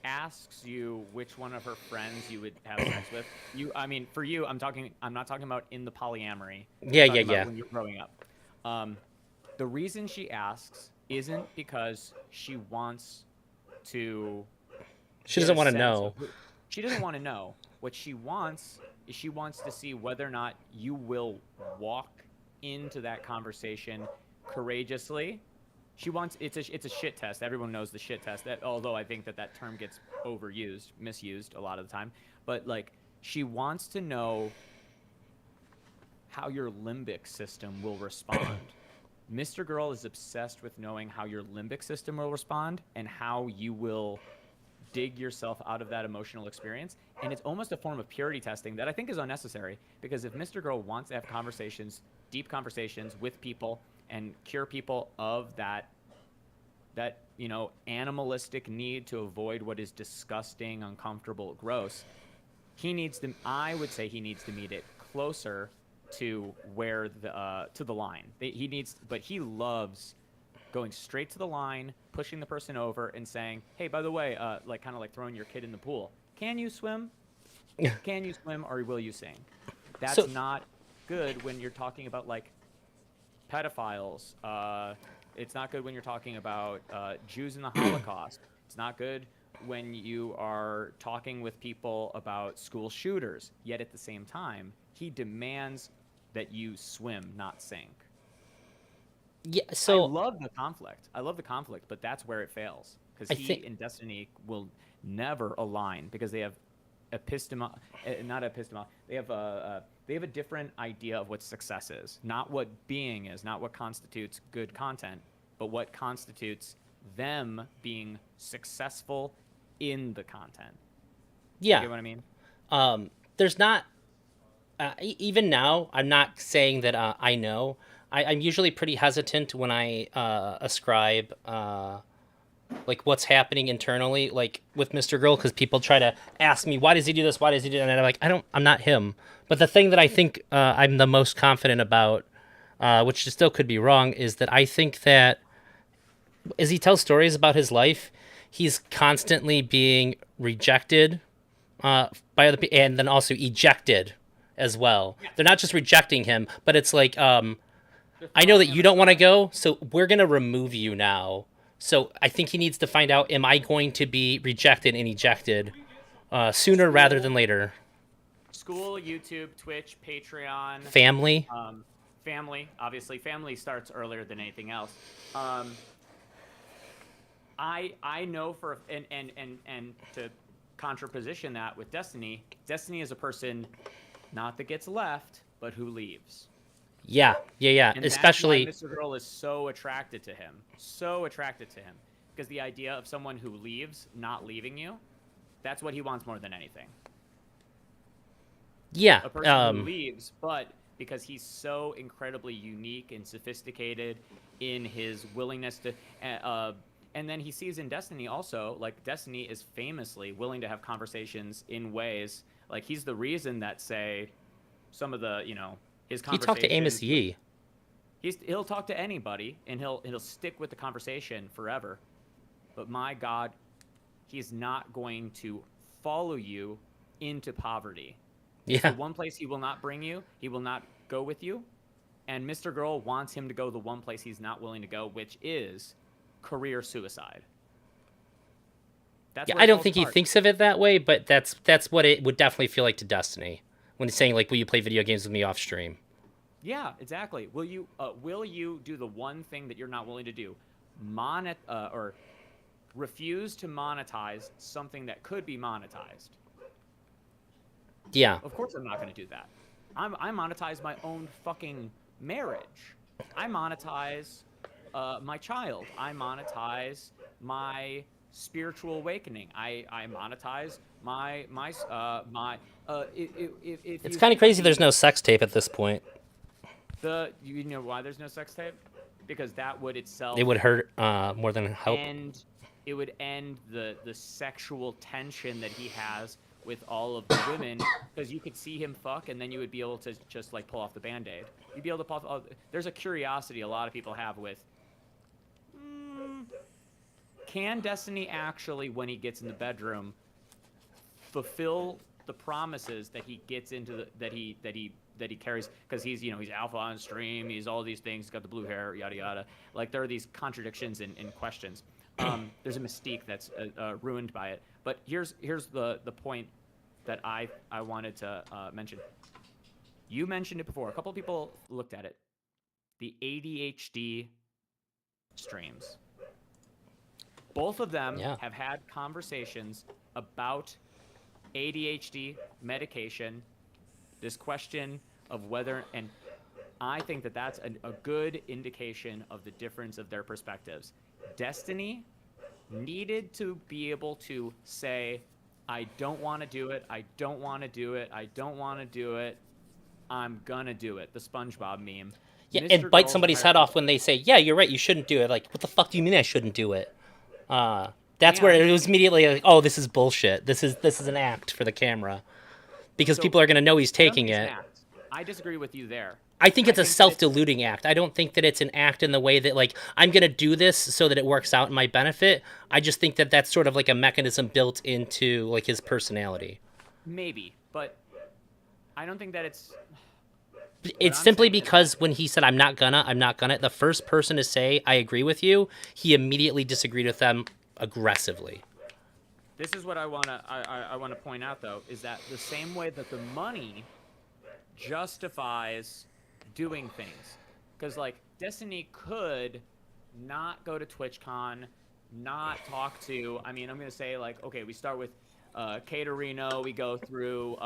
Speaker 8: asks you which one of her friends you would have sex with? I mean, for you, I'm not talking about in the polyamory.
Speaker 1: Yeah.
Speaker 8: When you're growing up. The reason she asks isn't because she wants to.
Speaker 1: She doesn't want to know.
Speaker 8: She doesn't want to know. What she wants is she wants to see whether or not you will walk into that conversation courageously. It's a shit test. Everyone knows the shit test. Although I think that term gets misused a lot of the time. But like, she wants to know how your limbic system will respond. Mr. Girl is obsessed with knowing how your limbic system will respond and how you will dig yourself out of that emotional experience. And it's almost a form of purity testing that I think is unnecessary, because if Mr. Girl wants to have deep conversations with people and cure people of that animalistic need to avoid what is disgusting, uncomfortable, gross, I would say he needs to meet it closer to where to the line. But he loves going straight to the line, pushing the person over, and saying, "Hey, by the way," kind of like throwing your kid in the pool. Can you swim? Can you swim, or will you sing? That's not good when you're talking about like pedophiles. It's not good when you're talking about Jews in the Holocaust. It's not good when you are talking with people about school shooters. Yet at the same time, he demands that you swim, not sink.
Speaker 1: Yeah, so
Speaker 8: I love the conflict, but that's where it fails, because he and Destiny will never align because they have they have a different idea of what success is, not what being is, not what constitutes good content, but what constitutes them being successful in the content.
Speaker 1: Yeah,
Speaker 8: you get what I mean?
Speaker 1: There's not even now. I'm not saying that I know. I'm usually pretty hesitant when I ascribe like what's happening internally, like with Mr. Girl, because people try to ask me, why does he do this? Why does he do that? And I'm like, I'm not him. But the thing that I think I'm the most confident about, which still could be wrong, is that I think that as he tells stories about his life, he's constantly being rejected by other people, and then also ejected as well. They're not just rejecting him, but it's like, I know that you don't want to go, so we're going to remove you now. So I think he needs to find out, am I going to be rejected and ejected sooner rather than later?
Speaker 8: School, YouTube, Twitch, Patreon.
Speaker 1: Family.
Speaker 8: Family, obviously. Family starts earlier than anything else. I know and to contraposition that with Destiny is a person not that gets left, but who leaves.
Speaker 1: Yeah.
Speaker 8: And
Speaker 1: especially
Speaker 8: that's why Mr. Girl is so attracted to him. Because the idea of someone who leaves, not leaving you, that's what he wants more than anything.
Speaker 1: Yeah.
Speaker 8: A person who leaves, but because he's so incredibly unique and sophisticated in his willingness to And then he sees in Destiny also, like, Destiny is famously willing to have conversations in ways, like, he's the reason that, say, some of the, you know, his
Speaker 1: He
Speaker 8: conversations.
Speaker 1: talked to Amos Yee.
Speaker 8: He'll talk to anybody, and he'll stick with the conversation forever. But my God, he's not going to follow you into poverty.
Speaker 1: Yeah.
Speaker 8: The one place he will not bring you, he will not go with you. And Mr. Girl wants him to go the one place he's not willing to go, which is career suicide. That's
Speaker 1: Yeah,
Speaker 8: where
Speaker 1: I
Speaker 8: it
Speaker 1: don't
Speaker 8: falls
Speaker 1: think he
Speaker 8: apart.
Speaker 1: thinks of it that way, but that's what it would definitely feel like to Destiny when he's saying like, "Will you play video games with me off stream?"
Speaker 8: Yeah, exactly. Will you do the one thing that you're not willing to do, or refuse to monetize something that could be monetized?
Speaker 1: Yeah.
Speaker 8: Of course, I'm not going to do that. I monetize my own fucking marriage. I monetize my child. I monetize my spiritual awakening. I monetize my if
Speaker 1: It's
Speaker 8: you
Speaker 1: kind
Speaker 8: think
Speaker 1: of crazy.
Speaker 8: the-
Speaker 1: There's no sex tape at this point.
Speaker 8: You know why there's no sex tape? Because that would itself
Speaker 1: It would hurt more than help.
Speaker 8: end. It would end the sexual tension that he has with all of the women, because you could see him fuck, and then you would be able to just like pull off the band-aid. You'd be able to pull off. There's a curiosity a lot of people have with. Can Destiny actually, when he gets in the bedroom, fulfill the promises that he gets into that he carries? Because he's alpha on stream, he's all these things, he's got the blue hair, yada yada. Like, there are these contradictions in questions. There's a mystique that's ruined by it. But here's the point that I wanted to mention. You mentioned it before. A couple of people looked at it. The ADHD streams. Both of them have had conversations about ADHD medication, this question of whether, and I think that that's a good indication of the difference of their perspectives. Destiny needed to be able to say, I don't want to do it, I don't want to do it, I don't want to do it, I'm gonna do it. The SpongeBob meme.
Speaker 1: Yeah,
Speaker 8: Mr.
Speaker 1: and bite
Speaker 8: Girl's
Speaker 1: somebody's
Speaker 8: entire
Speaker 1: head off when they say, "Yeah, you're right, you shouldn't do it." Like, what the fuck do you mean I shouldn't do it? That's where it was immediately like, "Oh, this is bullshit. This is an act for the camera," because people are gonna know he's taking it.
Speaker 8: I disagree with you there.
Speaker 1: I think it's a self-deluding act. I don't think that it's an act in the way that, like, I'm going to do this so that it works out in my benefit. I just think that that's sort of like a mechanism built into, like, his personality.
Speaker 8: Maybe, but I don't think that it's...
Speaker 1: It's simply because when he said, I'm not gonna, the first person to say, I agree with you, he immediately disagreed with them aggressively.
Speaker 8: This is what I want to point out, though, is that the same way that the money justifies doing things, because like Destiny could not go to TwitchCon, not talk to, I mean, I'm gonna say, like, okay, we start with Caterino, we go through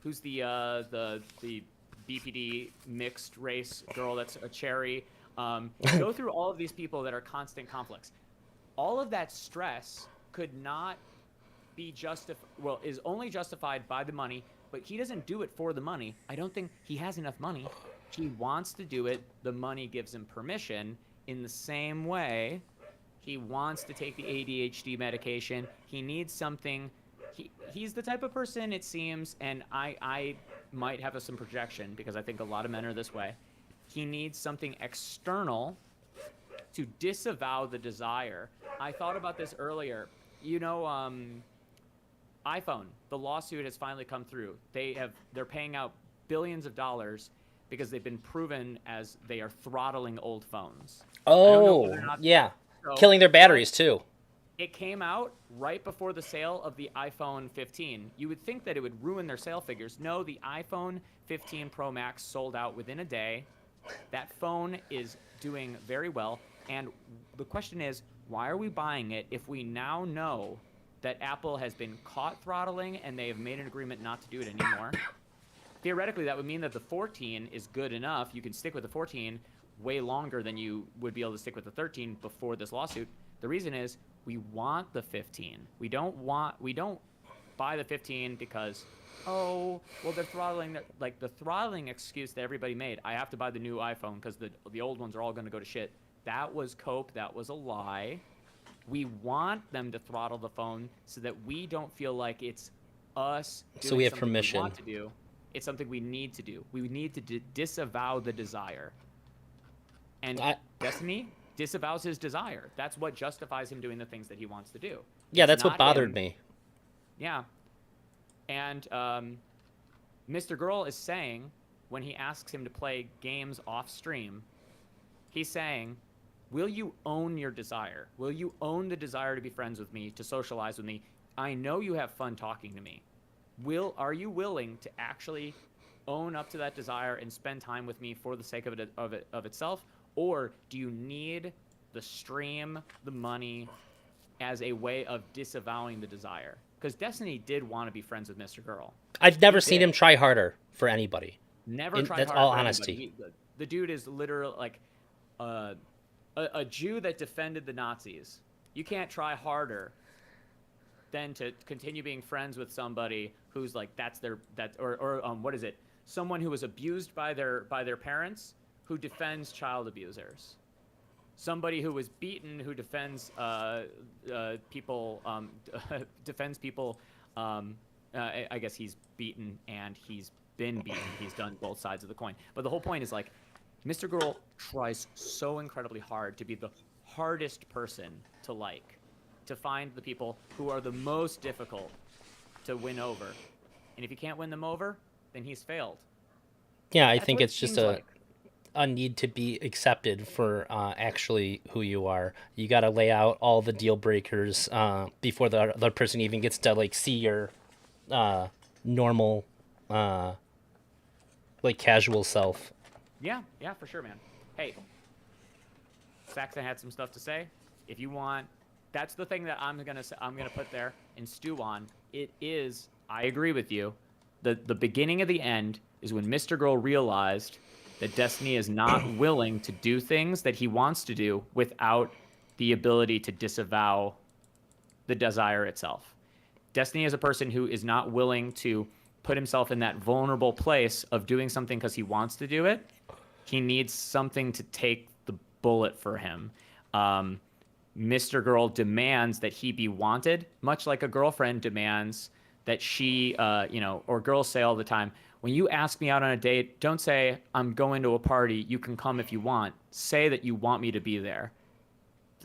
Speaker 8: who's the BPD mixed race girl that's a cherry, go through all of these people that are constant conflicts. All of that stress could not be is only justified by the money, but he doesn't do it for the money. I don't think he has enough money. He wants to do it. The money gives him permission. In the same way, he wants to take the ADHD medication. He needs something. He's the type of person, it seems, and I might have some projection because I think a lot of men are this way. He needs something external to disavow the desire. I thought about this earlier. You know, iPhone, the lawsuit has finally come through. They're paying out billions of dollars because they've been proven as they are throttling old phones.
Speaker 1: Oh, yeah. Killing their batteries, too.
Speaker 8: It came out right before the sale of the iPhone 15. You would think that it would ruin their sale figures. No, the iPhone 15 Pro Max sold out within a day. That phone is doing very well. And the question is, why are we buying it if we now know that Apple has been caught throttling and they have made an agreement not to do it anymore? Theoretically, that would mean that the 14 is good enough. You can stick with the 14 way longer than you would be able to stick with the 13 before this lawsuit. The reason is we want the 15. We don't buy the 15 because, oh, well, they're throttling. Like, the throttling excuse that everybody made, I have to buy the new iPhone because the old ones are all going to go to shit. That was cope. That was a lie. We want them to throttle the phone so that we don't feel like it's us doing
Speaker 1: So we have
Speaker 8: something
Speaker 1: permission.
Speaker 8: we want to do. It's something we need to do. We need to disavow the desire. And Destiny disavows his desire. That's what justifies him doing the things that he wants to do.
Speaker 1: Yeah,
Speaker 8: It's
Speaker 1: that's what
Speaker 8: not
Speaker 1: bothered
Speaker 8: him.
Speaker 1: me.
Speaker 8: Yeah. And Mr. Girl is saying, when he asks him to play games off stream, he's saying, will you own your desire? Will you own the desire to be friends with me, to socialize with me? I know you have fun talking to me. Are you willing to actually own up to that desire and spend time with me for the sake of itself? Or do you need the stream, the money, as a way of disavowing the desire? Because Destiny did want to be friends with Mr. Girl.
Speaker 1: I've never seen him try harder for anybody.
Speaker 8: Never tried
Speaker 1: That's
Speaker 8: harder
Speaker 1: all
Speaker 8: for
Speaker 1: honesty.
Speaker 8: anybody. The dude is literally like a Jew that defended the Nazis. You can't try harder than to continue being friends with somebody who's like what is it? Someone who was abused by their parents who defends child abusers. Somebody who was beaten who defends people defends people. I guess he's beaten and he's been beaten. He's done both sides of the coin. But the whole point is like, Mr. Girl tries so incredibly hard to be the hardest person to like, to find the people who are the most difficult to win over. And if you can't win them over, then he's failed.
Speaker 1: Yeah, I
Speaker 8: That's
Speaker 1: think
Speaker 8: what it
Speaker 1: it's just
Speaker 8: seems like.
Speaker 1: a need to be accepted for actually who you are. You got to lay out all the deal breakers before the other person even gets to like see your normal, like casual self.
Speaker 8: Yeah, for sure, man. Hey, Saxon had some stuff to say. If you want, that's the thing that I'm gonna put there and stew on. It is, I agree with you. The beginning of the end is when Mr. Girl realized that Destiny is not willing to do things that he wants to do without the ability to disavow the desire itself. Destiny is a person who is not willing to put himself in that vulnerable place of doing something because he wants to do it. He needs something to take the bullet for him. Mr. Girl demands that he be wanted, much like a girlfriend demands that she, or girls say all the time, when you ask me out on a date, don't say, I'm going to a party, you can come if you want. Say that you want me to be there.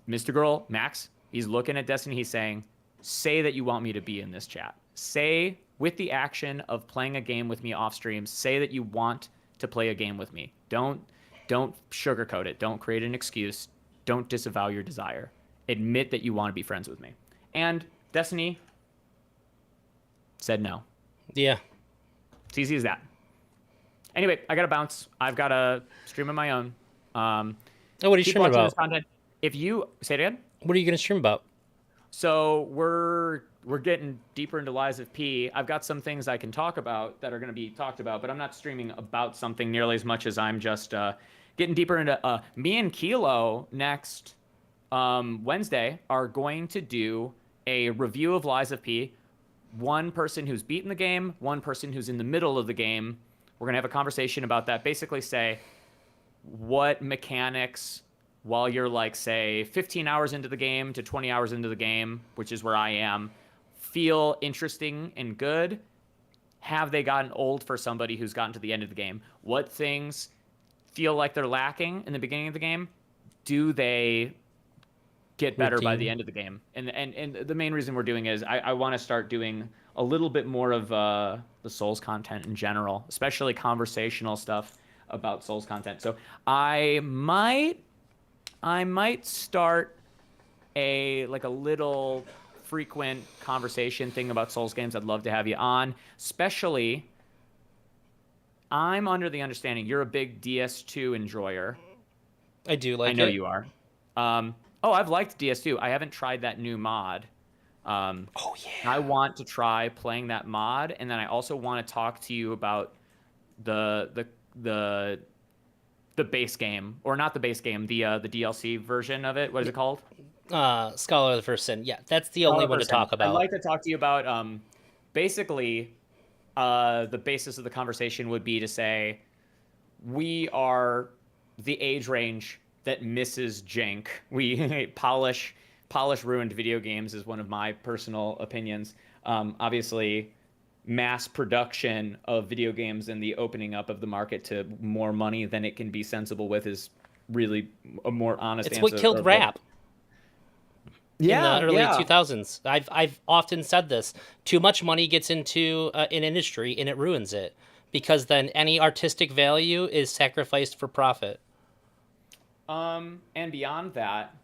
Speaker 8: Mr. Girl, Max, he's looking at Destiny, he's saying, say that you want me to be in this chat. Say, with the action of playing a game with me off stream, say that you want to play a game with me. Don't sugarcoat it. Don't create an excuse. Don't disavow your desire. Admit that you want to be friends with me. And Destiny said no.
Speaker 1: Yeah.
Speaker 8: It's easy as that. Anyway, I gotta bounce. I've got a stream of my own.
Speaker 1: Oh, what are you
Speaker 8: Keep
Speaker 1: streaming
Speaker 8: watching
Speaker 1: about?
Speaker 8: this content. If you say it again.
Speaker 1: What are you gonna stream about?
Speaker 8: So we're getting deeper into Lies of P. I've got some things I can talk about that are going to be talked about, but I'm not streaming about something nearly as much as I'm just getting deeper into. Me and Kilo next Wednesday are going to do a review of Lies of P. One person who's beaten the game, one person who's in the middle of the game. We're going to have a conversation about that. Basically say what mechanics, while you're like, say, 15 hours into the game to 20 hours into the game, which is where I am, feel interesting and good. Have they gotten old for somebody who's gotten to the end of the game? What things feel like they're lacking in the beginning of the game? Do they get better by the end of the game? And the main reason we're doing is I want to start doing a little bit more of the Souls content in general, especially conversational stuff about Souls content. So I might start a little frequent conversation thing about Souls games. I'd love to have you on, especially I'm under the understanding you're a big DS2 enjoyer.
Speaker 1: I do like it.
Speaker 8: I know you are. I've liked DS2. I haven't tried that new mod.
Speaker 1: Oh yeah.
Speaker 8: I want to try playing that mod, and then I also want to talk to you about the base game, or not the base game, the DLC version of it. What is it called?
Speaker 1: Scholar of the First Sin. Yeah, that's the only one to talk about.
Speaker 8: I'd like to talk to you about basically the basis of the conversation would be to say we are the age range that misses jank. We polish polish ruined video games is one of my personal opinions. Obviously, mass production of video games and the opening up of the market to more money than it can be sensible with is really a more honest
Speaker 1: It's
Speaker 8: answer.
Speaker 1: what killed rap.
Speaker 8: Yeah,
Speaker 1: In the early
Speaker 8: yeah.
Speaker 1: 2000s. I've often said this. Too much money gets into an industry and it ruins it, because then any artistic value is sacrificed for profit.
Speaker 8: And beyond that,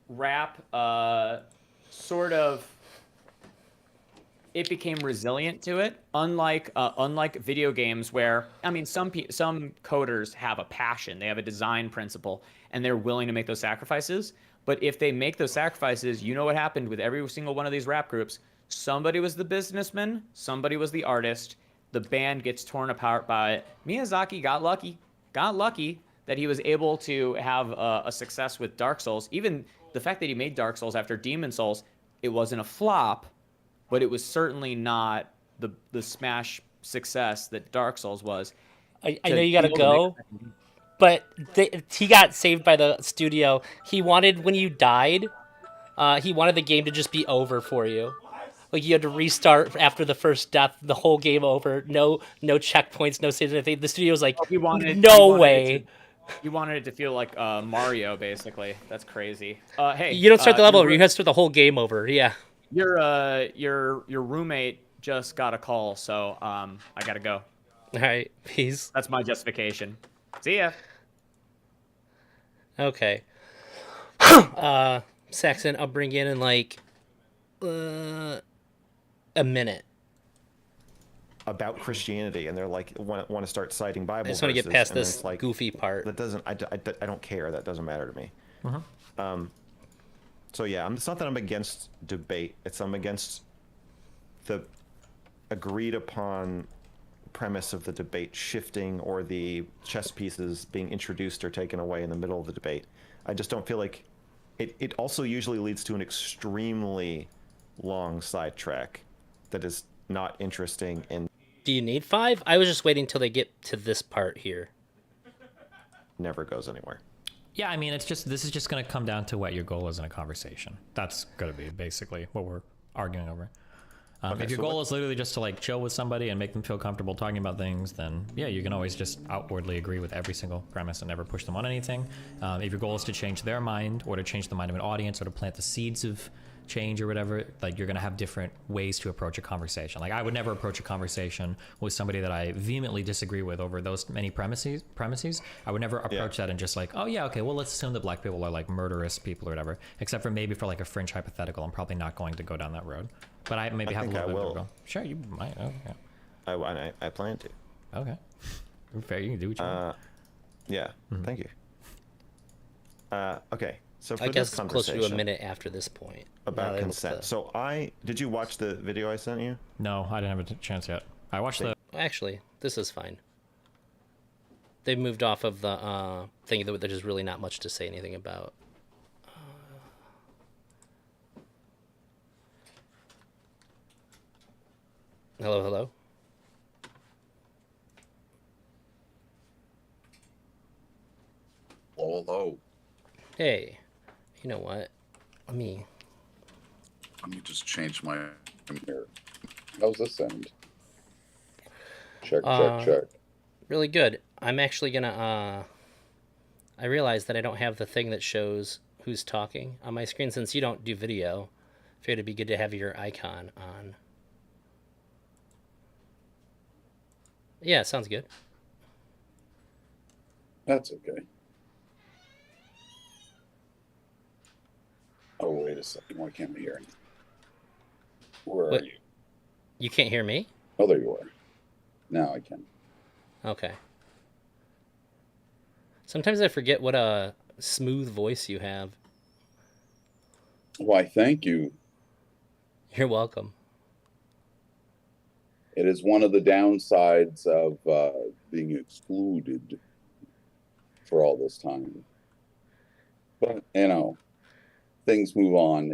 Speaker 8: rap sort of it became resilient to it. Unlike video games, where I mean, some coders have a passion, they have a design principle, and they're willing to make those sacrifices. But if they make those sacrifices, you know what happened with every single one of these rap groups? Somebody was the businessman, somebody was the artist. The band gets torn apart by it. Miyazaki got lucky that he was able to have a success with Dark Souls. Even the fact that he made Dark Souls after Demon Souls, it wasn't a flop, but it was certainly not the smash success that Dark Souls was.
Speaker 1: I know you gotta go, but he got saved by the studio. He wanted, when you died, he wanted the game to just be over for you. Like, you had to restart after the first death, the whole game over. No checkpoints, no saves, anything. The studio was like, no way.
Speaker 8: You wanted it to feel like Mario, basically. That's crazy. Hey,
Speaker 1: you don't start the level over. You have to start the whole game over. Yeah.
Speaker 8: Your roommate just got a call, so I gotta go.
Speaker 1: All right, peace.
Speaker 8: That's my justification. See ya.
Speaker 1: Okay. Saxon, I'll bring in like a minute.
Speaker 3: About Christianity, and they're like want to start citing Bible.
Speaker 1: I just want to get
Speaker 3: verses,
Speaker 1: past
Speaker 3: and
Speaker 1: this
Speaker 3: it's like,
Speaker 1: goofy part.
Speaker 3: That doesn't. I don't care. That doesn't matter to me. So yeah, it's not that I'm against debate. I'm against the agreed upon premise of the debate shifting, or the chess pieces being introduced or taken away in the middle of the debate. I just don't feel like it also usually leads to an extremely long sidetrack that is not interesting. And
Speaker 1: do you need 5? I was just waiting till they get to this part here.
Speaker 3: Never goes anywhere.
Speaker 4: Yeah, I mean, this is just going to come down to what your goal is in a conversation. That's going to be basically what we're arguing over. If your goal is literally just to like chill with somebody and make them feel comfortable talking about things, then yeah, you can always just outwardly agree with every single premise and never push them on anything. If your goal is to change their mind, or to change the mind of an audience, or to plant the seeds of change or whatever, like, you're going to have different ways to approach a conversation. Like, I would never approach a conversation with somebody that I vehemently disagree with over those many premises. I would never approach that and just like, oh yeah, okay, well, let's assume that black people are like murderous people or whatever, except for maybe for like a fringe hypothetical. I'm probably not going to go down that road, but I maybe have a little bit of a goal. Sure, you might. Oh, yeah.
Speaker 3: I plan to.
Speaker 4: Okay. Fair, you can do what you want.
Speaker 3: Yeah, thank you. Okay. So for
Speaker 1: I guess
Speaker 3: this
Speaker 1: it's closer to a
Speaker 3: conversation
Speaker 1: minute after this point.
Speaker 3: about consent. So did you watch the video I sent you?
Speaker 4: No, I didn't have a chance yet. I watched the...
Speaker 1: Actually, this is fine. They moved off of the thing that there's really not much to say anything about. Hello?
Speaker 9: Hello.
Speaker 1: Hey, you know what? Let me
Speaker 9: just change my mirror. How's this sound? Check.
Speaker 1: Really good. I'm actually gonna I realized that I don't have the thing that shows who's talking on my screen, since you don't do video. I figured it'd be good to have your icon on. Yeah, sounds good.
Speaker 9: That's okay. Oh, wait a second. Why can't I hear anything? Where are you?
Speaker 1: You can't hear me?
Speaker 9: Oh, there you are. Now I can.
Speaker 1: Okay. Sometimes I forget what a smooth voice you have.
Speaker 9: Why, thank you.
Speaker 1: You're welcome.
Speaker 9: It is one of the downsides of being excluded for all this time. But, you know, things move on.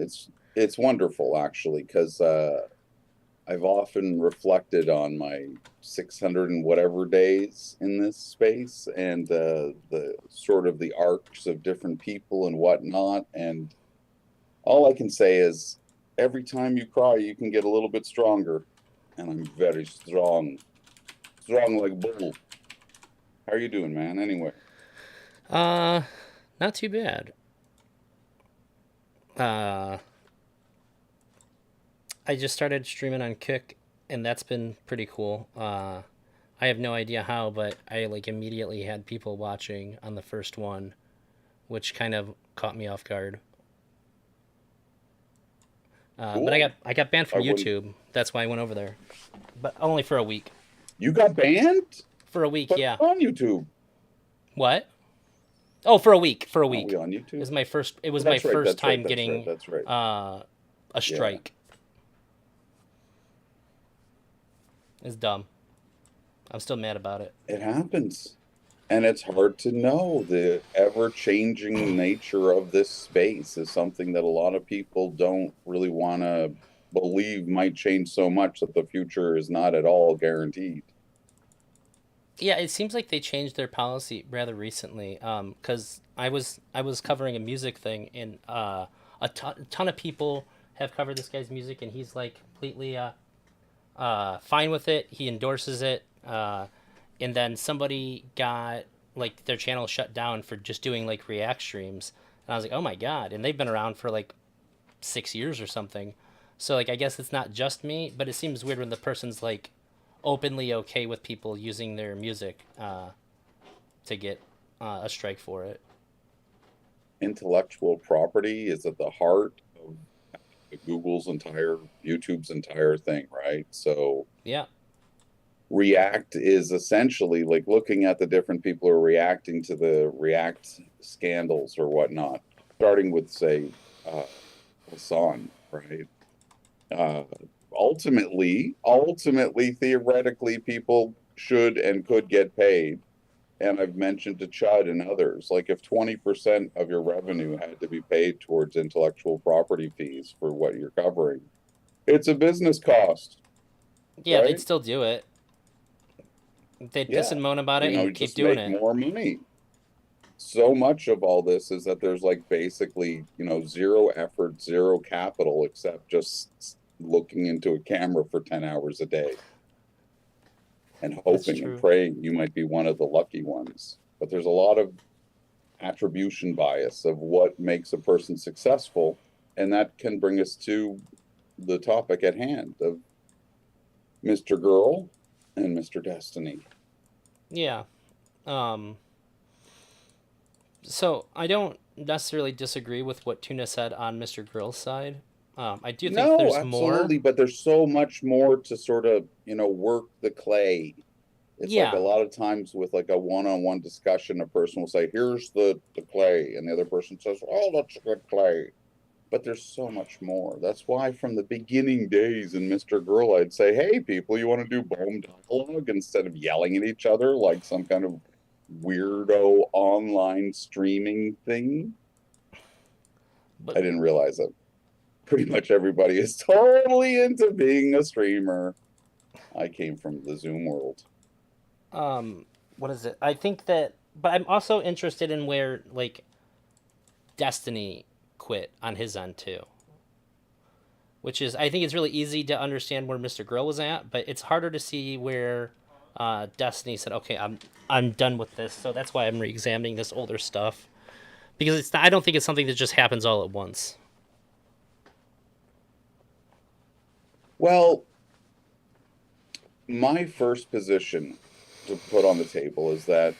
Speaker 9: It's wonderful, actually, because I've often reflected on my 600 and whatever days in this space, and the sort of the arcs of different people and whatnot. And All I can say is every time you cry, you can get a little bit stronger. And I'm very strong. Strong like bull. How are you doing, man? Anyway.
Speaker 1: Not too bad. I just started streaming on Kick, and that's been pretty cool. I have no idea how, but I like immediately had people watching on the first one, which kind of caught me off guard.
Speaker 9: Cool.
Speaker 1: But I got banned from
Speaker 9: I wouldn't-
Speaker 1: YouTube. That's why I went over there, but only for a week.
Speaker 9: You got banned?
Speaker 1: For a week,
Speaker 9: But
Speaker 1: yeah.
Speaker 9: on YouTube.
Speaker 1: What? Oh, for a week. For a
Speaker 9: Aren't
Speaker 1: week.
Speaker 9: we on YouTube?
Speaker 1: It was my first. It was
Speaker 9: That's
Speaker 1: my
Speaker 9: right,
Speaker 1: first
Speaker 9: that's right,
Speaker 1: time
Speaker 9: that's
Speaker 1: getting
Speaker 9: right, that's right.
Speaker 1: a strike. It's dumb. I'm still mad about it.
Speaker 9: It happens. And it's hard to know. The ever-changing nature of this space is something that a lot of people don't really want to believe might change so much that the future is not at all guaranteed.
Speaker 1: Yeah, it seems like they changed their policy rather recently. Because I was covering a music thing, and a ton of people have covered this guy's music, and he's like completely fine with it. He endorses it. And then somebody got like their channel shut down for just doing like react streams, and I was like, oh my god! And they've been around for like 6 years or something. So like I guess it's not just me, but it seems weird when the person's like openly okay with people using their music to get a strike for it.
Speaker 9: Intellectual property is at the heart of YouTube's entire thing, right? So
Speaker 1: Yeah.
Speaker 9: React is essentially like looking at the different people who are reacting to the React scandals or whatnot, starting with, say, Hassan, right? Ultimately, theoretically, people should and could get paid. And I've mentioned to Chud and others, like if 20% of your revenue had to be paid towards intellectual property fees for what you're covering, it's a business cost.
Speaker 1: Yeah,
Speaker 9: right?
Speaker 1: they'd still do it. They'd piss and moan about it and keep
Speaker 9: just
Speaker 1: doing
Speaker 9: make
Speaker 1: it.
Speaker 9: more money. So much of all this is that there's like basically, zero effort, zero capital, except just looking into a camera for 10 hours a day and hoping and praying you might be one of the lucky ones. But there's a lot of attribution bias of what makes a person successful, and that can bring us to the topic at hand of Mr. Girl and Mr. Destiny.
Speaker 1: Yeah. So I don't necessarily disagree with what Tuna said on Mr. Grill's side. I do think there's
Speaker 9: absolutely,
Speaker 1: more.
Speaker 9: but there's so much more to sort of, work the clay. It's like a lot of times with like a one-on-one discussion, a person will say, here's the clay, and the other person says, oh, that's a good clay. But there's so much more. That's why from the beginning days in Mr. Girl, I'd say, hey, people, you want to do bone dialogue instead of yelling at each other like some kind of weirdo online streaming thing? But I didn't realize that pretty much everybody is totally into being a streamer. I came from the Zoom world.
Speaker 1: What is it? I think that, but I'm also interested in where like Destiny quit on his end too, which is, I think it's really easy to understand where Mr. Grill was at, but it's harder to see where Destiny said, okay, I'm done with this. So that's why I'm re-examining this older stuff, because I don't think it's something that just happens all at once.
Speaker 9: Well, my first position to put on the table is that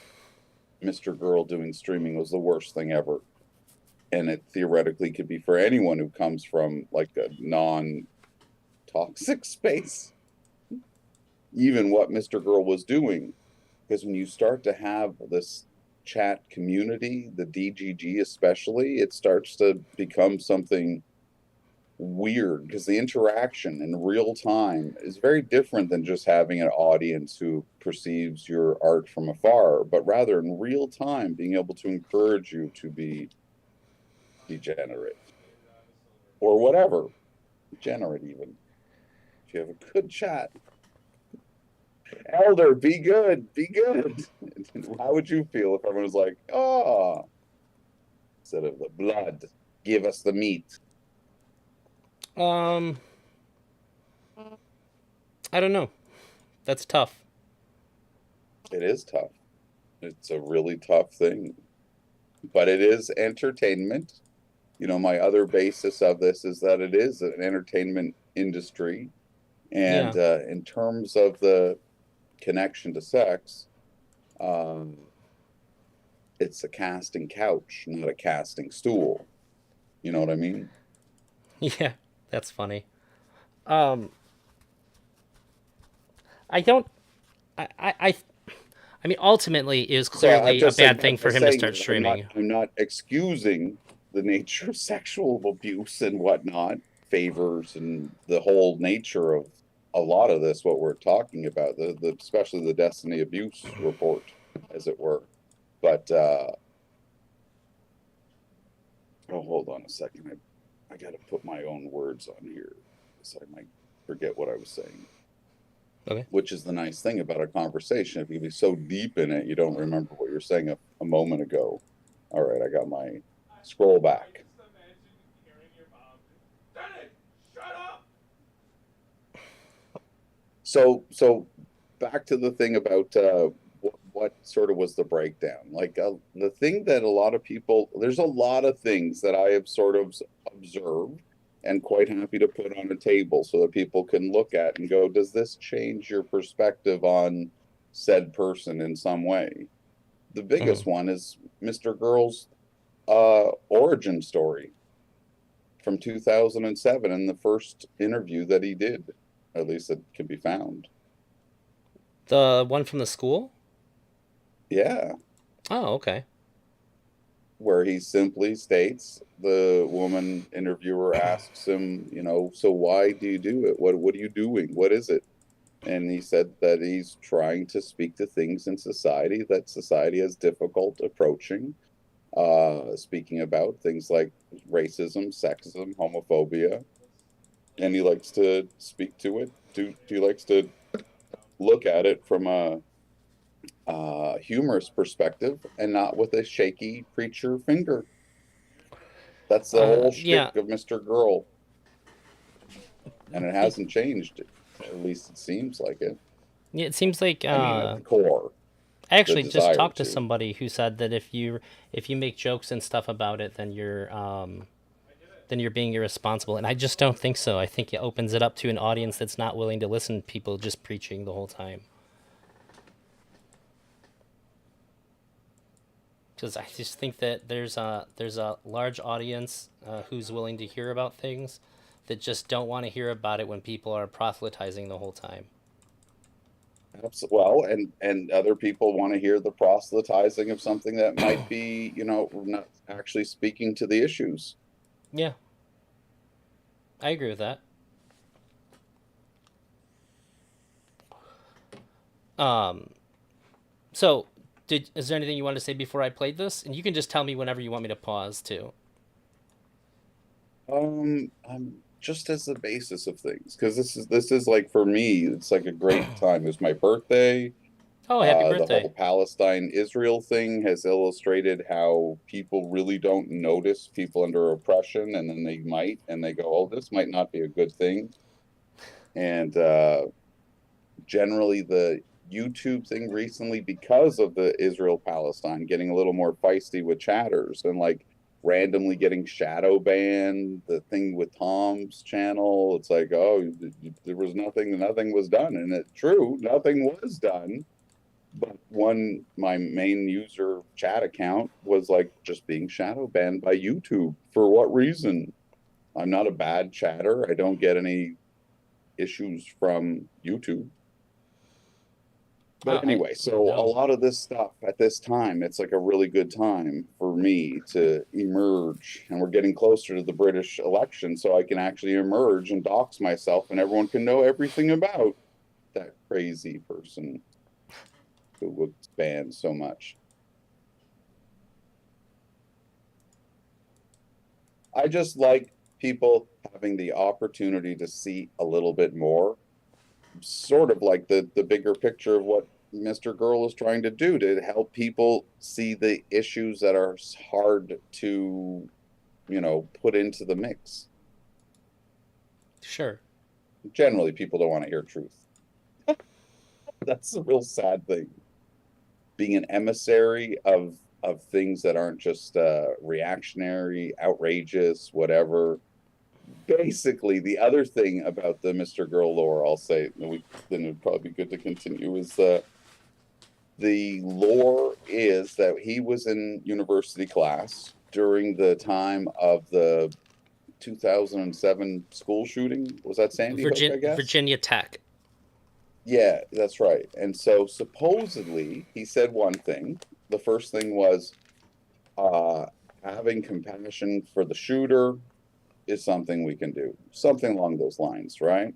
Speaker 9: Mr. Girl doing streaming was the worst thing ever. And it theoretically could be for anyone who comes from like a non-toxic space. Even what Mr. Girl was doing. Because when you start to have this chat community, the DGG especially, it starts to become something weird, because the interaction in real time is very different than just having an audience who perceives your art from afar, but rather in real time being able to encourage you to be degenerate or whatever, degenerate even, if you have a good chat. Elder, be good. How would you feel if everyone was like, oh, instead of the blood, give us the meat?
Speaker 1: Um, I don't know. That's tough.
Speaker 9: It is tough. It's a really tough thing, but it is entertainment. You know, my other basis of this is that it is an entertainment industry.
Speaker 1: Yeah.
Speaker 9: And in terms of the connection to sex, um, it's a casting couch, not a casting stool. You know what I mean?
Speaker 1: Yeah, that's funny. Um, I don't. I mean, ultimately, it was
Speaker 9: So I'm
Speaker 1: clearly a
Speaker 9: just saying,
Speaker 1: bad thing
Speaker 9: I'm
Speaker 1: for
Speaker 9: just
Speaker 1: him to
Speaker 9: saying
Speaker 1: start
Speaker 9: that I'm not,
Speaker 1: streaming.
Speaker 9: I'm not excusing the nature of sexual abuse and whatnot, favors and the whole nature of a lot of this, what we're talking about, the especially the Destiny abuse report, as it were. But oh, hold on a second. I got to put my own words on here, so I might forget what I was saying.
Speaker 1: Okay.
Speaker 9: Which is the nice thing about a conversation. If you be so deep in it, you don't remember what you were saying a moment ago. All right, I got my scroll back. So back to the thing about what sort of was the breakdown. Like the thing that a lot of people, there's a lot of things that I have sort of observed and quite happy to put on a table so that people can look at and go, does this change your perspective on said person in some way? The biggest one is Mr. Girl's origin story from 2007 and the first interview that he did, at least it can be found.
Speaker 1: The one from the school?
Speaker 9: Yeah,
Speaker 1: Oh, okay.
Speaker 9: where he simply states, the woman interviewer asks him, you know, so why do you do it? What are you doing? What is it? And he said that he's trying to speak to things in society that society has difficult approaching, speaking about things like racism, sexism, homophobia, and he likes to speak to it. He likes to look at it from a humorous perspective and not with a shaky preacher finger. That's the whole
Speaker 1: Yeah.
Speaker 9: shtick of Mr. Girl, and it hasn't changed. At least it seems like it.
Speaker 1: Yeah, it seems like
Speaker 9: I mean, at the core,
Speaker 1: I
Speaker 9: the
Speaker 1: actually just
Speaker 9: desire
Speaker 1: talked to
Speaker 9: to.
Speaker 1: somebody who said that if you make jokes and stuff about it, then you're being irresponsible, and I just don't think so. I think it opens it up to an audience that's not willing to listen to people just preaching the whole time. Because I just think that there's a large audience who's willing to hear about things that just don't want to hear about it when people are proselytizing the whole time.
Speaker 9: Well, and other people want to hear the proselytizing of something that might be, you know, not actually speaking to the issues.
Speaker 1: Yeah, I agree with that. Um, so is there anything you wanted to say before I played this? And you can just tell me whenever you want me to pause too.
Speaker 9: I'm just as the basis of things because this is like for me, it's like a great time. It's my birthday.
Speaker 1: Oh, happy
Speaker 9: The
Speaker 1: birthday!
Speaker 9: whole Palestine Israel thing has illustrated how people really don't notice people under oppression, and then they might, and they go, "Oh, this might not be a good thing." And generally, the YouTube thing recently, because of the Israel Palestine getting a little more feisty with chatters and like randomly getting shadow banned, the thing with Tom's channel, it's like, oh, there was nothing was done, and it's true, nothing was done. But my main user chat account was like just being shadow banned by YouTube. For what reason? I'm not a bad chatter. I don't get any issues from YouTube. But anyway, so a lot of this stuff at this time, it's like a really good time for me to emerge. And we're getting closer to the British election, so I can actually emerge and dox myself, and everyone can know everything about that crazy person who would ban so much. I just like people having the opportunity to see a little bit more, sort of like the bigger picture of what Mr. Girl is trying to do to help people see the issues that are hard to, you know, put into the mix.
Speaker 1: Sure.
Speaker 9: Generally, people don't want to hear truth. That's a real sad thing. Being an emissary of things that aren't just reactionary, outrageous, whatever. Basically, the other thing about the Mr. Girl lore, I'll say, then it'd probably be good to continue, is the lore is that he was in university class during the time of the 2007 school shooting. Was that Sandy Hook, I guess?
Speaker 1: Virginia Tech.
Speaker 9: Yeah, that's right. And so supposedly he said one thing. The first thing was having compassion for the shooter is something we can do. Something along those lines, right?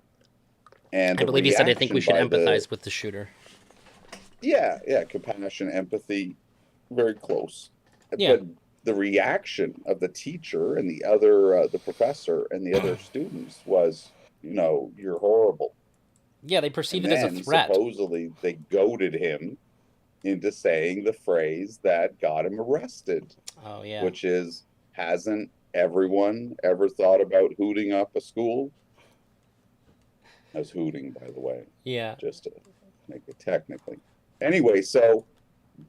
Speaker 9: And
Speaker 1: I
Speaker 9: the
Speaker 1: believe he said, I think we should
Speaker 9: reaction by
Speaker 1: empathize with the shooter.
Speaker 9: yeah, compassion, empathy, very close.
Speaker 1: Yeah.
Speaker 9: But the reaction of the teacher and the other, the professor and the other students was, you're horrible.
Speaker 1: Yeah, they perceive
Speaker 9: And
Speaker 1: it as a
Speaker 9: then
Speaker 1: threat.
Speaker 9: supposedly they goaded him into saying the phrase that got him arrested.
Speaker 1: Oh, yeah.
Speaker 9: Which is, hasn't everyone ever thought about hooting up a school? I was hooting, by the way.
Speaker 1: Yeah.
Speaker 9: Just to make it technically. Anyway, so,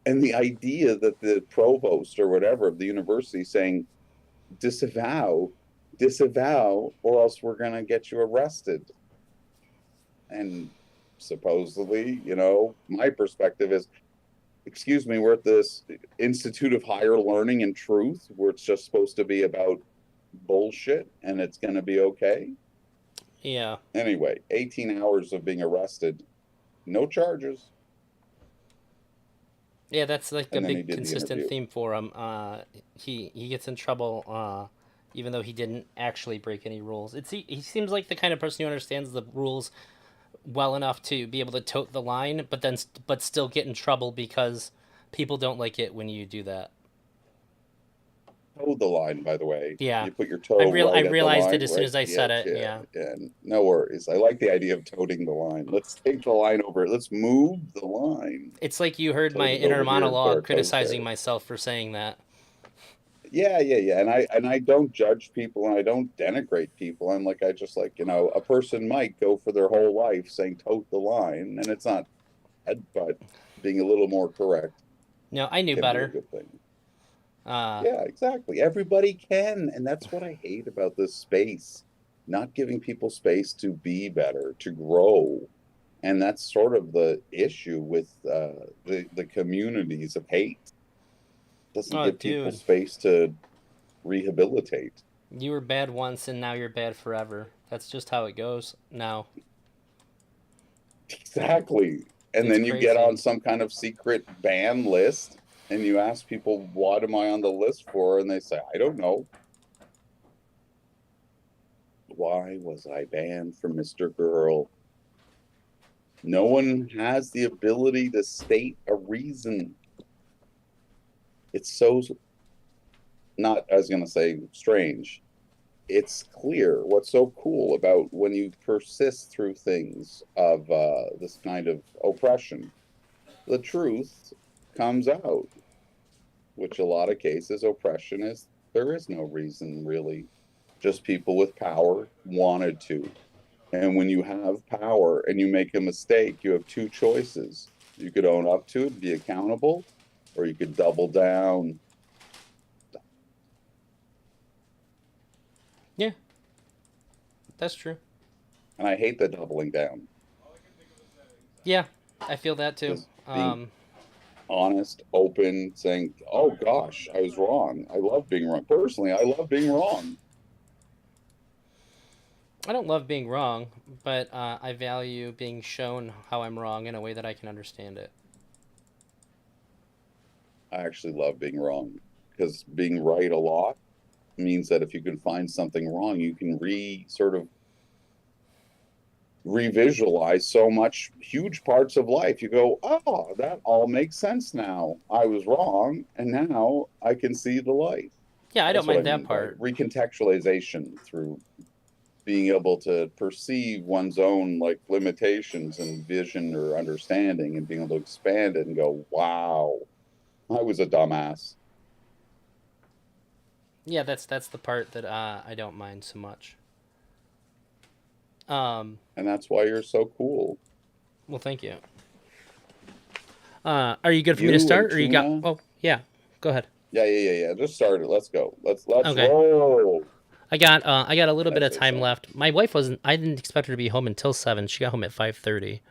Speaker 9: and the idea that the provost or whatever of the university saying, disavow, or else we're going to get you arrested. And supposedly, my perspective is, excuse me, we're at this Institute of Higher Learning and Truth where it's just supposed to be about bullshit and it's going to be okay.
Speaker 1: Yeah.
Speaker 9: Anyway, 18 hours of being arrested, no charges.
Speaker 1: Yeah, that's like a
Speaker 9: And then he
Speaker 1: big
Speaker 9: did the
Speaker 1: consistent
Speaker 9: interview.
Speaker 1: theme for him. He gets in trouble even though he didn't actually break any rules. He seems like the kind of person who understands the rules well enough to be able to tote the line, but still get in trouble because people don't like it when you do that.
Speaker 9: Toe the line, by the way.
Speaker 1: Yeah.
Speaker 9: You put your toe
Speaker 1: I
Speaker 9: right
Speaker 1: realized
Speaker 9: at
Speaker 1: it
Speaker 9: the
Speaker 1: as
Speaker 9: line,
Speaker 1: soon
Speaker 9: right?
Speaker 1: as I said it.
Speaker 9: Yeah. No worries. I like the idea of toting the line. Let's take the line over. Let's move the line.
Speaker 1: It's like you heard
Speaker 9: Tote
Speaker 1: my
Speaker 9: it
Speaker 1: inner
Speaker 9: over here,
Speaker 1: monologue
Speaker 9: put our toes
Speaker 1: criticizing
Speaker 9: there.
Speaker 1: myself for saying that.
Speaker 9: Yeah. And I don't judge people and I don't denigrate people. I just a person might go for their whole life saying tote the line, and it's not bad, but being a little more correct
Speaker 1: No, I knew
Speaker 9: can be a
Speaker 1: better.
Speaker 9: good thing. Yeah, exactly. Everybody can, and that's what I hate about this space. Not giving people space to be better, to grow. And that's sort of the issue with the communities of hate. Doesn't give people
Speaker 1: dude.
Speaker 9: space to rehabilitate.
Speaker 1: You were bad once and now you're bad forever. That's just how it goes now.
Speaker 9: Exactly. And
Speaker 1: It's
Speaker 9: then you get
Speaker 1: crazy.
Speaker 9: on some kind of secret ban list and you ask people, what am I on the list for? And they say, I don't know. Why was I banned from Mr. Girl? No one has the ability to state a reason. It's so not, I was going to say, strange. It's clear what's so cool about when you persist through things of this kind of oppression. The truth comes out, which a lot of cases oppression is there is no reason really. Just people with power wanted to. And when you have power and you make a mistake, you have two choices. You could own up to it, be accountable, or you could double down.
Speaker 1: Yeah. That's true.
Speaker 9: And I hate the doubling down.
Speaker 1: Yeah, I feel that too.
Speaker 9: Just being honest, open, saying, oh gosh, I was wrong. I love being wrong. Personally, I love being wrong.
Speaker 1: I don't love being wrong, but I value being shown how I'm wrong in a way that I can understand it.
Speaker 9: I actually love being wrong because being right a lot means that if you can find something wrong, you can revisualize so much huge parts of life. You go, oh, that all makes sense now. I was wrong, and now I can see the light.
Speaker 1: Yeah, I
Speaker 9: That's
Speaker 1: don't
Speaker 9: what
Speaker 1: mind that
Speaker 9: mean by
Speaker 1: part.
Speaker 9: recontextualization through being able to perceive one's own limitations and vision or understanding and being able to expand it and go, wow, I was a dumbass.
Speaker 1: Yeah, that's the part that I don't mind so much. Um,
Speaker 9: And that's why you're so cool.
Speaker 1: well, thank you. Are you good for me to
Speaker 9: You and
Speaker 1: start, or you got?
Speaker 9: Tuna.
Speaker 1: Oh, yeah. Go ahead.
Speaker 9: Yeah. Just start it. Let's go. Let's
Speaker 1: Okay.
Speaker 9: roll.
Speaker 1: I got a little
Speaker 9: What
Speaker 1: bit
Speaker 9: I
Speaker 1: of
Speaker 9: say
Speaker 1: time
Speaker 9: so.
Speaker 1: left. My wife wasn't. I didn't expect her to be home until 7. She got home at 5:30.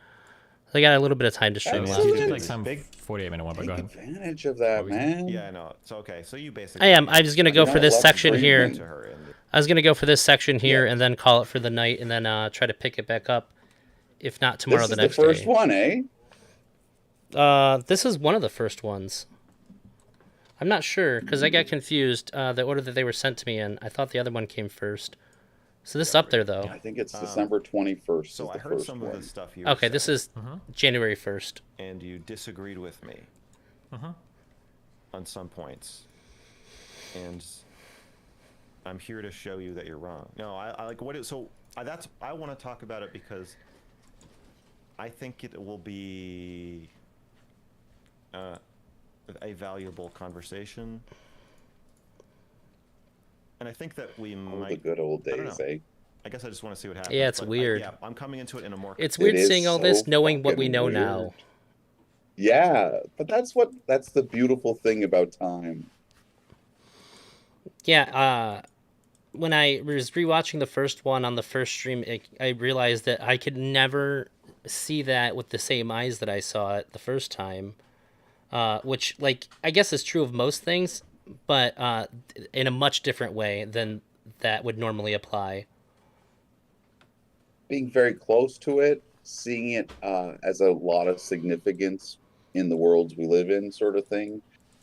Speaker 1: So I got a little bit of time to stream
Speaker 4: Yeah,
Speaker 1: left.
Speaker 4: so you
Speaker 9: Excellent.
Speaker 4: did like some
Speaker 3: Big-
Speaker 4: 48-minute one, but
Speaker 9: Take
Speaker 4: go ahead.
Speaker 9: advantage of that,
Speaker 4: were you saying?
Speaker 9: man.
Speaker 3: Yeah, I know. It's okay. So you basically.
Speaker 1: I am. I was gonna go
Speaker 9: You're
Speaker 1: for
Speaker 9: not
Speaker 1: this
Speaker 9: Lex
Speaker 1: section here.
Speaker 9: Friedman.
Speaker 3: To her in the-
Speaker 1: I was gonna go for this section here
Speaker 9: Yeah.
Speaker 1: and then call it for the night, and then try to pick it back up, if not tomorrow,
Speaker 9: This
Speaker 1: the
Speaker 9: is
Speaker 1: next
Speaker 9: the first
Speaker 1: day.
Speaker 9: one, eh?
Speaker 1: This is one of the first ones. I'm not sure because I got confused. The order that they were sent to me in. I thought the other one came first. So this is up there though.
Speaker 9: I think it's December 21st.
Speaker 3: So
Speaker 9: is
Speaker 3: I
Speaker 9: the
Speaker 3: heard
Speaker 9: first
Speaker 3: some
Speaker 9: one.
Speaker 3: of the stuff you were
Speaker 1: Okay, this
Speaker 3: saying,
Speaker 1: is January 1st.
Speaker 3: and you disagreed with me on some points, and I'm here to show you that you're wrong. No, I like what it. So I want to talk about it because I think it will be a valuable conversation, and I think that we
Speaker 9: Oh,
Speaker 3: might.
Speaker 9: the good old
Speaker 3: I don't
Speaker 9: days,
Speaker 3: know.
Speaker 9: eh?
Speaker 3: I guess I just want to see what happens.
Speaker 1: Yeah, it's
Speaker 3: but
Speaker 1: weird.
Speaker 3: yeah, I'm coming into it in a more.
Speaker 1: It's weird
Speaker 9: is
Speaker 1: seeing all this,
Speaker 9: so
Speaker 1: knowing what we
Speaker 9: fucking
Speaker 1: know
Speaker 9: weird.
Speaker 1: now.
Speaker 9: Yeah, but that's the beautiful thing about time.
Speaker 1: Yeah. When I was rewatching the first one on the first stream, I realized that I could never see that with the same eyes that I saw it the first time. Which, like, I guess is true of most things, but in a much different way than that would normally apply.
Speaker 9: Being very close to it, seeing it as a lot of significance in the worlds we live in, sort of thing,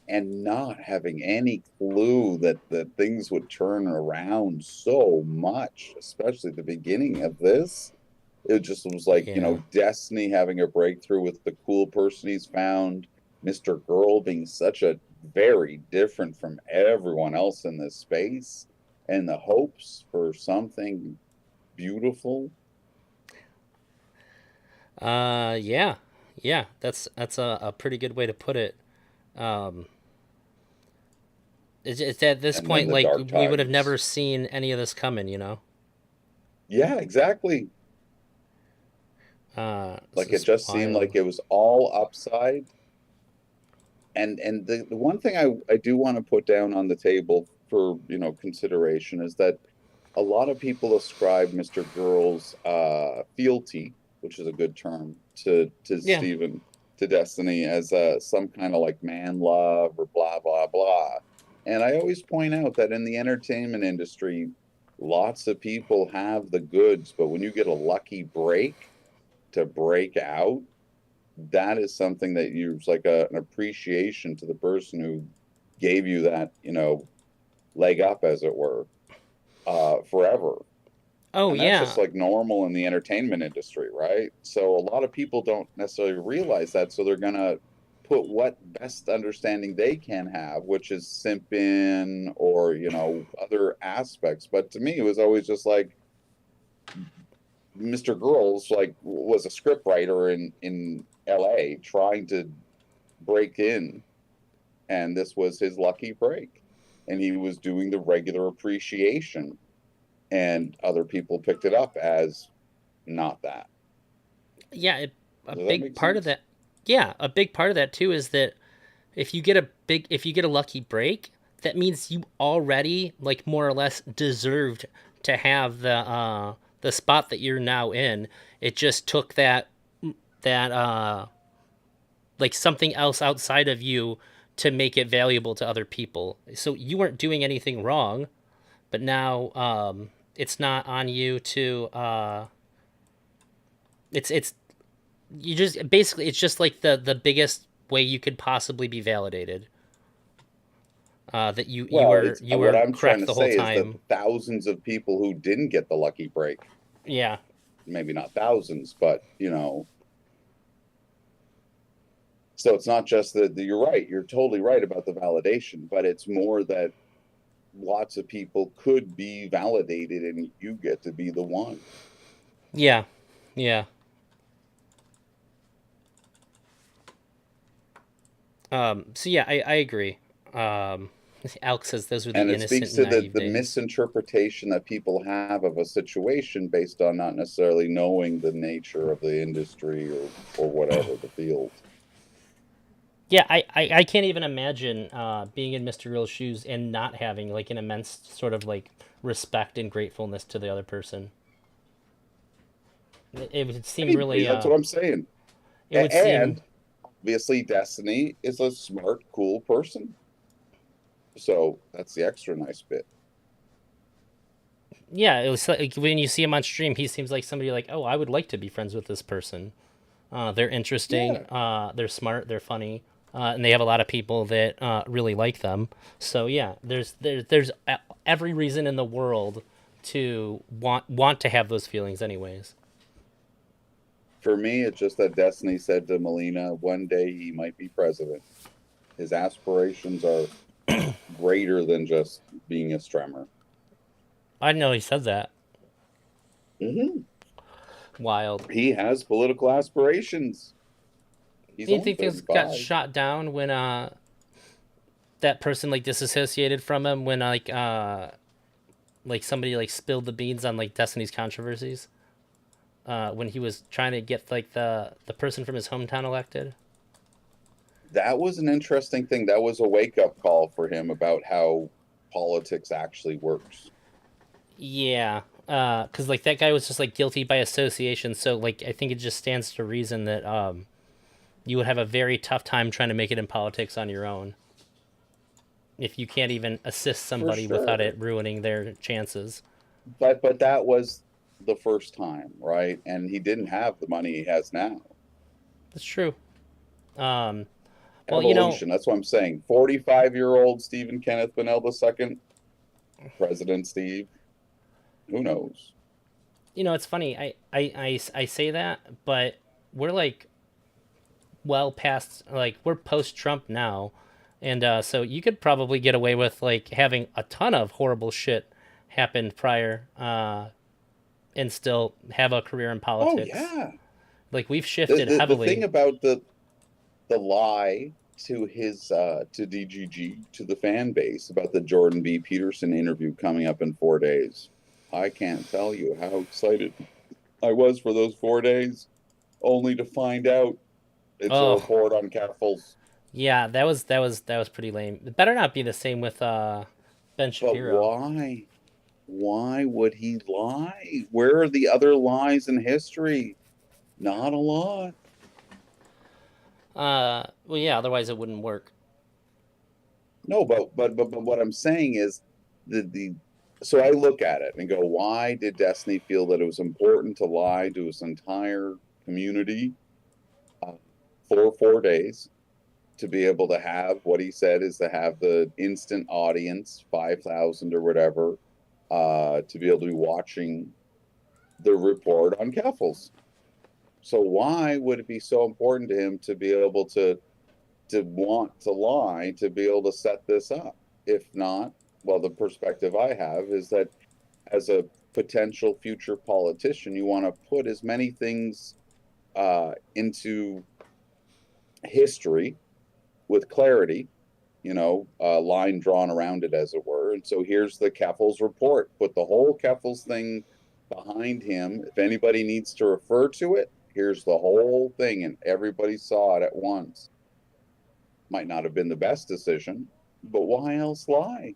Speaker 9: and not having any clue that things would turn around so much, especially at the beginning of this. It just was like,
Speaker 1: Yeah.
Speaker 9: Destiny having a breakthrough with the cool person he's found, Mr. Girl being such a very different from everyone else in this space, and the hopes for something beautiful.
Speaker 1: Yeah. That's a pretty good way to put it. It's at this
Speaker 9: And then
Speaker 1: point
Speaker 9: the
Speaker 1: like
Speaker 9: dark
Speaker 1: we would have
Speaker 9: times.
Speaker 1: never seen any of this coming,
Speaker 9: Yeah, exactly.
Speaker 1: This
Speaker 9: Like
Speaker 1: is
Speaker 9: it just seemed
Speaker 1: wild.
Speaker 9: like it was all upside. And the one thing I do want to put down on the table for consideration is that a lot of people ascribe Mr. Girl's fealty, which is a good term, to
Speaker 1: Yeah.
Speaker 9: Stephen, to Destiny, as some kind of like man love or blah blah blah. And I always point out that in the entertainment industry, lots of people have the goods, but when you get a lucky break to break out, that is something that it's like an appreciation to the person who gave you that, leg up, as it were, forever.
Speaker 1: Oh
Speaker 9: And that's
Speaker 1: yeah.
Speaker 9: just like normal in the entertainment industry, right? So a lot of people don't necessarily realize that, so they're gonna put what best understanding they can have, which is simping or other aspects. But to me, it was always just like Mr. Girls was a script writer in LA trying to break in, and this was his lucky break, and he was doing the regular appreciation, and other people picked it up as not that.
Speaker 1: Yeah, a
Speaker 9: Does that
Speaker 1: big
Speaker 9: make
Speaker 1: part of
Speaker 9: sense?
Speaker 1: that. Yeah, a big part of that too is that if you get a lucky break, that means you already like more or less deserved to have the spot that you're now in. It just took that like something else outside of you to make it valuable to other people. So you weren't doing anything wrong, but now it's not on you to it's you just basically it's just like the biggest way you could possibly be validated. That you
Speaker 9: Well,
Speaker 1: were
Speaker 9: it's
Speaker 1: you
Speaker 9: what
Speaker 1: were
Speaker 9: I'm trying
Speaker 1: correct
Speaker 9: to
Speaker 1: the whole
Speaker 9: say is that
Speaker 1: time.
Speaker 9: thousands of people who didn't get the lucky break,
Speaker 1: Yeah.
Speaker 9: maybe not thousands, but so it's not just that you're right, you're totally right about the validation, but it's more that lots of people could be validated and you get to be the one.
Speaker 1: Yeah. Yeah. So yeah, I agree. Alex says those were the
Speaker 9: And it
Speaker 1: innocent,
Speaker 9: speaks to the
Speaker 1: naive days.
Speaker 9: misinterpretation that people have of a situation based on not necessarily knowing the nature of the industry or whatever the field.
Speaker 1: Yeah, I can't even imagine being in Mr. Real's shoes and not having like an immense sort of like respect and gratefulness to the other person. It would seem really.
Speaker 9: That's what I'm saying.
Speaker 1: It would seem.
Speaker 9: And obviously, Destiny is a smart, cool person. So that's the extra nice bit.
Speaker 1: Yeah, it was like when you see him on stream, he seems like somebody like, oh, I would like to be friends with this person. They're interesting.
Speaker 9: Yeah.
Speaker 1: They're smart. They're funny. And they have a lot of people that really like them. So yeah, there's every reason in the world to want to have those feelings, anyways.
Speaker 9: For me, it's just that Destiny said to Melina, one day he might be president. His aspirations are greater than just being a strummer.
Speaker 1: I didn't know he said that.
Speaker 9: Mm-hmm.
Speaker 1: Wild.
Speaker 9: He has political aspirations. He's
Speaker 1: Do you think this got
Speaker 9: 35.
Speaker 1: shot down when that person like disassociated from him when like somebody like spilled the beans on like Destiny's controversies? When he was trying to get like the person from his hometown elected?
Speaker 9: That was an interesting thing. That was a wake-up call for him about how politics actually works.
Speaker 1: Yeah, because like that guy was just like guilty by association. So like I think it just stands to reason that you would have a very tough time trying to make it in politics on your own if you can't even assist somebody without it ruining their chances.
Speaker 9: But that was the first time, right? And he didn't have the money he has now.
Speaker 1: That's true. Well,
Speaker 9: Evolution. That's what I'm saying. 45-year-old Stephen Kenneth Bonnell II, President Steve. Who knows?
Speaker 1: It's funny. I say that, but we're like well past, like we're post Trump now, and so you could probably get away with like having a ton of horrible shit happened prior, and still have a career in politics.
Speaker 9: Oh yeah.
Speaker 1: Like we've shifted heavily.
Speaker 9: The thing about the lie to his to DGG, to the fan base, about the Jordan B. Peterson interview coming up in 4 days. I can't tell you how excited I was for those 4 days, only to find out it's a report on Catfuls.
Speaker 1: Yeah, that was pretty lame. It better not be the same with Ben Shapiro.
Speaker 9: But why? Why would he lie? Where are the other lies in history? Not a lot.
Speaker 1: Well, yeah. Otherwise, it wouldn't work.
Speaker 9: No, but what I'm saying is the. So I look at it and go, why did Destiny feel that it was important to lie to his entire community for 4 days, to be able to have what he said is to have the instant audience, 5,000 or whatever, to be able to be watching the report on Keffels? So why would it be so important to him to be able to want to lie, to be able to set this up? If not, well, the perspective I have is that as a potential future politician, you want to put as many things into history with clarity, a line drawn around it, as it were. And so here's the Keffels report. Put the whole Keffels thing behind him. If anybody needs to refer to it, here's the whole thing, and everybody saw it at once. Might not have been the best decision, but why else lie?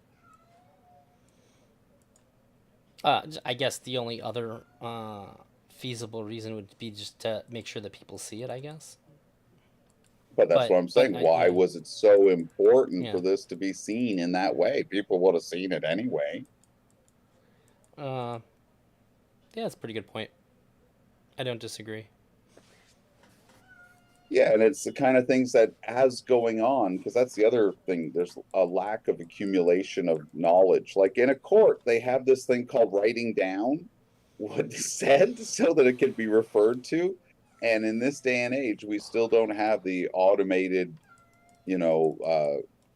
Speaker 1: I guess the only other feasible reason would be just to make sure that people see it, I guess.
Speaker 9: But that's what I'm saying. Why was it so important for this to be seen in that way? People would have seen it anyway.
Speaker 1: Yeah, that's a pretty good point. I don't disagree.
Speaker 9: Yeah, and it's the kind of things that as going on, because that's the other thing, there's a lack of accumulation of knowledge. Like in a court, they have this thing called writing down what is said so that it can be referred to. And in this day and age, we still don't have the automated,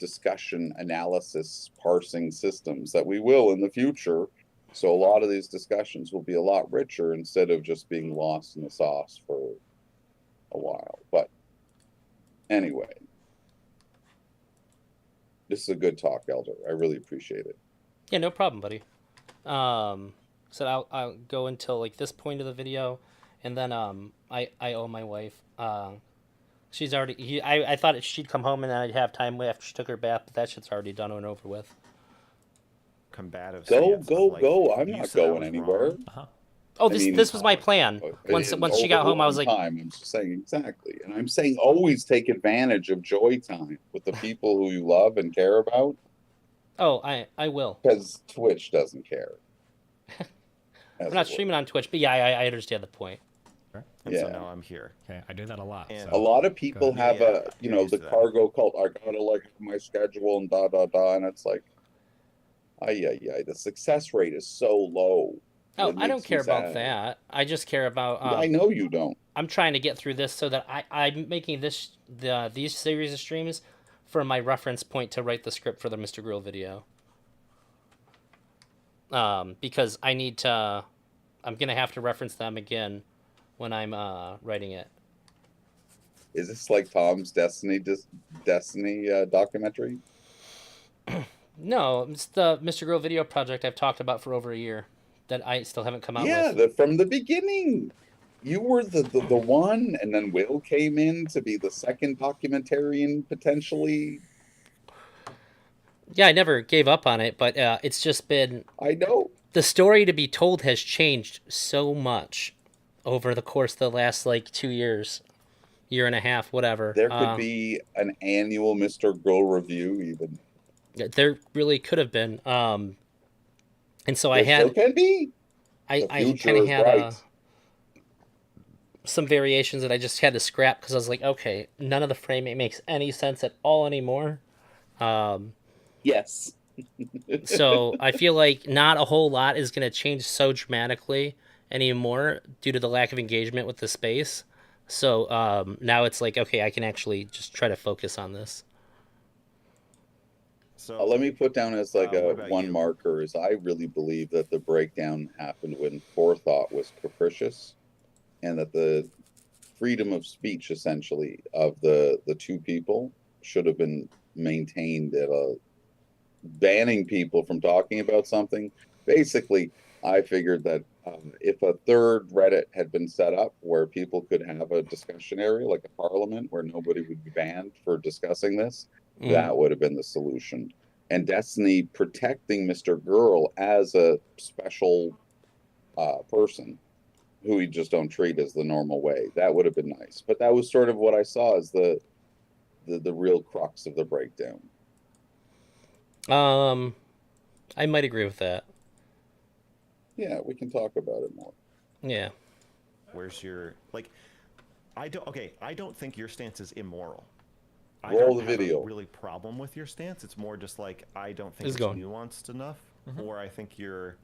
Speaker 9: discussion analysis parsing systems that we will in the future. So a lot of these discussions will be a lot richer instead of just being lost in the sauce for a while. But anyway, This is a good talk, Elder. I really appreciate it.
Speaker 1: Yeah, no problem, buddy. So I'll go until like this point of the video, and then I owe my wife. She's already. I thought she'd come home and then I'd have time after she took her bath, but that shit's already done and over with.
Speaker 3: Combative.
Speaker 9: Go,
Speaker 3: stance
Speaker 9: go,
Speaker 3: of, like,
Speaker 9: go! I'm
Speaker 3: you
Speaker 9: not
Speaker 3: said I
Speaker 9: going
Speaker 3: was
Speaker 9: anywhere.
Speaker 3: wrong.
Speaker 1: Oh,
Speaker 9: I
Speaker 1: this
Speaker 9: mean,
Speaker 1: this was my plan. Once she got home, I was like,
Speaker 9: time. I'm just saying exactly, and I'm saying always take advantage of joy time with the people who you love and care about.
Speaker 1: oh, I will.
Speaker 9: Because Twitch doesn't care.
Speaker 1: We're not streaming on Twitch, but yeah, I understand the point.
Speaker 3: And so
Speaker 9: Yeah.
Speaker 3: now I'm here.
Speaker 4: Okay, I do that a lot.
Speaker 3: And
Speaker 9: A lot of people
Speaker 3: ahead.
Speaker 9: have
Speaker 3: Yeah,
Speaker 9: a, you
Speaker 3: you're
Speaker 9: know,
Speaker 3: used
Speaker 9: the
Speaker 3: to that.
Speaker 9: cargo cult. I gotta like have my schedule and da da da, and it's like, yeah. The success rate is so low.
Speaker 1: Oh,
Speaker 9: It
Speaker 1: I don't
Speaker 9: makes me
Speaker 1: care about
Speaker 9: sad.
Speaker 1: that. I just care about.
Speaker 9: I know you don't.
Speaker 1: I'm trying to get through this so that I'm making these series of streams for my reference point to write the script for the Mr. Grill video. Because I need to, I'm gonna have to reference them again when I'm writing it.
Speaker 9: Is this like Tom's Destiny documentary?
Speaker 1: No, it's the Mr. Grill video project I've talked about for over a year that I still haven't come out
Speaker 9: Yeah,
Speaker 1: with.
Speaker 9: from the beginning. You were the one, and then Will came in to be the second documentarian potentially.
Speaker 1: Yeah, I never gave up on it, but it's just been.
Speaker 9: I know.
Speaker 1: The story to be told has changed so much over the course of the last like 2 years, year and a half, whatever.
Speaker 9: There could be an annual Mr. Grill review, even.
Speaker 1: There really could have been. And so
Speaker 9: There
Speaker 1: I had.
Speaker 9: still can be.
Speaker 1: I
Speaker 9: future
Speaker 1: kind of
Speaker 9: is
Speaker 1: had
Speaker 9: bright.
Speaker 1: some variations that I just had to scrap because I was like, okay, none of the framing makes any sense at all anymore.
Speaker 9: Yes.
Speaker 1: So I feel like not a whole lot is going to change so dramatically anymore due to the lack of engagement with the space. So now it's like, okay, I can actually just try to focus on this.
Speaker 3: So
Speaker 9: Let me put down as like
Speaker 3: what
Speaker 9: a
Speaker 3: about
Speaker 9: one
Speaker 3: you?
Speaker 9: marker is I really believe that the breakdown happened when forethought was capricious, and that the freedom of speech essentially of the two people should have been maintained at a banning people from talking about something. Basically, I figured that if a third Reddit had been set up where people could have a discussion area, like a parliament where nobody would be banned for discussing this, that would have been the solution. And Destiny protecting Mr. Girl as a special person who we just don't treat as the normal way. That would have been nice. But that was sort of what I saw as the real crux of the breakdown.
Speaker 1: I might agree with that.
Speaker 9: Yeah, we can talk about it more.
Speaker 1: Yeah.
Speaker 3: Where's your I don't think your stance is immoral. I
Speaker 9: Roll
Speaker 3: don't
Speaker 9: the
Speaker 3: have
Speaker 9: video.
Speaker 3: a really problem with your stance. It's more just like I don't think
Speaker 1: It's
Speaker 3: it's
Speaker 1: going.
Speaker 3: nuanced enough, or I think you're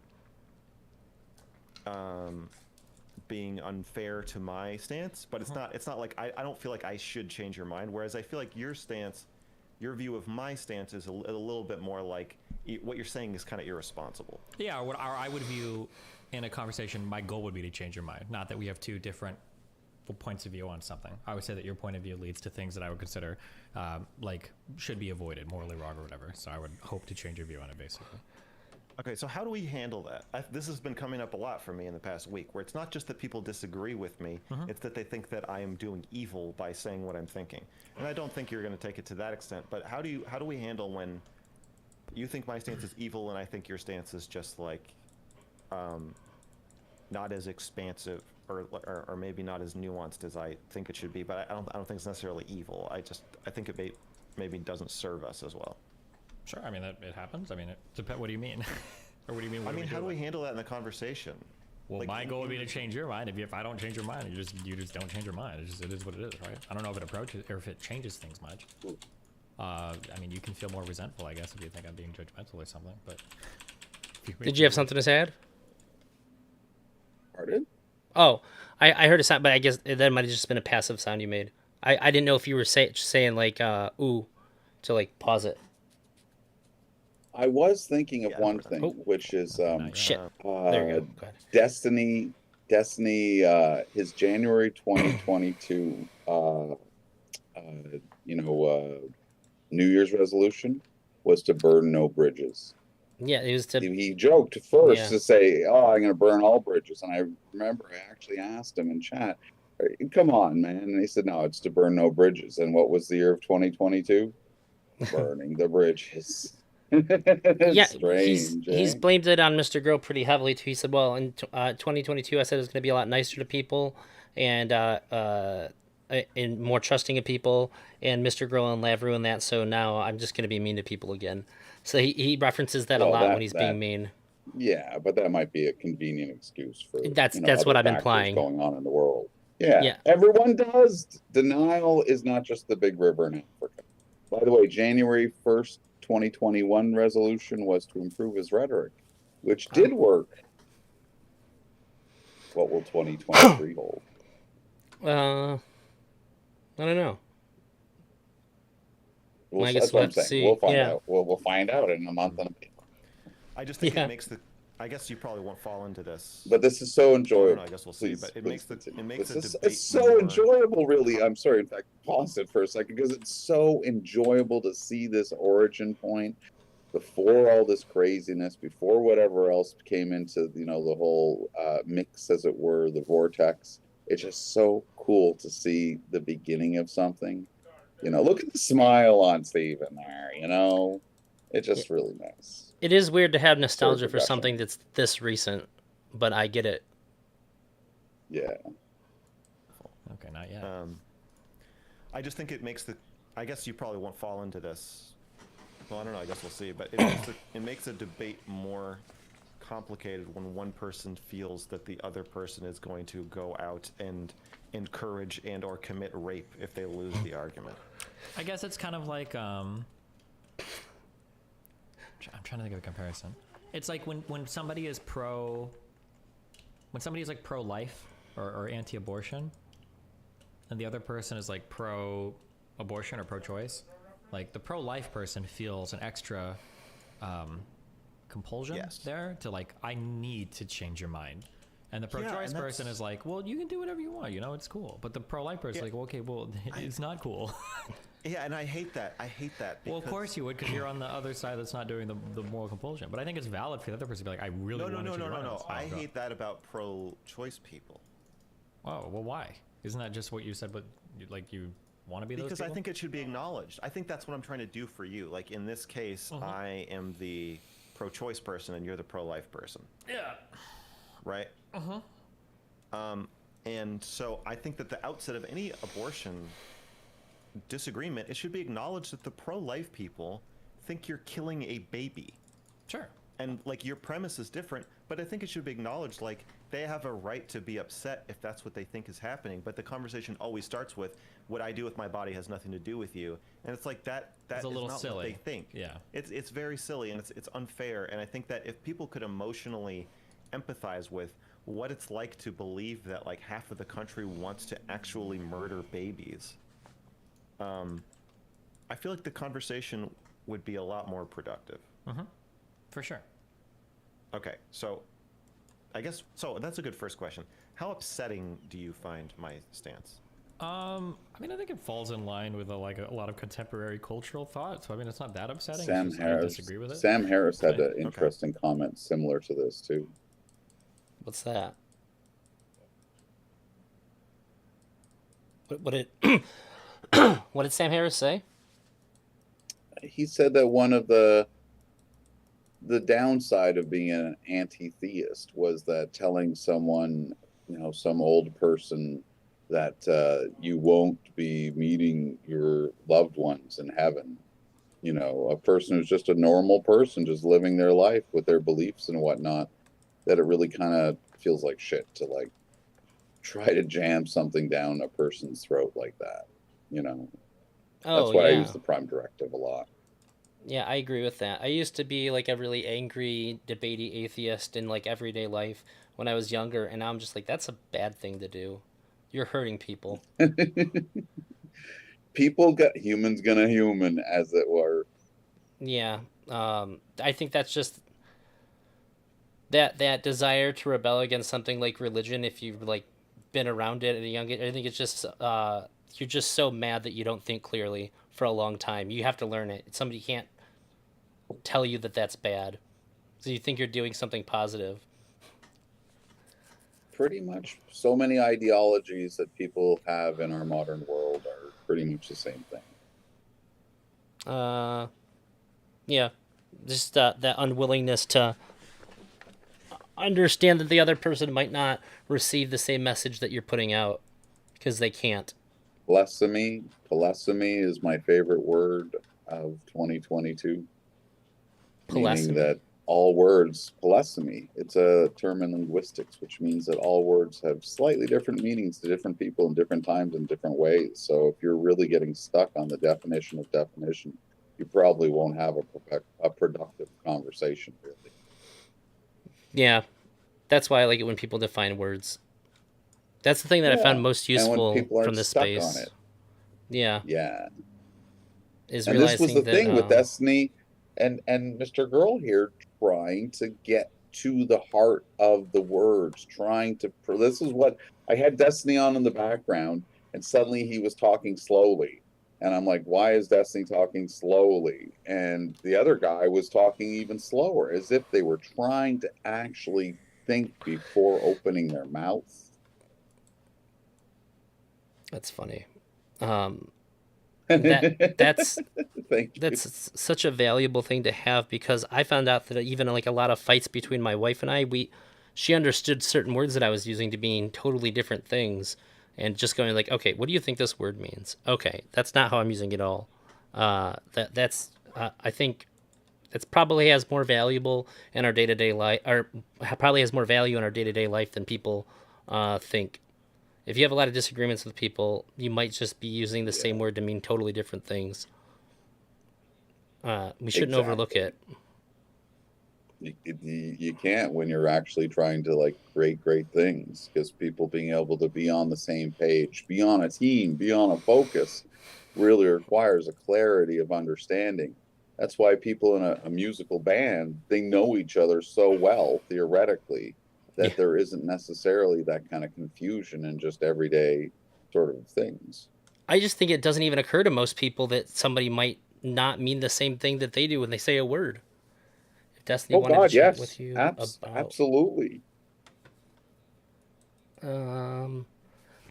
Speaker 3: being unfair to my stance. But it's not. It's not like I don't feel like I should change your mind. Whereas I feel like your stance, your view of my stance is a little bit more like what you're saying is kind of irresponsible.
Speaker 4: Yeah, or I would view in a conversation, my goal would be to change your mind. Not that we have two different points of view on something. I would say that your point of view leads to things that I would consider like should be avoided, morally wrong or whatever. So I would hope to change your view on it, basically.
Speaker 3: Okay, so how do we handle that? This has been coming up a lot for me in the past week, where it's not just that people disagree with me, it's that they think that I am doing evil by saying what I'm thinking. And I don't think you're going to take it to that extent, but how do we handle when you think my stance is evil and I think your stance is just like not as expansive or maybe not as nuanced as I think it should be, but I don't think it's necessarily evil. I think it maybe doesn't serve us as well.
Speaker 4: Sure, I mean, it happens. I mean, it depends. What do you mean? Or what do you mean?
Speaker 3: I mean, how do we handle that in the conversation?
Speaker 4: Well,
Speaker 3: Like,
Speaker 4: my goal would be to change your mind. If I don't change your mind, you just don't change your mind. It is what it is, right? I don't know if it approaches or if it changes things much. I mean, you can feel more resentful, I guess, if you think I'm being judgmental or something. But
Speaker 1: Did you have something to say?
Speaker 9: Pardon?
Speaker 1: Oh, I heard a sound, but I guess that might have just been a passive sound you made. I didn't know if you were saying like ooh to like pause it.
Speaker 9: I was thinking of one thing,
Speaker 1: Oh.
Speaker 9: which is
Speaker 1: Shit. There you go. Go ahead.
Speaker 9: Destiny, his January 2022, New Year's resolution was to burn no bridges.
Speaker 1: Yeah, it was to.
Speaker 9: He joked first
Speaker 1: Yeah.
Speaker 9: to say, "Oh, I'm going to burn all bridges." And I remember I actually asked him in chat, "Come on, man." And he said, "No, it's to burn no bridges." And what was the year of 2022? Burning the bridges. It's
Speaker 1: Yeah,
Speaker 9: strange.
Speaker 1: he's
Speaker 9: Eh?
Speaker 1: blamed it on Mr. Girl pretty heavily too. He said, "Well, in 2022, I said it was going to be a lot nicer to people, and and more trusting of people, and Mr. Girl and Lav ruined that. So now I'm just going to be mean to people again." So he references that a
Speaker 9: Well,
Speaker 1: lot when he's being mean.
Speaker 9: Yeah, but that might be a convenient excuse for
Speaker 1: That's
Speaker 9: other
Speaker 1: what I'm
Speaker 9: factors
Speaker 1: implying.
Speaker 9: going on in the world. Yeah,
Speaker 1: Yeah.
Speaker 9: everyone does. Denial is not just the big river in Africa. By the way, January 1st, 2021 resolution was to improve his rhetoric, which did work. What will 2023 hold?
Speaker 1: I don't know.
Speaker 9: Well,
Speaker 1: I guess
Speaker 9: that's
Speaker 1: we'll
Speaker 9: what I'm
Speaker 1: have to
Speaker 9: saying.
Speaker 1: see.
Speaker 9: We'll find
Speaker 1: Yeah.
Speaker 9: out. We'll find out in a month and a bit.
Speaker 3: I just think
Speaker 1: Yeah.
Speaker 3: it makes the. I guess you probably won't fall into this.
Speaker 9: But this is so enjoyable.
Speaker 3: I guess we'll see.
Speaker 9: Please,
Speaker 3: But it
Speaker 9: please
Speaker 3: makes the
Speaker 9: continue.
Speaker 3: it makes
Speaker 9: This
Speaker 3: the
Speaker 9: is-
Speaker 3: debate
Speaker 9: It's so
Speaker 3: more-
Speaker 9: enjoyable, really. I'm sorry. In fact, pause it for a second because it's so enjoyable to see this origin point before all this craziness, before whatever else came into the whole mix, as it were, the vortex. It's just so cool to see the beginning of something. Look at the smile on Steven there. It's just really nice.
Speaker 1: It is weird to have nostalgia for
Speaker 9: progression.
Speaker 1: something that's this recent, but I get it.
Speaker 9: Yeah.
Speaker 4: Okay, not yet.
Speaker 3: I just think it makes the. I guess you probably won't fall into this. Well, I don't know. I guess we'll see. But it makes a debate more complicated when one person feels that the other person is going to go out and encourage and or commit rape if they lose the argument.
Speaker 4: I guess it's kind of like I'm trying to think of a comparison. It's like when somebody is like pro-life or anti-abortion, and the other person is like pro-abortion or pro-choice. Like the pro-life person feels an extra compulsion there to like, I need to change your mind. And the pro-choice person is like, well, you can do whatever you want, it's cool. But the pro-life person is like, well, okay, well, it's not cool.
Speaker 3: Yeah, and I hate that.
Speaker 4: Well, of course you would, because you're on the other side that's not doing the moral compulsion. But I think it's valid for the other person to be like, I really want to change your mind.
Speaker 3: No. I hate that about pro-choice people.
Speaker 4: Oh, well, why? Isn't that just what you said, but you want to be those
Speaker 3: Because
Speaker 4: people?
Speaker 3: I think it should be acknowledged. I think that's what I'm trying to do for you. Like in this case, I am the pro-choice person and you're the pro-life person.
Speaker 4: Yeah.
Speaker 3: Right? And so I think that the outset of any abortion disagreement, it should be acknowledged that the pro-life people think you're killing a baby.
Speaker 4: Sure.
Speaker 3: And like your premise is different, but I think it should be acknowledged like they have a right to be upset if that's what they think is happening. But the conversation always starts with, what I do with my body has nothing to do with you. And it's like that
Speaker 4: It's a
Speaker 3: is
Speaker 4: little
Speaker 3: not
Speaker 4: silly.
Speaker 3: what they think.
Speaker 4: Yeah.
Speaker 3: It's very silly and it's unfair. And I think that if people could emotionally empathize with what it's like to believe that like half of the country wants to actually murder babies, I feel like the conversation would be a lot more productive.
Speaker 4: For sure.
Speaker 3: Okay, so I guess that's a good first question. How upsetting do you find my stance?
Speaker 4: I mean, I think it falls in line with a lot of contemporary cultural thought. So I mean, it's not that upsetting.
Speaker 9: Sam
Speaker 4: it's just,
Speaker 9: Harris.
Speaker 4: I disagree with it.
Speaker 9: Sam Harris had
Speaker 4: Okay.
Speaker 9: an interesting comment similar to this too.
Speaker 1: What's that? What did what did Sam Harris say?
Speaker 9: He said that one of the downside of being an anti-theist was that telling someone, some old person, that you won't be meeting your loved ones in heaven. A person who's just a normal person, just living their life with their beliefs and whatnot, that it really kind of feels like shit to like try to jam something down a person's throat like that.
Speaker 1: Oh,
Speaker 9: That's why I
Speaker 1: yeah.
Speaker 9: use the prime directive a lot.
Speaker 1: Yeah, I agree with that. I used to be like a really angry, debatey atheist in like everyday life when I was younger, and now I'm just like, that's a bad thing to do. You're hurting people.
Speaker 9: Humans gonna human, as it were.
Speaker 1: Yeah. I think that's just that desire to rebel against something like religion, if you've like been around it at a young age. I think it's just you're just so mad that you don't think clearly for a long time. You have to learn it. Somebody can't tell you that that's bad. So you think you're doing something positive.
Speaker 9: Pretty much, so many ideologies that people have in our modern world are pretty much the same thing.
Speaker 1: Yeah, just that unwillingness to understand that the other person might not receive the same message that you're putting out because they can't.
Speaker 9: Blasphemy is my favorite word of 2022, meaning
Speaker 1: Polysemy.
Speaker 9: that all words, polysemy, it's a term in linguistics, which means that all words have slightly different meanings to different people in different times in different ways. So if you're really getting stuck on the definition of definition, you probably won't have a productive conversation, really.
Speaker 1: Yeah, that's why I like it when people define words. That's the thing that I found
Speaker 9: Yeah.
Speaker 1: most
Speaker 9: And when
Speaker 1: useful
Speaker 9: people
Speaker 1: from
Speaker 9: aren't
Speaker 1: this
Speaker 9: stuck
Speaker 1: space.
Speaker 9: on it.
Speaker 1: Yeah,
Speaker 9: Yeah.
Speaker 1: is
Speaker 9: And this was
Speaker 1: realizing
Speaker 9: the
Speaker 1: that
Speaker 9: thing with Destiny and Mr. Girl here, trying to get to the heart of the words, trying to. This is what I had Destiny on in the background, and suddenly he was talking slowly. And I'm like, why is Destiny talking slowly? And the other guy was talking even slower, as if they were trying to actually think before opening their mouth.
Speaker 1: that's funny. That's
Speaker 9: Thank you.
Speaker 1: that's such a valuable thing to have because I found out that even like a lot of fights between my wife and I, she understood certain words that I was using to mean totally different things, and just going like, okay, what do you think this word means? Okay, that's not how I'm using it all. That's I think it's probably has more valuable in our day to day life, or probably has more value in our day to day life than people think. If you have a lot of disagreements with people, you might just be using the same word to mean totally different things. We shouldn't overlook it.
Speaker 9: You can't when you're actually trying to like create great things, because people being able to be on the same page, be on a team, be on a focus really requires a clarity of understanding. That's why people in a musical band, they know each other so well theoretically
Speaker 1: Yeah.
Speaker 9: that there isn't necessarily that kind of confusion in just everyday sort of things.
Speaker 1: I just think it doesn't even occur to most people that somebody might not mean the same thing that they do when they say a word. If Destiny
Speaker 9: Oh
Speaker 1: wanted
Speaker 9: God,
Speaker 1: to chat
Speaker 9: yes,
Speaker 1: with you about
Speaker 9: absolutely.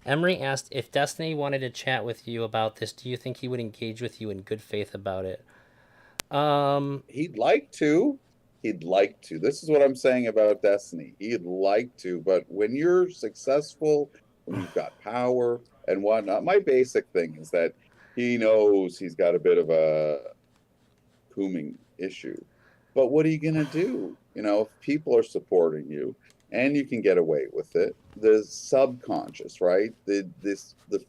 Speaker 1: Emery asked if Destiny wanted to chat with you about this, do you think he would engage with you in good faith about it?
Speaker 9: He'd like to. He'd like to. This is what I'm saying about Destiny. He'd like to, but when you're successful, when you've got power and whatnot, my basic thing is that he knows he's got a bit of a booming issue. But what are you going to do? You know, if people are supporting you and you can get away with it, the subconscious, right? The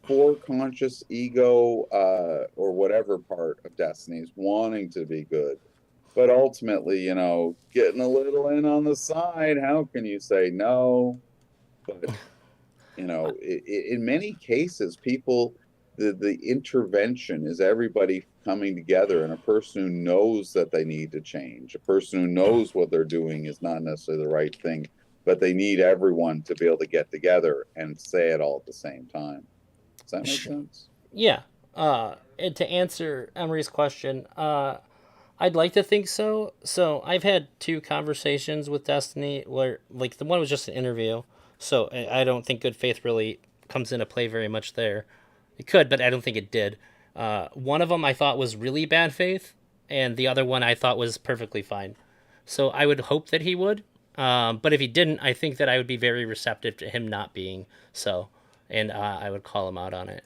Speaker 9: foreconscious ego or whatever part of Destiny is wanting to be good. But ultimately, you know, getting a little in on the side, how can you say no? But you know, in many cases, people, the intervention is everybody coming together, and a person who knows that they need to change, a person who knows what they're doing is not necessarily the right thing, but they need everyone to be able to get together and say it all at the same time. Does that make sense?
Speaker 1: Yeah. And to answer Emery's question, I'd like to think so. So I've had 2 conversations with Destiny where, like, the one was just an interview. So I don't think good faith really comes into play very much there. It could, but I don't think it did. One of them I thought was really bad faith, and the other one I thought was perfectly fine. So I would hope that he would. But if he didn't, I think that I would be very receptive to him not being so. And I would call him out on it.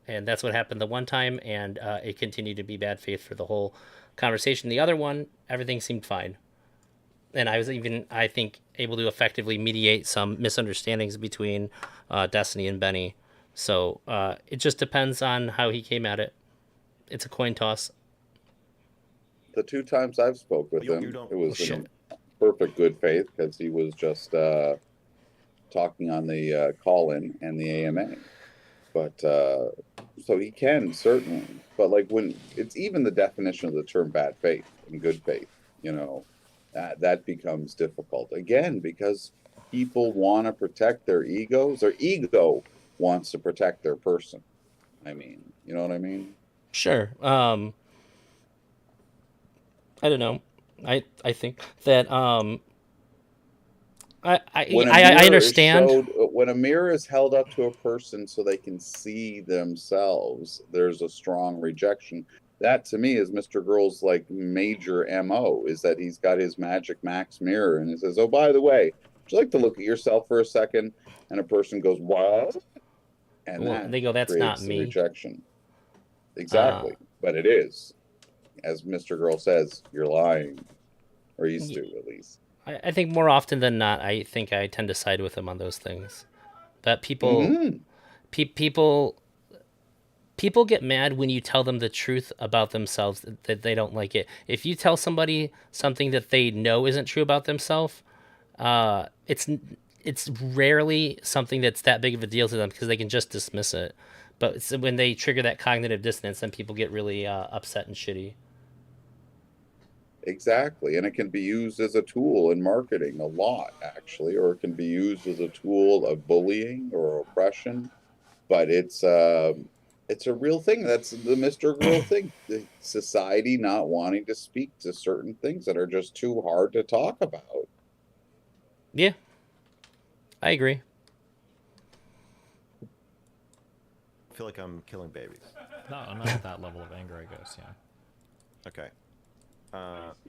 Speaker 1: And that's what happened the one time, and it continued to be bad faith for the whole conversation. The other one, everything seemed fine. And I was even, I think, able to effectively mediate some misunderstandings between Destiny and Benny. So it just depends on how he came at it. It's a coin toss.
Speaker 9: The 2 times I've spoke with him, it was in perfect good faith, because he was just talking on the call-in and the AMA. But so he can certainly, but like when it's even the definition of the term bad faith and good faith, you know, that becomes difficult again, because people want to protect their egos. Their ego wants to protect their person. I mean, you know what I mean?
Speaker 1: Sure. I don't know. I think that
Speaker 9: When a
Speaker 1: I
Speaker 9: mirror is
Speaker 1: understand.
Speaker 9: showed, when a mirror is held up to a person so they can see themselves, there's a strong rejection. That to me is Mr. Girl's like major MO, is that he's got his Magic Max mirror and he says, "Oh, by the way, would you like to look at yourself for a second?" And a person goes, "What?" And
Speaker 1: Well,
Speaker 9: that
Speaker 1: they go, "That's not
Speaker 9: creates the
Speaker 1: me."
Speaker 9: rejection.
Speaker 1: Uh,
Speaker 9: Exactly. But it is. As Mr. Girl says, you're lying. Or used
Speaker 1: y-
Speaker 9: to, at least.
Speaker 1: I think more often than not, I think I tend to side with him on those things. But
Speaker 9: Mm-hmm.
Speaker 1: people people get mad when you tell them the truth about themselves that they don't like it. If you tell somebody something that they know isn't true about themselves, it's rarely something that's that big of a deal to them because they can just dismiss it. But when they trigger that cognitive dissonance, then people get really upset and shitty.
Speaker 9: Exactly. And it can be used as a tool in marketing a lot, actually, or it can be used as a tool of bullying or oppression. But it's a real thing. That's the Mr. Girl thing. The society not wanting to speak to certain things that are just too hard to talk about.
Speaker 1: Yeah, I agree.
Speaker 3: I feel like I'm killing babies.
Speaker 4: No, not at that level of anger, I guess. Yeah.
Speaker 3: Okay.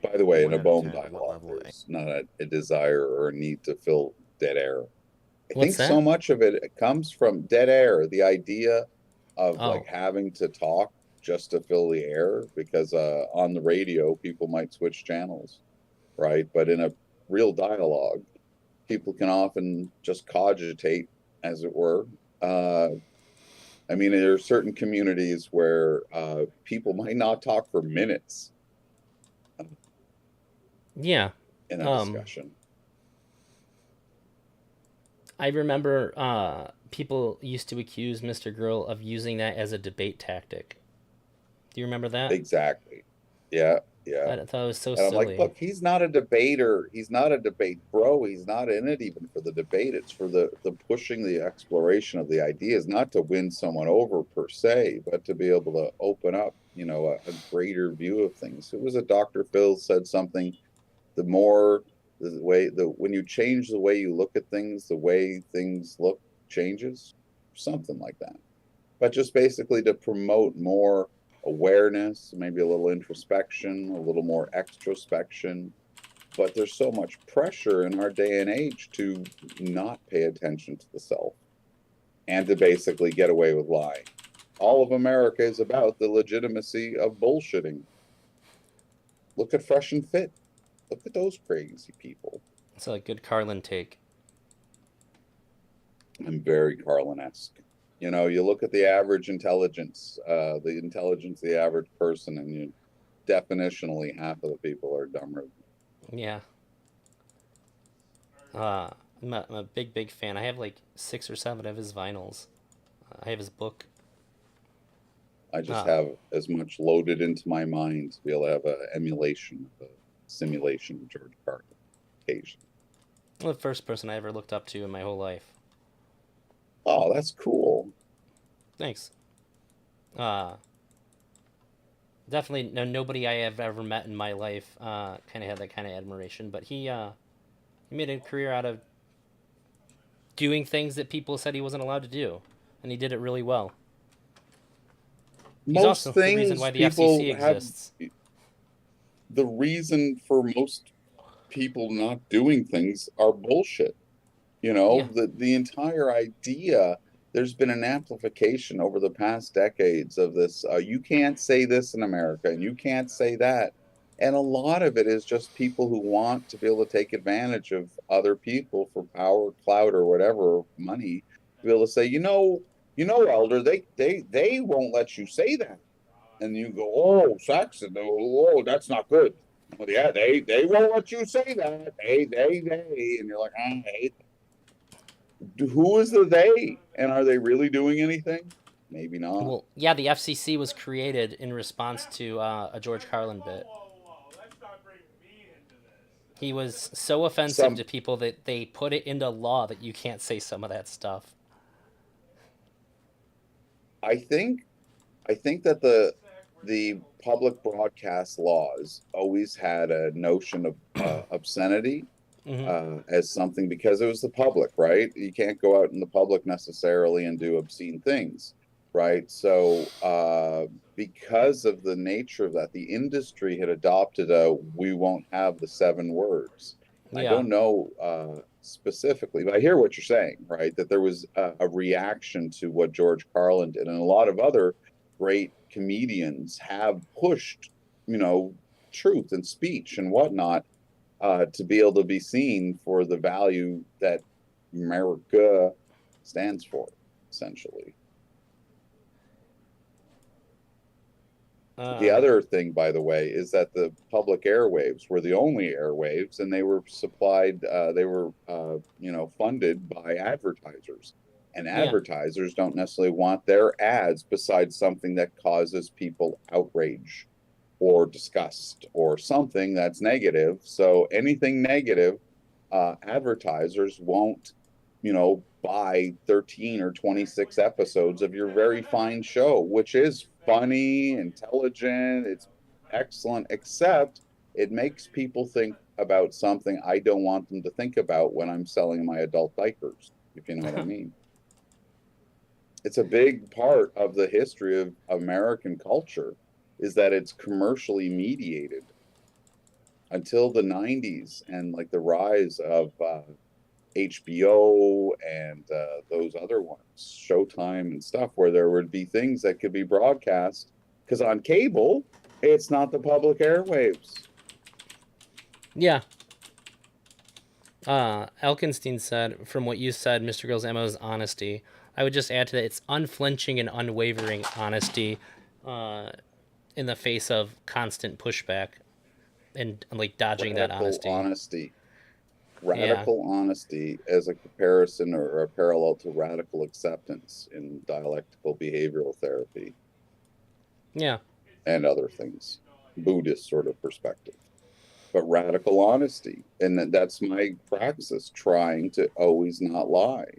Speaker 9: By the way, in
Speaker 3: 1
Speaker 9: a
Speaker 3: out of
Speaker 9: bone
Speaker 3: 10, what
Speaker 9: dialogue,
Speaker 3: level of
Speaker 9: there's not a desire or a need to fill dead air. I
Speaker 1: What's
Speaker 9: think so
Speaker 1: that?
Speaker 9: much of it comes from dead air, the idea of like
Speaker 1: Oh,
Speaker 9: having to talk just to fill the air, because on the radio people might switch channels, right? But in a real dialogue, people can often just cogitate, as it were. I mean, there are certain communities where people might not talk for minutes
Speaker 1: yeah.
Speaker 9: in a
Speaker 1: Um,
Speaker 9: discussion.
Speaker 1: I remember people used to accuse Mr. Girl of using that as a debate tactic. Do you remember that?
Speaker 9: Exactly. Yeah, yeah.
Speaker 1: I thought it was so
Speaker 9: And I'm like,
Speaker 1: silly.
Speaker 9: look, he's not a debater. He's not a debate bro. He's not in it even for the debate. It's for the pushing the exploration of the ideas, not to win someone over per se, but to be able to open up, a greater view of things. It was a Dr. Phil said something, the more the way the when you change the way you look at things, the way things look changes, something like that. But just basically to promote more awareness, maybe a little introspection, a little more extrospection. But there's so much pressure in our day and age to not pay attention to the self and to basically get away with lying. All of America is about the legitimacy of bullshitting. Look at Fresh and Fit. Look at those crazy people.
Speaker 1: It's a good Carlin take.
Speaker 9: I'm very Carlin-esque. You look at the average intelligence, the intelligence of the average person, and you definitionally half of the people are dumber.
Speaker 1: Yeah. I'm a big fan. I have like 6 or 7 of his vinyls. I have his book.
Speaker 9: I just
Speaker 1: Uh,
Speaker 9: have as much loaded into my mind to be able to have an emulation, a simulation of George Carlin occasionally.
Speaker 1: the first person I ever looked up to in my whole life.
Speaker 9: Oh, that's cool.
Speaker 1: Thanks. Uh, Definitely nobody I have ever met in my life kind of had that kind of admiration, but he made a career out of doing things that people said he wasn't allowed to do, and he did it really well. He's
Speaker 9: Most
Speaker 1: also the reason
Speaker 9: things
Speaker 1: why the
Speaker 9: people
Speaker 1: FCC
Speaker 9: have,
Speaker 1: exists.
Speaker 9: the reason for most people not doing things are bullshit.
Speaker 1: Yeah.
Speaker 9: The entire idea, there's been an amplification over the past decades of this. You can't say this in America and you can't say that. And a lot of it is just people who want to be able to take advantage of other people for power, clout, or whatever, money, to be able to say, Elder, they won't let you say that. And you go, oh, Saxon, oh, that's not good. Well, yeah, they won't let you say that. They, and you're like, I hate who is the they, and are they really doing anything? Maybe not.
Speaker 1: Well, yeah, the FCC was created in response to a George Carlin bit. He was so offensive
Speaker 9: Some
Speaker 1: to people that they put it into law that you can't say some of that stuff.
Speaker 9: I think that the public broadcast laws always had a notion of obscenity as something, because it was the public, right? You can't go out in the public necessarily and do obscene things, right? So because of the nature of that, the industry had adopted we won't have the 7 words.
Speaker 1: Yeah.
Speaker 9: I don't know specifically, but I hear what you're saying, right? That there was a reaction to what George Carlin did, and a lot of other great comedians have pushed, truth and speech and whatnot, to be able to be seen for the value that America stands for, essentially. The other thing, by the way, is that the public airwaves were the only airwaves, and they were supplied, funded by advertisers. And advertisers don't necessarily want their ads besides something that causes people outrage or disgust or something that's negative. So anything negative, advertisers won't, buy 13 or 26 episodes of your very fine show, which is funny, intelligent, it's excellent, except it makes people think about something I don't want them to think about when I'm selling my adult diapers, if you know what I mean. It's a big part of the history of American culture, is that it's commercially mediated until the 90s and like the rise of HBO and those other ones, Showtime and stuff, where there would be things that could be broadcast, because on cable, it's not the public airwaves.
Speaker 1: Yeah. Elkenstein said, from what you said, Mr. Girl's MO is honesty. I would just add to that, it's unflinching and unwavering honesty in the face of constant pushback and like dodging that honesty.
Speaker 9: Radical honesty as a comparison or a parallel to radical acceptance in dialectical behavioral therapy.
Speaker 1: Yeah.
Speaker 9: And other things, Buddhist sort of perspective. But radical honesty, and that's my praxis, trying to always not lie.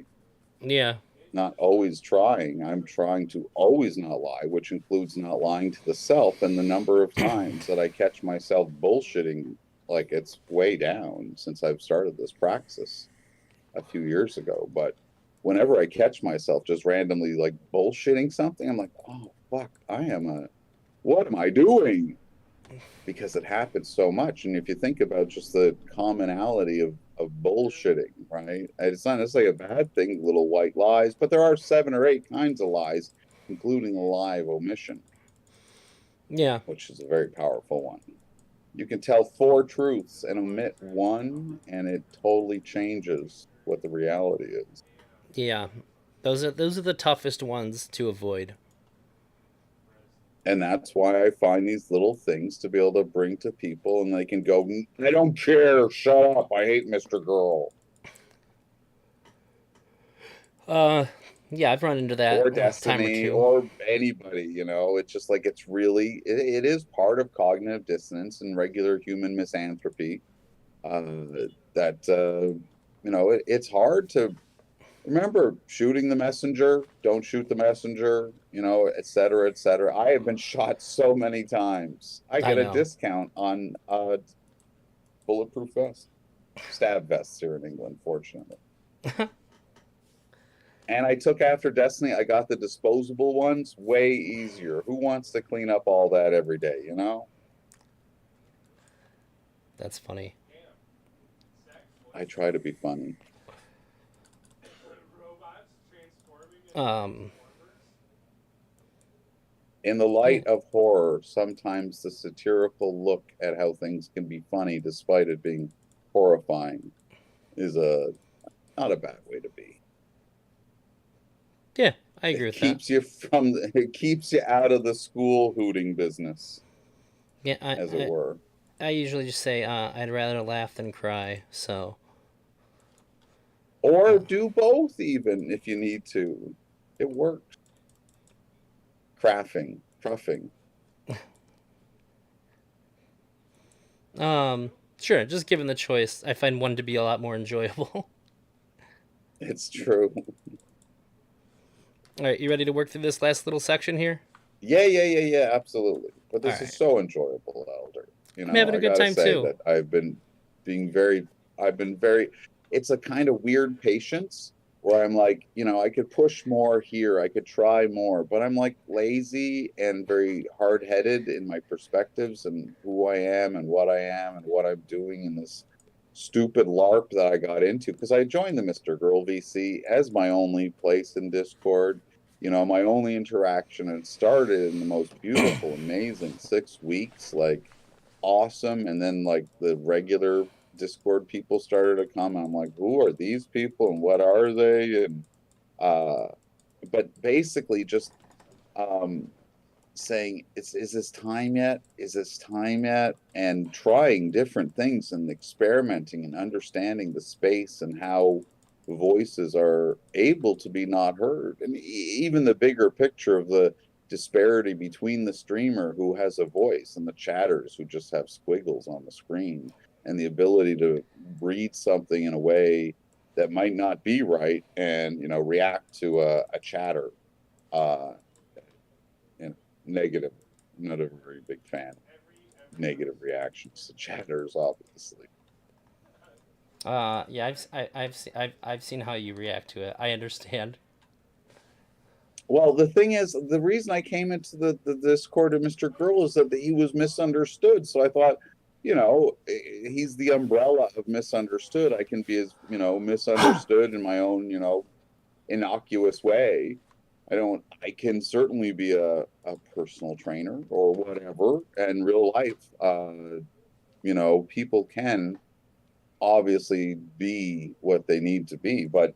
Speaker 1: Yeah.
Speaker 9: Not always trying. I'm trying to always not lie, which includes not lying to the self. And the number of times that I catch myself bullshitting, like, it's way down since I've started this praxis a few years ago. But whenever I catch myself just randomly like bullshitting something, I'm like, oh fuck, what am I doing? Because it happens so much. And if you think about just the commonality of bullshitting, right? It's not necessarily a bad thing, little white lies, but there are 7 or 8 kinds of lies, including a lie of omission.
Speaker 1: Yeah.
Speaker 9: Which is a very powerful one. You can tell 4 truths and omit one, and it totally changes what the reality is.
Speaker 1: Yeah. Those are the toughest ones to avoid.
Speaker 9: And that's why I find these little things to be able to bring to people, and they can go, I don't care, shut up, I hate Mr. Girl.
Speaker 1: Yeah, I've run into that.
Speaker 9: Or Destiny, or anybody, it's just like, it's really, it is part of cognitive dissonance and regular human misanthropy. It's hard to remember shooting the messenger, don't shoot the messenger, et cetera, et cetera. I have been shot so many times. I get a discount on bulletproof vests, stab vests here in England, fortunately. And I took after Destiny. I got the disposable ones, way easier. Who wants to clean up all that every day,
Speaker 1: That's funny.
Speaker 9: I try to be funny. In the light of horror, sometimes the satirical look at how things can be funny despite it being horrifying is not a bad way to be.
Speaker 1: Yeah, I agree with that.
Speaker 9: It keeps you out of the school hooting business.
Speaker 1: Yeah,
Speaker 9: as it were.
Speaker 1: I usually just say I'd rather laugh than cry, so.
Speaker 9: Or do both, even if you need to. It works. Cruffing.
Speaker 1: Sure, just given the choice, I find one to be a lot more enjoyable.
Speaker 9: It's true.
Speaker 1: All right, you ready to work through this last little section here?
Speaker 9: Yeah, absolutely. But
Speaker 1: All
Speaker 9: this
Speaker 1: right.
Speaker 9: is so enjoyable, Elder. You
Speaker 1: I'm having
Speaker 9: know,
Speaker 1: a
Speaker 9: I
Speaker 1: good
Speaker 9: gotta
Speaker 1: time
Speaker 9: say
Speaker 1: too.
Speaker 9: that being very, I've been very, it's a kind of weird patience where I'm like, you know, I could push more here, I could try more, but I'm like lazy and very hard-headed in my perspectives and who I am and what I'm doing in this stupid LARP that I got into because I joined the Mr. Girl VC as my only place in Discord, you know, my only interaction. And it started in the most beautiful, amazing 6 weeks, like awesome. And then like the regular Discord people started to come. And I'm like, who are these people and what are they? And uh but basically just um saying is this time yet, and trying different things and experimenting and understanding the space and how voices are able to be not heard, and even the bigger picture of the disparity between the streamer who has a voice and the chatters who just have squiggles on the screen, and the ability to read something in a way that might not be right and, you know, react to a chatter uh and negative. I'm not a very big fan of negative reactions to chatters, obviously.
Speaker 1: Yeah, I've seen how you react to it. I understand.
Speaker 9: Well, the thing is, the reason I came into the Discord of Mr. Girl is that he was misunderstood. So I thought, you know, he's the umbrella of misunderstood. I can be as, you know, misunderstood in my own, you know, innocuous way. I can certainly be a personal trainer or whatever. In real life, you know, people can obviously be what they need to be. But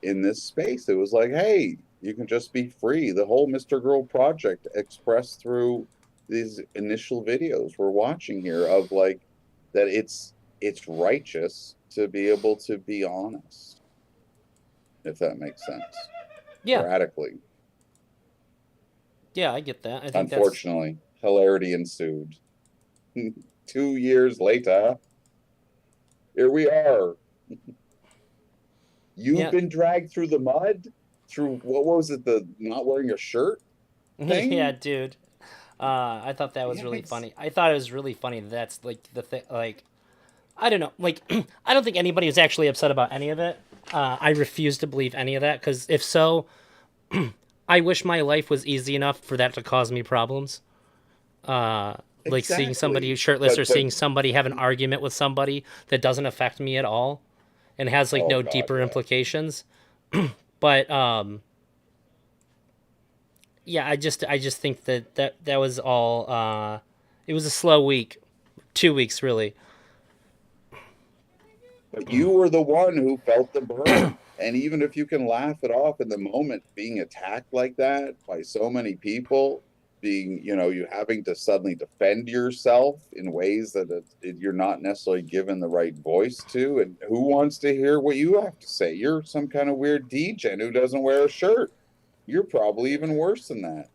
Speaker 9: in this space, it was like, hey, you can just be free. The whole Mr. Girl project expressed through these initial videos we're watching here of like that it's righteous to be able to be honest, if that makes sense.
Speaker 1: Yeah,
Speaker 9: Radically.
Speaker 1: yeah, I get that. I think that's
Speaker 9: Unfortunately, hilarity ensued. 2 years later, here we are. You've
Speaker 1: yeah,
Speaker 9: been dragged through the mud, through what was it, the not wearing a shirt
Speaker 1: yeah,
Speaker 9: thing?
Speaker 1: dude. I thought that was
Speaker 9: Damn
Speaker 1: really
Speaker 9: it.
Speaker 1: funny. I thought it was really funny. That's like the thing. Like, I don't know. Like, I don't think anybody was actually upset about any of it. I refuse to believe any of that because if so, I wish my life was easy enough for that to cause me problems. Like seeing somebody
Speaker 9: Exactly.
Speaker 1: shirtless or
Speaker 9: But
Speaker 1: seeing somebody have an argument with somebody that doesn't affect me at all and has like
Speaker 9: oh
Speaker 1: no
Speaker 9: god,
Speaker 1: deeper
Speaker 9: yeah.
Speaker 1: implications. But yeah, I just think that was all. It was a slow week, 2 weeks really.
Speaker 9: But you were the one who felt the burn. And even if you can laugh it off in the moment, being attacked like that by so many people, being, you know, you having to suddenly defend yourself in ways that you're not necessarily given the right voice to. And who wants to hear what you have to say? You're some kind of weird DJ who doesn't wear a shirt. You're probably even worse than that.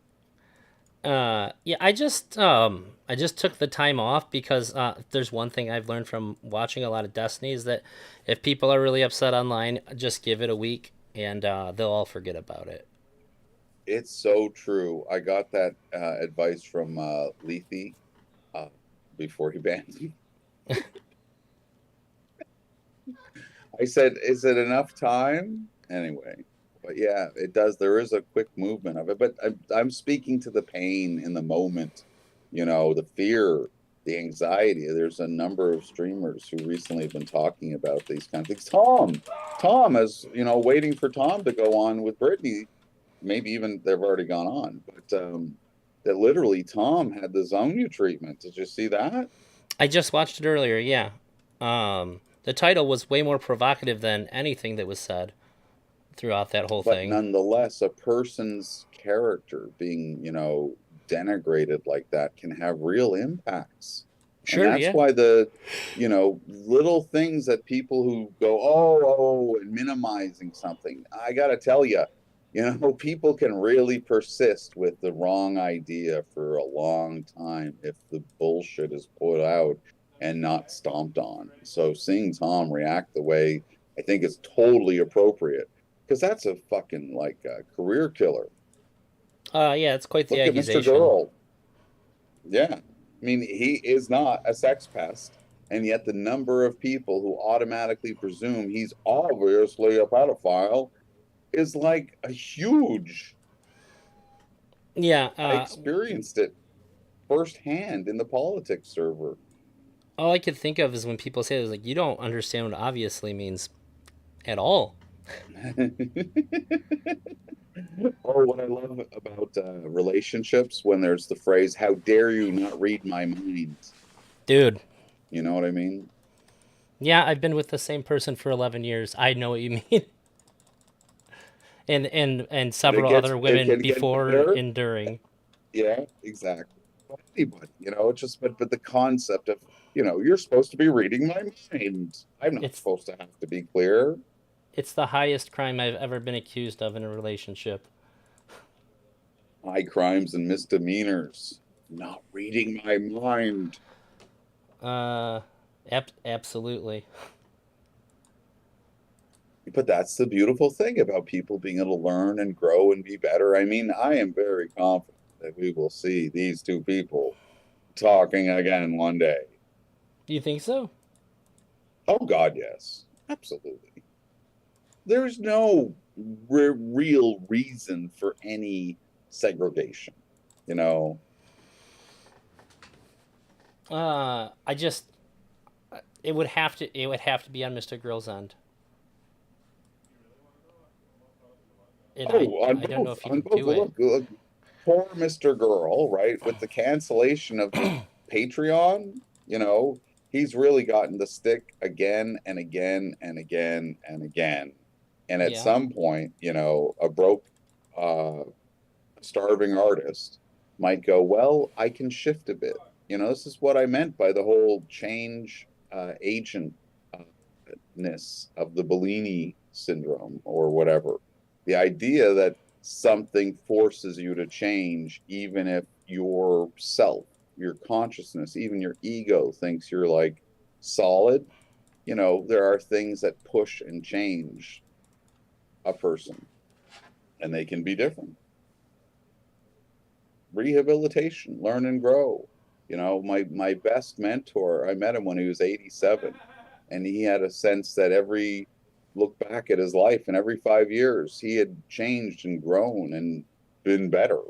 Speaker 1: Yeah, I just took the time off because there's one thing I've learned from watching a lot of Destiny is that if people are really upset online, just give it a week and they'll all forget about it.
Speaker 9: It's so true. I got that advice from Lethe uh, before he banned me. I said, "Is it enough time?" Anyway, but yeah, it does. There is a quick movement of it, but I'm speaking to the pain in the moment, you know, the fear, the anxiety. There's a number of streamers who recently have been talking about these kind of things. Tom, as you know, waiting for Tom to go on with Brittany. Maybe even they've already gone on, but that literally Tom had the Zonia treatment. Did you see that?
Speaker 1: I just watched it earlier. Yeah, the title was way more provocative than anything that was said throughout that whole
Speaker 9: But
Speaker 1: thing.
Speaker 9: nonetheless, a person's character being, you know, denigrated like that can have real impacts. And
Speaker 1: Sure,
Speaker 9: that's
Speaker 1: yeah.
Speaker 9: why the, you know, little things that people who go, oh, and minimizing something, I got to tell you, you know, people can really persist with the wrong idea for a long time if the bullshit is put out and not stomped on. So seeing Tom react the way I think is totally appropriate because that's a fucking like a career killer.
Speaker 1: Yeah, it's quite the
Speaker 9: Look at Mr.
Speaker 1: accusation.
Speaker 9: Girl. Yeah. I mean, he is not a sex pest, and yet the number of people who automatically presume he's obviously a pedophile is like a huge.
Speaker 1: Yeah,
Speaker 9: I experienced it firsthand in the politics server.
Speaker 1: all I could think of is when people say this, like, you don't understand what obviously means at all.
Speaker 9: Or what I love about relationships when there's the phrase, "How dare you not read my mind?"
Speaker 1: Dude.
Speaker 9: You know what I mean?
Speaker 1: Yeah, I've been with the same person for 11 years. I know what you mean. and several other
Speaker 9: It
Speaker 1: women
Speaker 9: can get
Speaker 1: before
Speaker 9: better.
Speaker 1: and during.
Speaker 9: Yeah, exactly. Anybody, it's just, but the concept of, you're supposed to be reading my mind. I'm not
Speaker 1: It's
Speaker 9: supposed to have to be clear.
Speaker 1: it's the highest crime I've ever been accused of in a relationship.
Speaker 9: High crimes and misdemeanors. Not reading my mind.
Speaker 1: Absolutely.
Speaker 9: But that's the beautiful thing about people being able to learn and grow and be better. I mean, I am very confident that we will see these two people talking again one day.
Speaker 1: Do you think so?
Speaker 9: Oh, God, yes. Absolutely. There's no real reason for any segregation,
Speaker 1: I just it would have to be on Mr. Girl's end. And
Speaker 9: on
Speaker 1: I don't know
Speaker 9: both,
Speaker 1: if you
Speaker 9: on
Speaker 1: can
Speaker 9: both.
Speaker 1: do it.
Speaker 9: Look, poor Mr. Girl, right? With the cancellation of his Patreon, he's really gotten the stick again and again and again and again. And at
Speaker 1: Yeah.
Speaker 9: some point, a broke, starving artist might go, well, I can shift a bit. This is what I meant by the whole change agent ness of the Bellini syndrome or whatever. The idea that something forces you to change, even if your self, your consciousness, even your ego thinks you're like solid. There are things that push and change a person, and they can be different. Rehabilitation, learn and grow. My best mentor, I met him when he was 87, and he had a sense that every look back at his life, and every 5 years he had changed and grown and been better.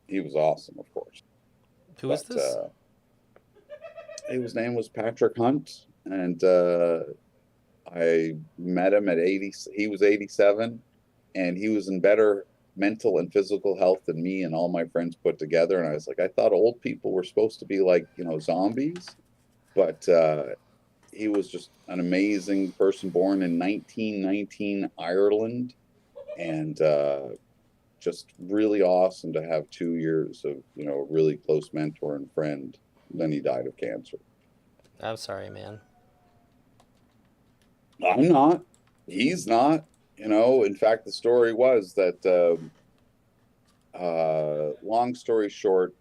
Speaker 9: He was awesome, of course.
Speaker 1: Who is this?
Speaker 9: His name was Patrick Hunt, and I met him at 80. He was 87, and he was in better mental and physical health than me and all my friends put together. And I was like, I thought old people were supposed to be like, zombies, but he was just an amazing person, born in 1919 Ireland, and just really awesome to have 2 years of, a really close mentor and friend. Then he died of cancer.
Speaker 1: I'm sorry, man.
Speaker 9: I'm not. He's not. In fact, the story was that, long story short,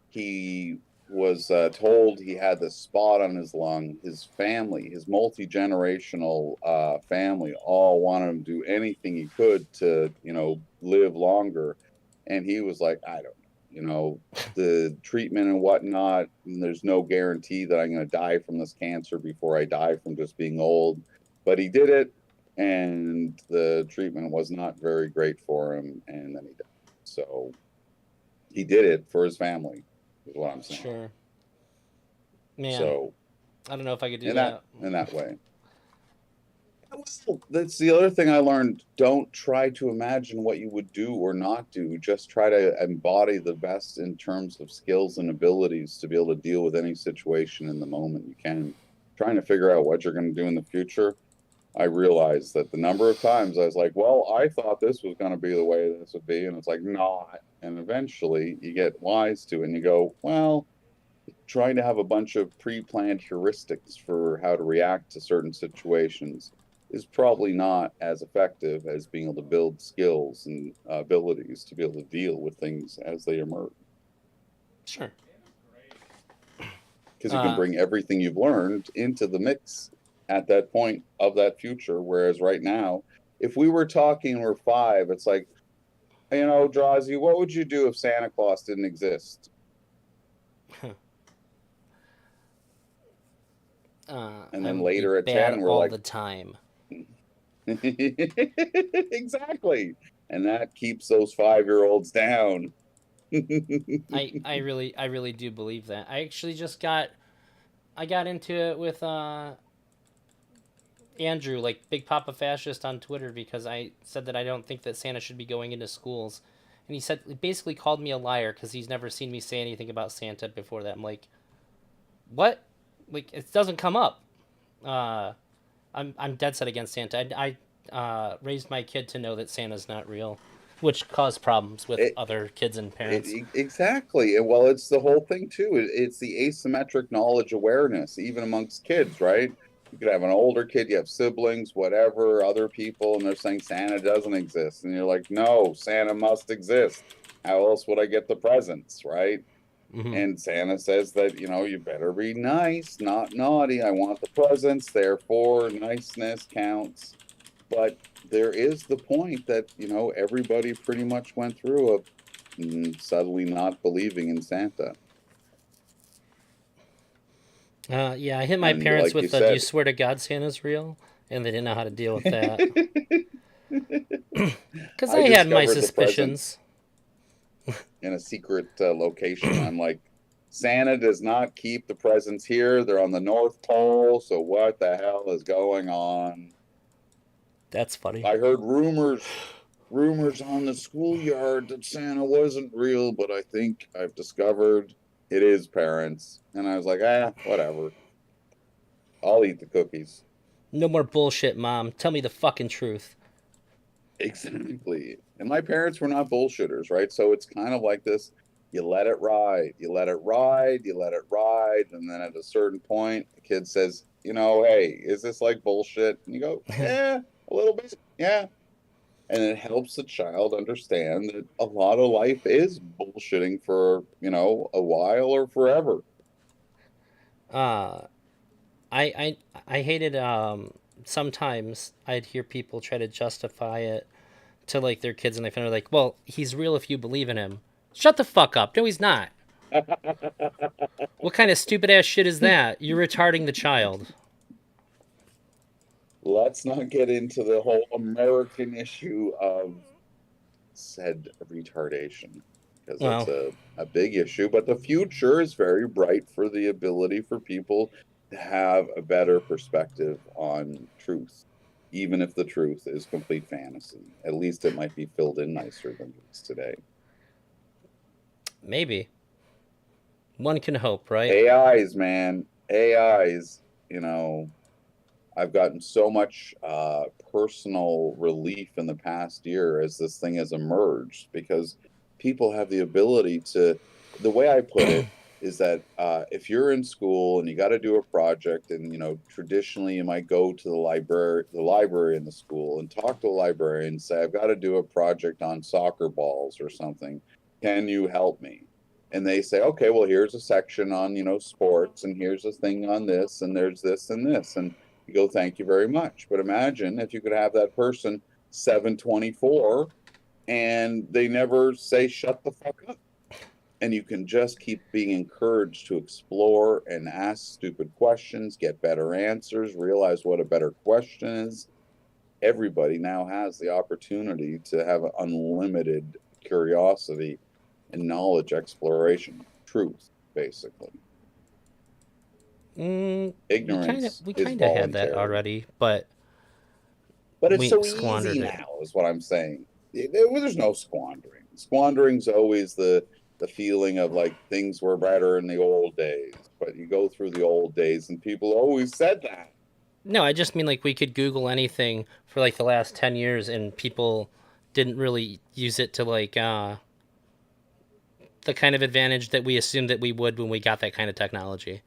Speaker 9: he was told he had this spot on his lung. His family, his multi-generational family, all wanted him to do anything he could to, live longer. And he was like, I don't know, the treatment and whatnot, and there's no guarantee that I'm going to die from this cancer before I die from just being old. But he did it, and the treatment was not very great for him, and then he died. So he did it for his family, is what I'm saying.
Speaker 1: Sure. Man,
Speaker 9: So
Speaker 1: I don't know if I could do
Speaker 9: in
Speaker 1: that.
Speaker 9: that way. Well, that's the other thing I learned. Don't try to imagine what you would do or not do. Just try to embody the best in terms of skills and abilities to be able to deal with any situation in the moment you can. Trying to figure out what you're going to do in the future, I realized that the number of times I was like, well, I thought this was going to be the way this would be, and it's like, not. And eventually you get wise to it and you go, well, trying to have a bunch of pre-planned heuristics for how to react to certain situations is probably not as effective as being able to build skills and abilities to be able to deal with things as they emerge.
Speaker 1: Sure.
Speaker 9: Because you can bring everything you've learned into the mix at that point of that future. Whereas right now, if we were talking, we're 5, it's like, You know, Drazi, what would you do if Santa Claus didn't exist? And
Speaker 1: I
Speaker 9: then
Speaker 1: would be
Speaker 9: later at
Speaker 1: bad
Speaker 9: 10, we're
Speaker 1: all
Speaker 9: like,
Speaker 1: the time.
Speaker 9: exactly. And that keeps those 5-year-olds down.
Speaker 1: I really do believe that. I actually just got into it with Andrew, like Big Papa Fascist on Twitter, because I said that I don't think that Santa should be going into schools. And he said, basically called me a liar because he's never seen me say anything about Santa before that. I'm like, what? Like, it doesn't come up. I'm dead set against Santa. I raised my kid to know that Santa's not real, which caused problems with
Speaker 9: It,
Speaker 1: other kids and parents.
Speaker 9: exactly. And well, it's the whole thing too. It's the asymmetric knowledge awareness, even amongst kids, right? You could have an older kid, you have siblings, whatever, other people, and they're saying Santa doesn't exist. And you're like, no, Santa must exist. How else would I get the presents, right?
Speaker 1: Mm-hmm.
Speaker 9: And Santa says that, you know, you better be nice, not naughty. I want the presents, therefore niceness counts. But there is the point that, you know, everybody pretty much went through suddenly not believing in Santa.
Speaker 1: Yeah, I hit my
Speaker 9: And
Speaker 1: parents
Speaker 9: like you
Speaker 1: with "Do you
Speaker 9: said,
Speaker 1: swear to God Santa's real?" and they didn't know how to deal with that because
Speaker 9: I
Speaker 1: I had my
Speaker 9: discovered the
Speaker 1: suspicions.
Speaker 9: presents in a secret location. I'm like, Santa does not keep the presents here. They're on the North Pole. So what the hell is going on?
Speaker 1: That's funny.
Speaker 9: I heard rumors on the schoolyard that Santa wasn't real, but I think I've discovered it is, parents. And I was like, whatever. I'll eat the cookies.
Speaker 1: No more bullshit, Mom. Tell me the fucking truth.
Speaker 9: Exactly. And my parents were not bullshitters, right? So it's kind of like this, you let it ride, you let it ride, you let it ride, and then at a certain point, the kid says, you know, hey, is this like bullshit? And you go, yeah, a little bit, yeah. And it helps the child understand that a lot of life is bullshitting for, you know, a while or forever.
Speaker 1: Uh, I hated sometimes I'd hear people try to justify it to like their kids and they find like, well, he's real if you believe in him. Shut the fuck up. No, he's not. What kind of stupid ass shit is that? You're retarding the child.
Speaker 9: Let's not get into the whole American issue of said retardation, because that's
Speaker 1: Well,
Speaker 9: a big issue. But the future is very bright for the ability for people to have a better perspective on truth, even if the truth is complete fantasy. At least it might be filled in nicer than it is today.
Speaker 1: maybe. One can hope, right?
Speaker 9: AIs, man, AIs, you know, I've gotten so much personal relief in the past year as this thing has emerged because people have the ability to. The way I put it is that if you're in school and you got to do a project, and you know, traditionally you might go to the library in the school, and talk to a librarian and say, "I've got to do a project on soccer balls or something. Can you help me?" And they say, "Okay, well, here's a section on, you know, sports, and here's a thing on this, and there's this and this." And you go, thank you very much. But imagine if you could have that person 724 and they never say, shut the fuck up. And you can just keep being encouraged to explore and ask stupid questions, get better answers, realize what a better question is. Everybody now has the opportunity to have unlimited curiosity and knowledge exploration, truth, basically. Ignorance
Speaker 1: We
Speaker 9: is
Speaker 1: kind of had that
Speaker 9: voluntary.
Speaker 1: already, but
Speaker 9: But it's
Speaker 1: we
Speaker 9: so
Speaker 1: squandered
Speaker 9: easy
Speaker 1: it.
Speaker 9: now, is what I'm saying. There's no squandering. Squandering's always the feeling of like things were better in the old days. But you go through the old days, and people always said that.
Speaker 1: No, I just mean like we could Google anything for like the last 10 years and people didn't really use it to like the kind of advantage that we assumed that we would when we got that kind of technology.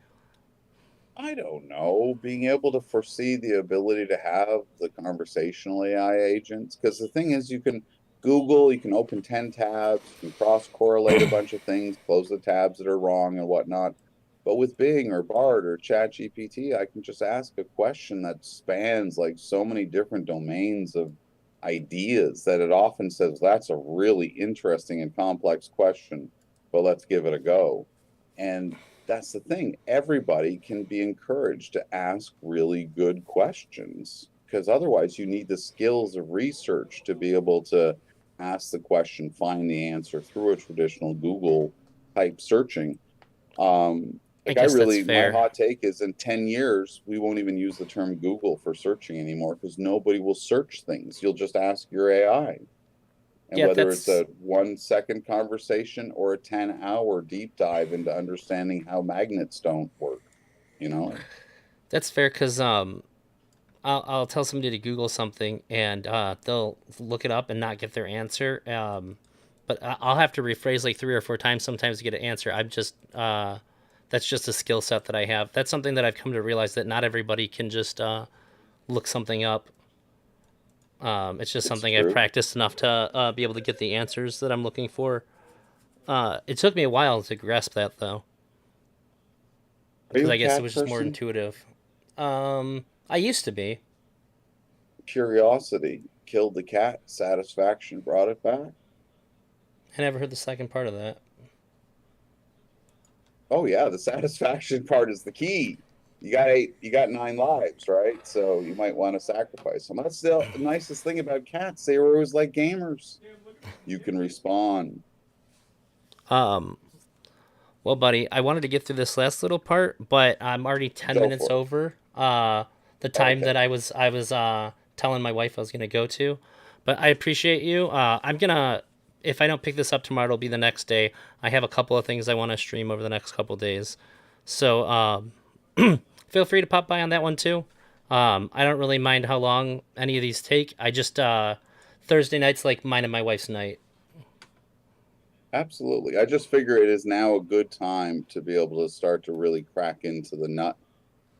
Speaker 9: I don't know, being able to foresee the ability to have the conversational AI agents. Because the thing is, you can Google, you can open 10 tabs, you can cross correlate a bunch of things, close the tabs that are wrong and whatnot. But with Bing or Bard or ChatGPT, I can just ask a question that spans like so many different domains of ideas that it often says, that's a really interesting and complex question, but let's give it a go. And that's the thing. Everybody can be encouraged to ask really good questions, because otherwise you need the skills of research to be able to ask the question, find the answer through a traditional Google type searching.
Speaker 1: I
Speaker 9: I
Speaker 1: guess that's
Speaker 9: really, my
Speaker 1: fair.
Speaker 9: hot take is in 10 years, we won't even use the term Google for searching anymore, because nobody will search things. You'll just ask your AI. And
Speaker 1: Yeah,
Speaker 9: whether it's
Speaker 1: that's
Speaker 9: a 1 second conversation or a 10-hour deep dive into understanding how magnets don't work, you know?
Speaker 1: that's fair because I'll tell somebody to Google something and they'll look it up and not get their answer. But I'll have to rephrase like 3 or 4 times sometimes to get an answer. I'm just that's just a skill set that I have. That's something that I've come to realize that not everybody can just look something up. It's just
Speaker 9: It's
Speaker 1: something I've
Speaker 9: true.
Speaker 1: practiced enough to be able to get the answers that I'm looking for. It took me a while to grasp that though,
Speaker 9: Are
Speaker 1: because
Speaker 9: you a
Speaker 1: I guess it
Speaker 9: cat
Speaker 1: was just more
Speaker 9: person?
Speaker 1: intuitive. I used to be.
Speaker 9: Curiosity killed the cat, satisfaction brought it back.
Speaker 1: I never heard the second part of that.
Speaker 9: Oh yeah, the satisfaction part is the key. You got 9 lives, right? So you might want to sacrifice them. That's the nicest thing about cats. They were always like gamers. You can respawn.
Speaker 1: Um, well, buddy, I wanted to get through this last little part, but I'm already 10 minutes
Speaker 9: Go for it.
Speaker 1: over. The time
Speaker 9: Okay.
Speaker 1: that I was telling my wife I was gonna go to, but I appreciate you. I'm gonna if I don't pick this up tomorrow, it'll be the next day. I have a couple of things I want to stream over the next couple of days, so feel free to pop by on that one too. I don't really mind how long any of these take. I just Thursday night's like mine and my wife's night.
Speaker 9: Absolutely. I just figure it is now a good time to be able to start to really crack into the nut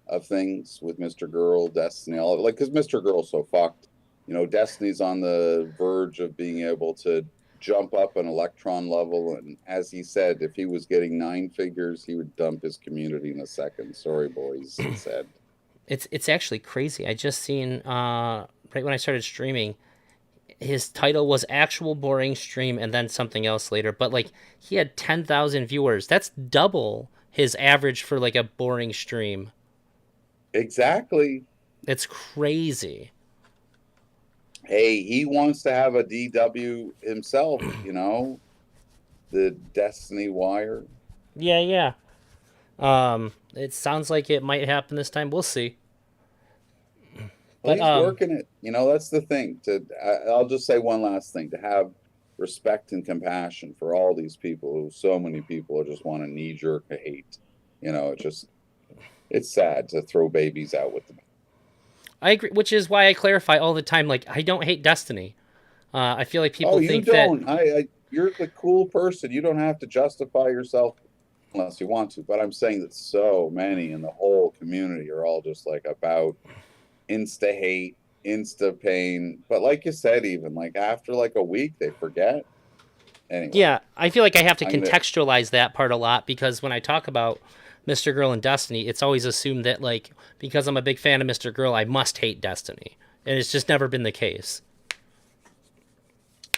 Speaker 9: of things with Mr. Girl, Destiny, all of it. Like, because Mr. Girl's so fucked. You know, Destiny's on the verge of being able to jump up an electron level. And as he said, if he was getting 9 figures, he would dump his community in a second. Sorry, boys, he said.
Speaker 1: It's actually crazy. I just seen right when I started streaming, his title was actual boring stream and then something else later. But like he had 10,000 viewers. That's double his average for like a boring stream.
Speaker 9: Exactly.
Speaker 1: It's crazy.
Speaker 9: Hey, he wants to have a DW himself, you know, the Destiny Wire.
Speaker 1: Yeah, yeah. It sounds like it might happen this time. We'll see.
Speaker 9: Well,
Speaker 1: But
Speaker 9: he's working it. You know, that's the thing. I'll just say one last thing: to have respect and compassion for all these people who, so many people just want to knee jerk hate. You know, it's sad to throw babies out with them.
Speaker 1: I agree, which is why I clarify all the time. Like I don't hate Destiny. I feel like people
Speaker 9: Oh, you
Speaker 1: think that.
Speaker 9: don't. You're the cool person. You don't have to justify yourself unless you want to. But I'm saying that so many in the whole community are all just like about insta hate, insta pain. But like you said, even like after like a week, they forget. Anyway,
Speaker 1: Yeah, I feel like I have to
Speaker 9: I'm gonna.
Speaker 1: contextualize that part a lot because when I talk about Mr. Girl and Destiny, it's always assumed that like because I'm a big fan of Mr. Girl, I must hate Destiny, and it's just never been the case.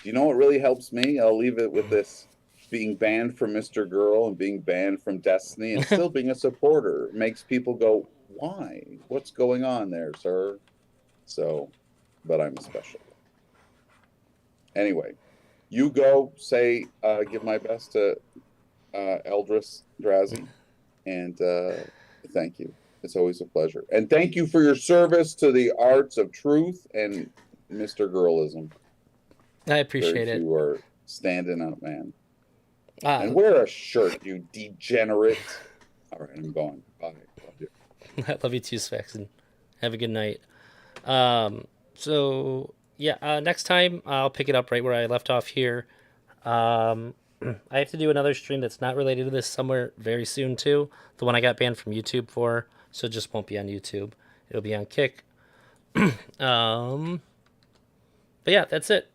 Speaker 9: You know what really helps me? I'll leave it with this: being banned from Mr. Girl and being banned from Destiny, and still being a supporter makes people go, "Why? What's going on there, sir?" So, but I'm special. Anyway, you go say, give my best to Eldris Drazi, and thank you. It's always a pleasure. And thank you for your service to the arts of truth and Mr. Girlism.
Speaker 1: I appreciate
Speaker 9: Very
Speaker 1: it.
Speaker 9: few are standing up, man. And
Speaker 1: Uh,
Speaker 9: wear a shirt, you degenerate. All right, I'm going. Bye. Love you.
Speaker 1: I love you too, Specs, and have a good night. So yeah, next time I'll pick it up right where I left off here. I have to do another stream that's not related to this somewhere very soon too. The one I got banned from YouTube for, so it just won't be on YouTube. It'll be on Kick. But yeah, that's it.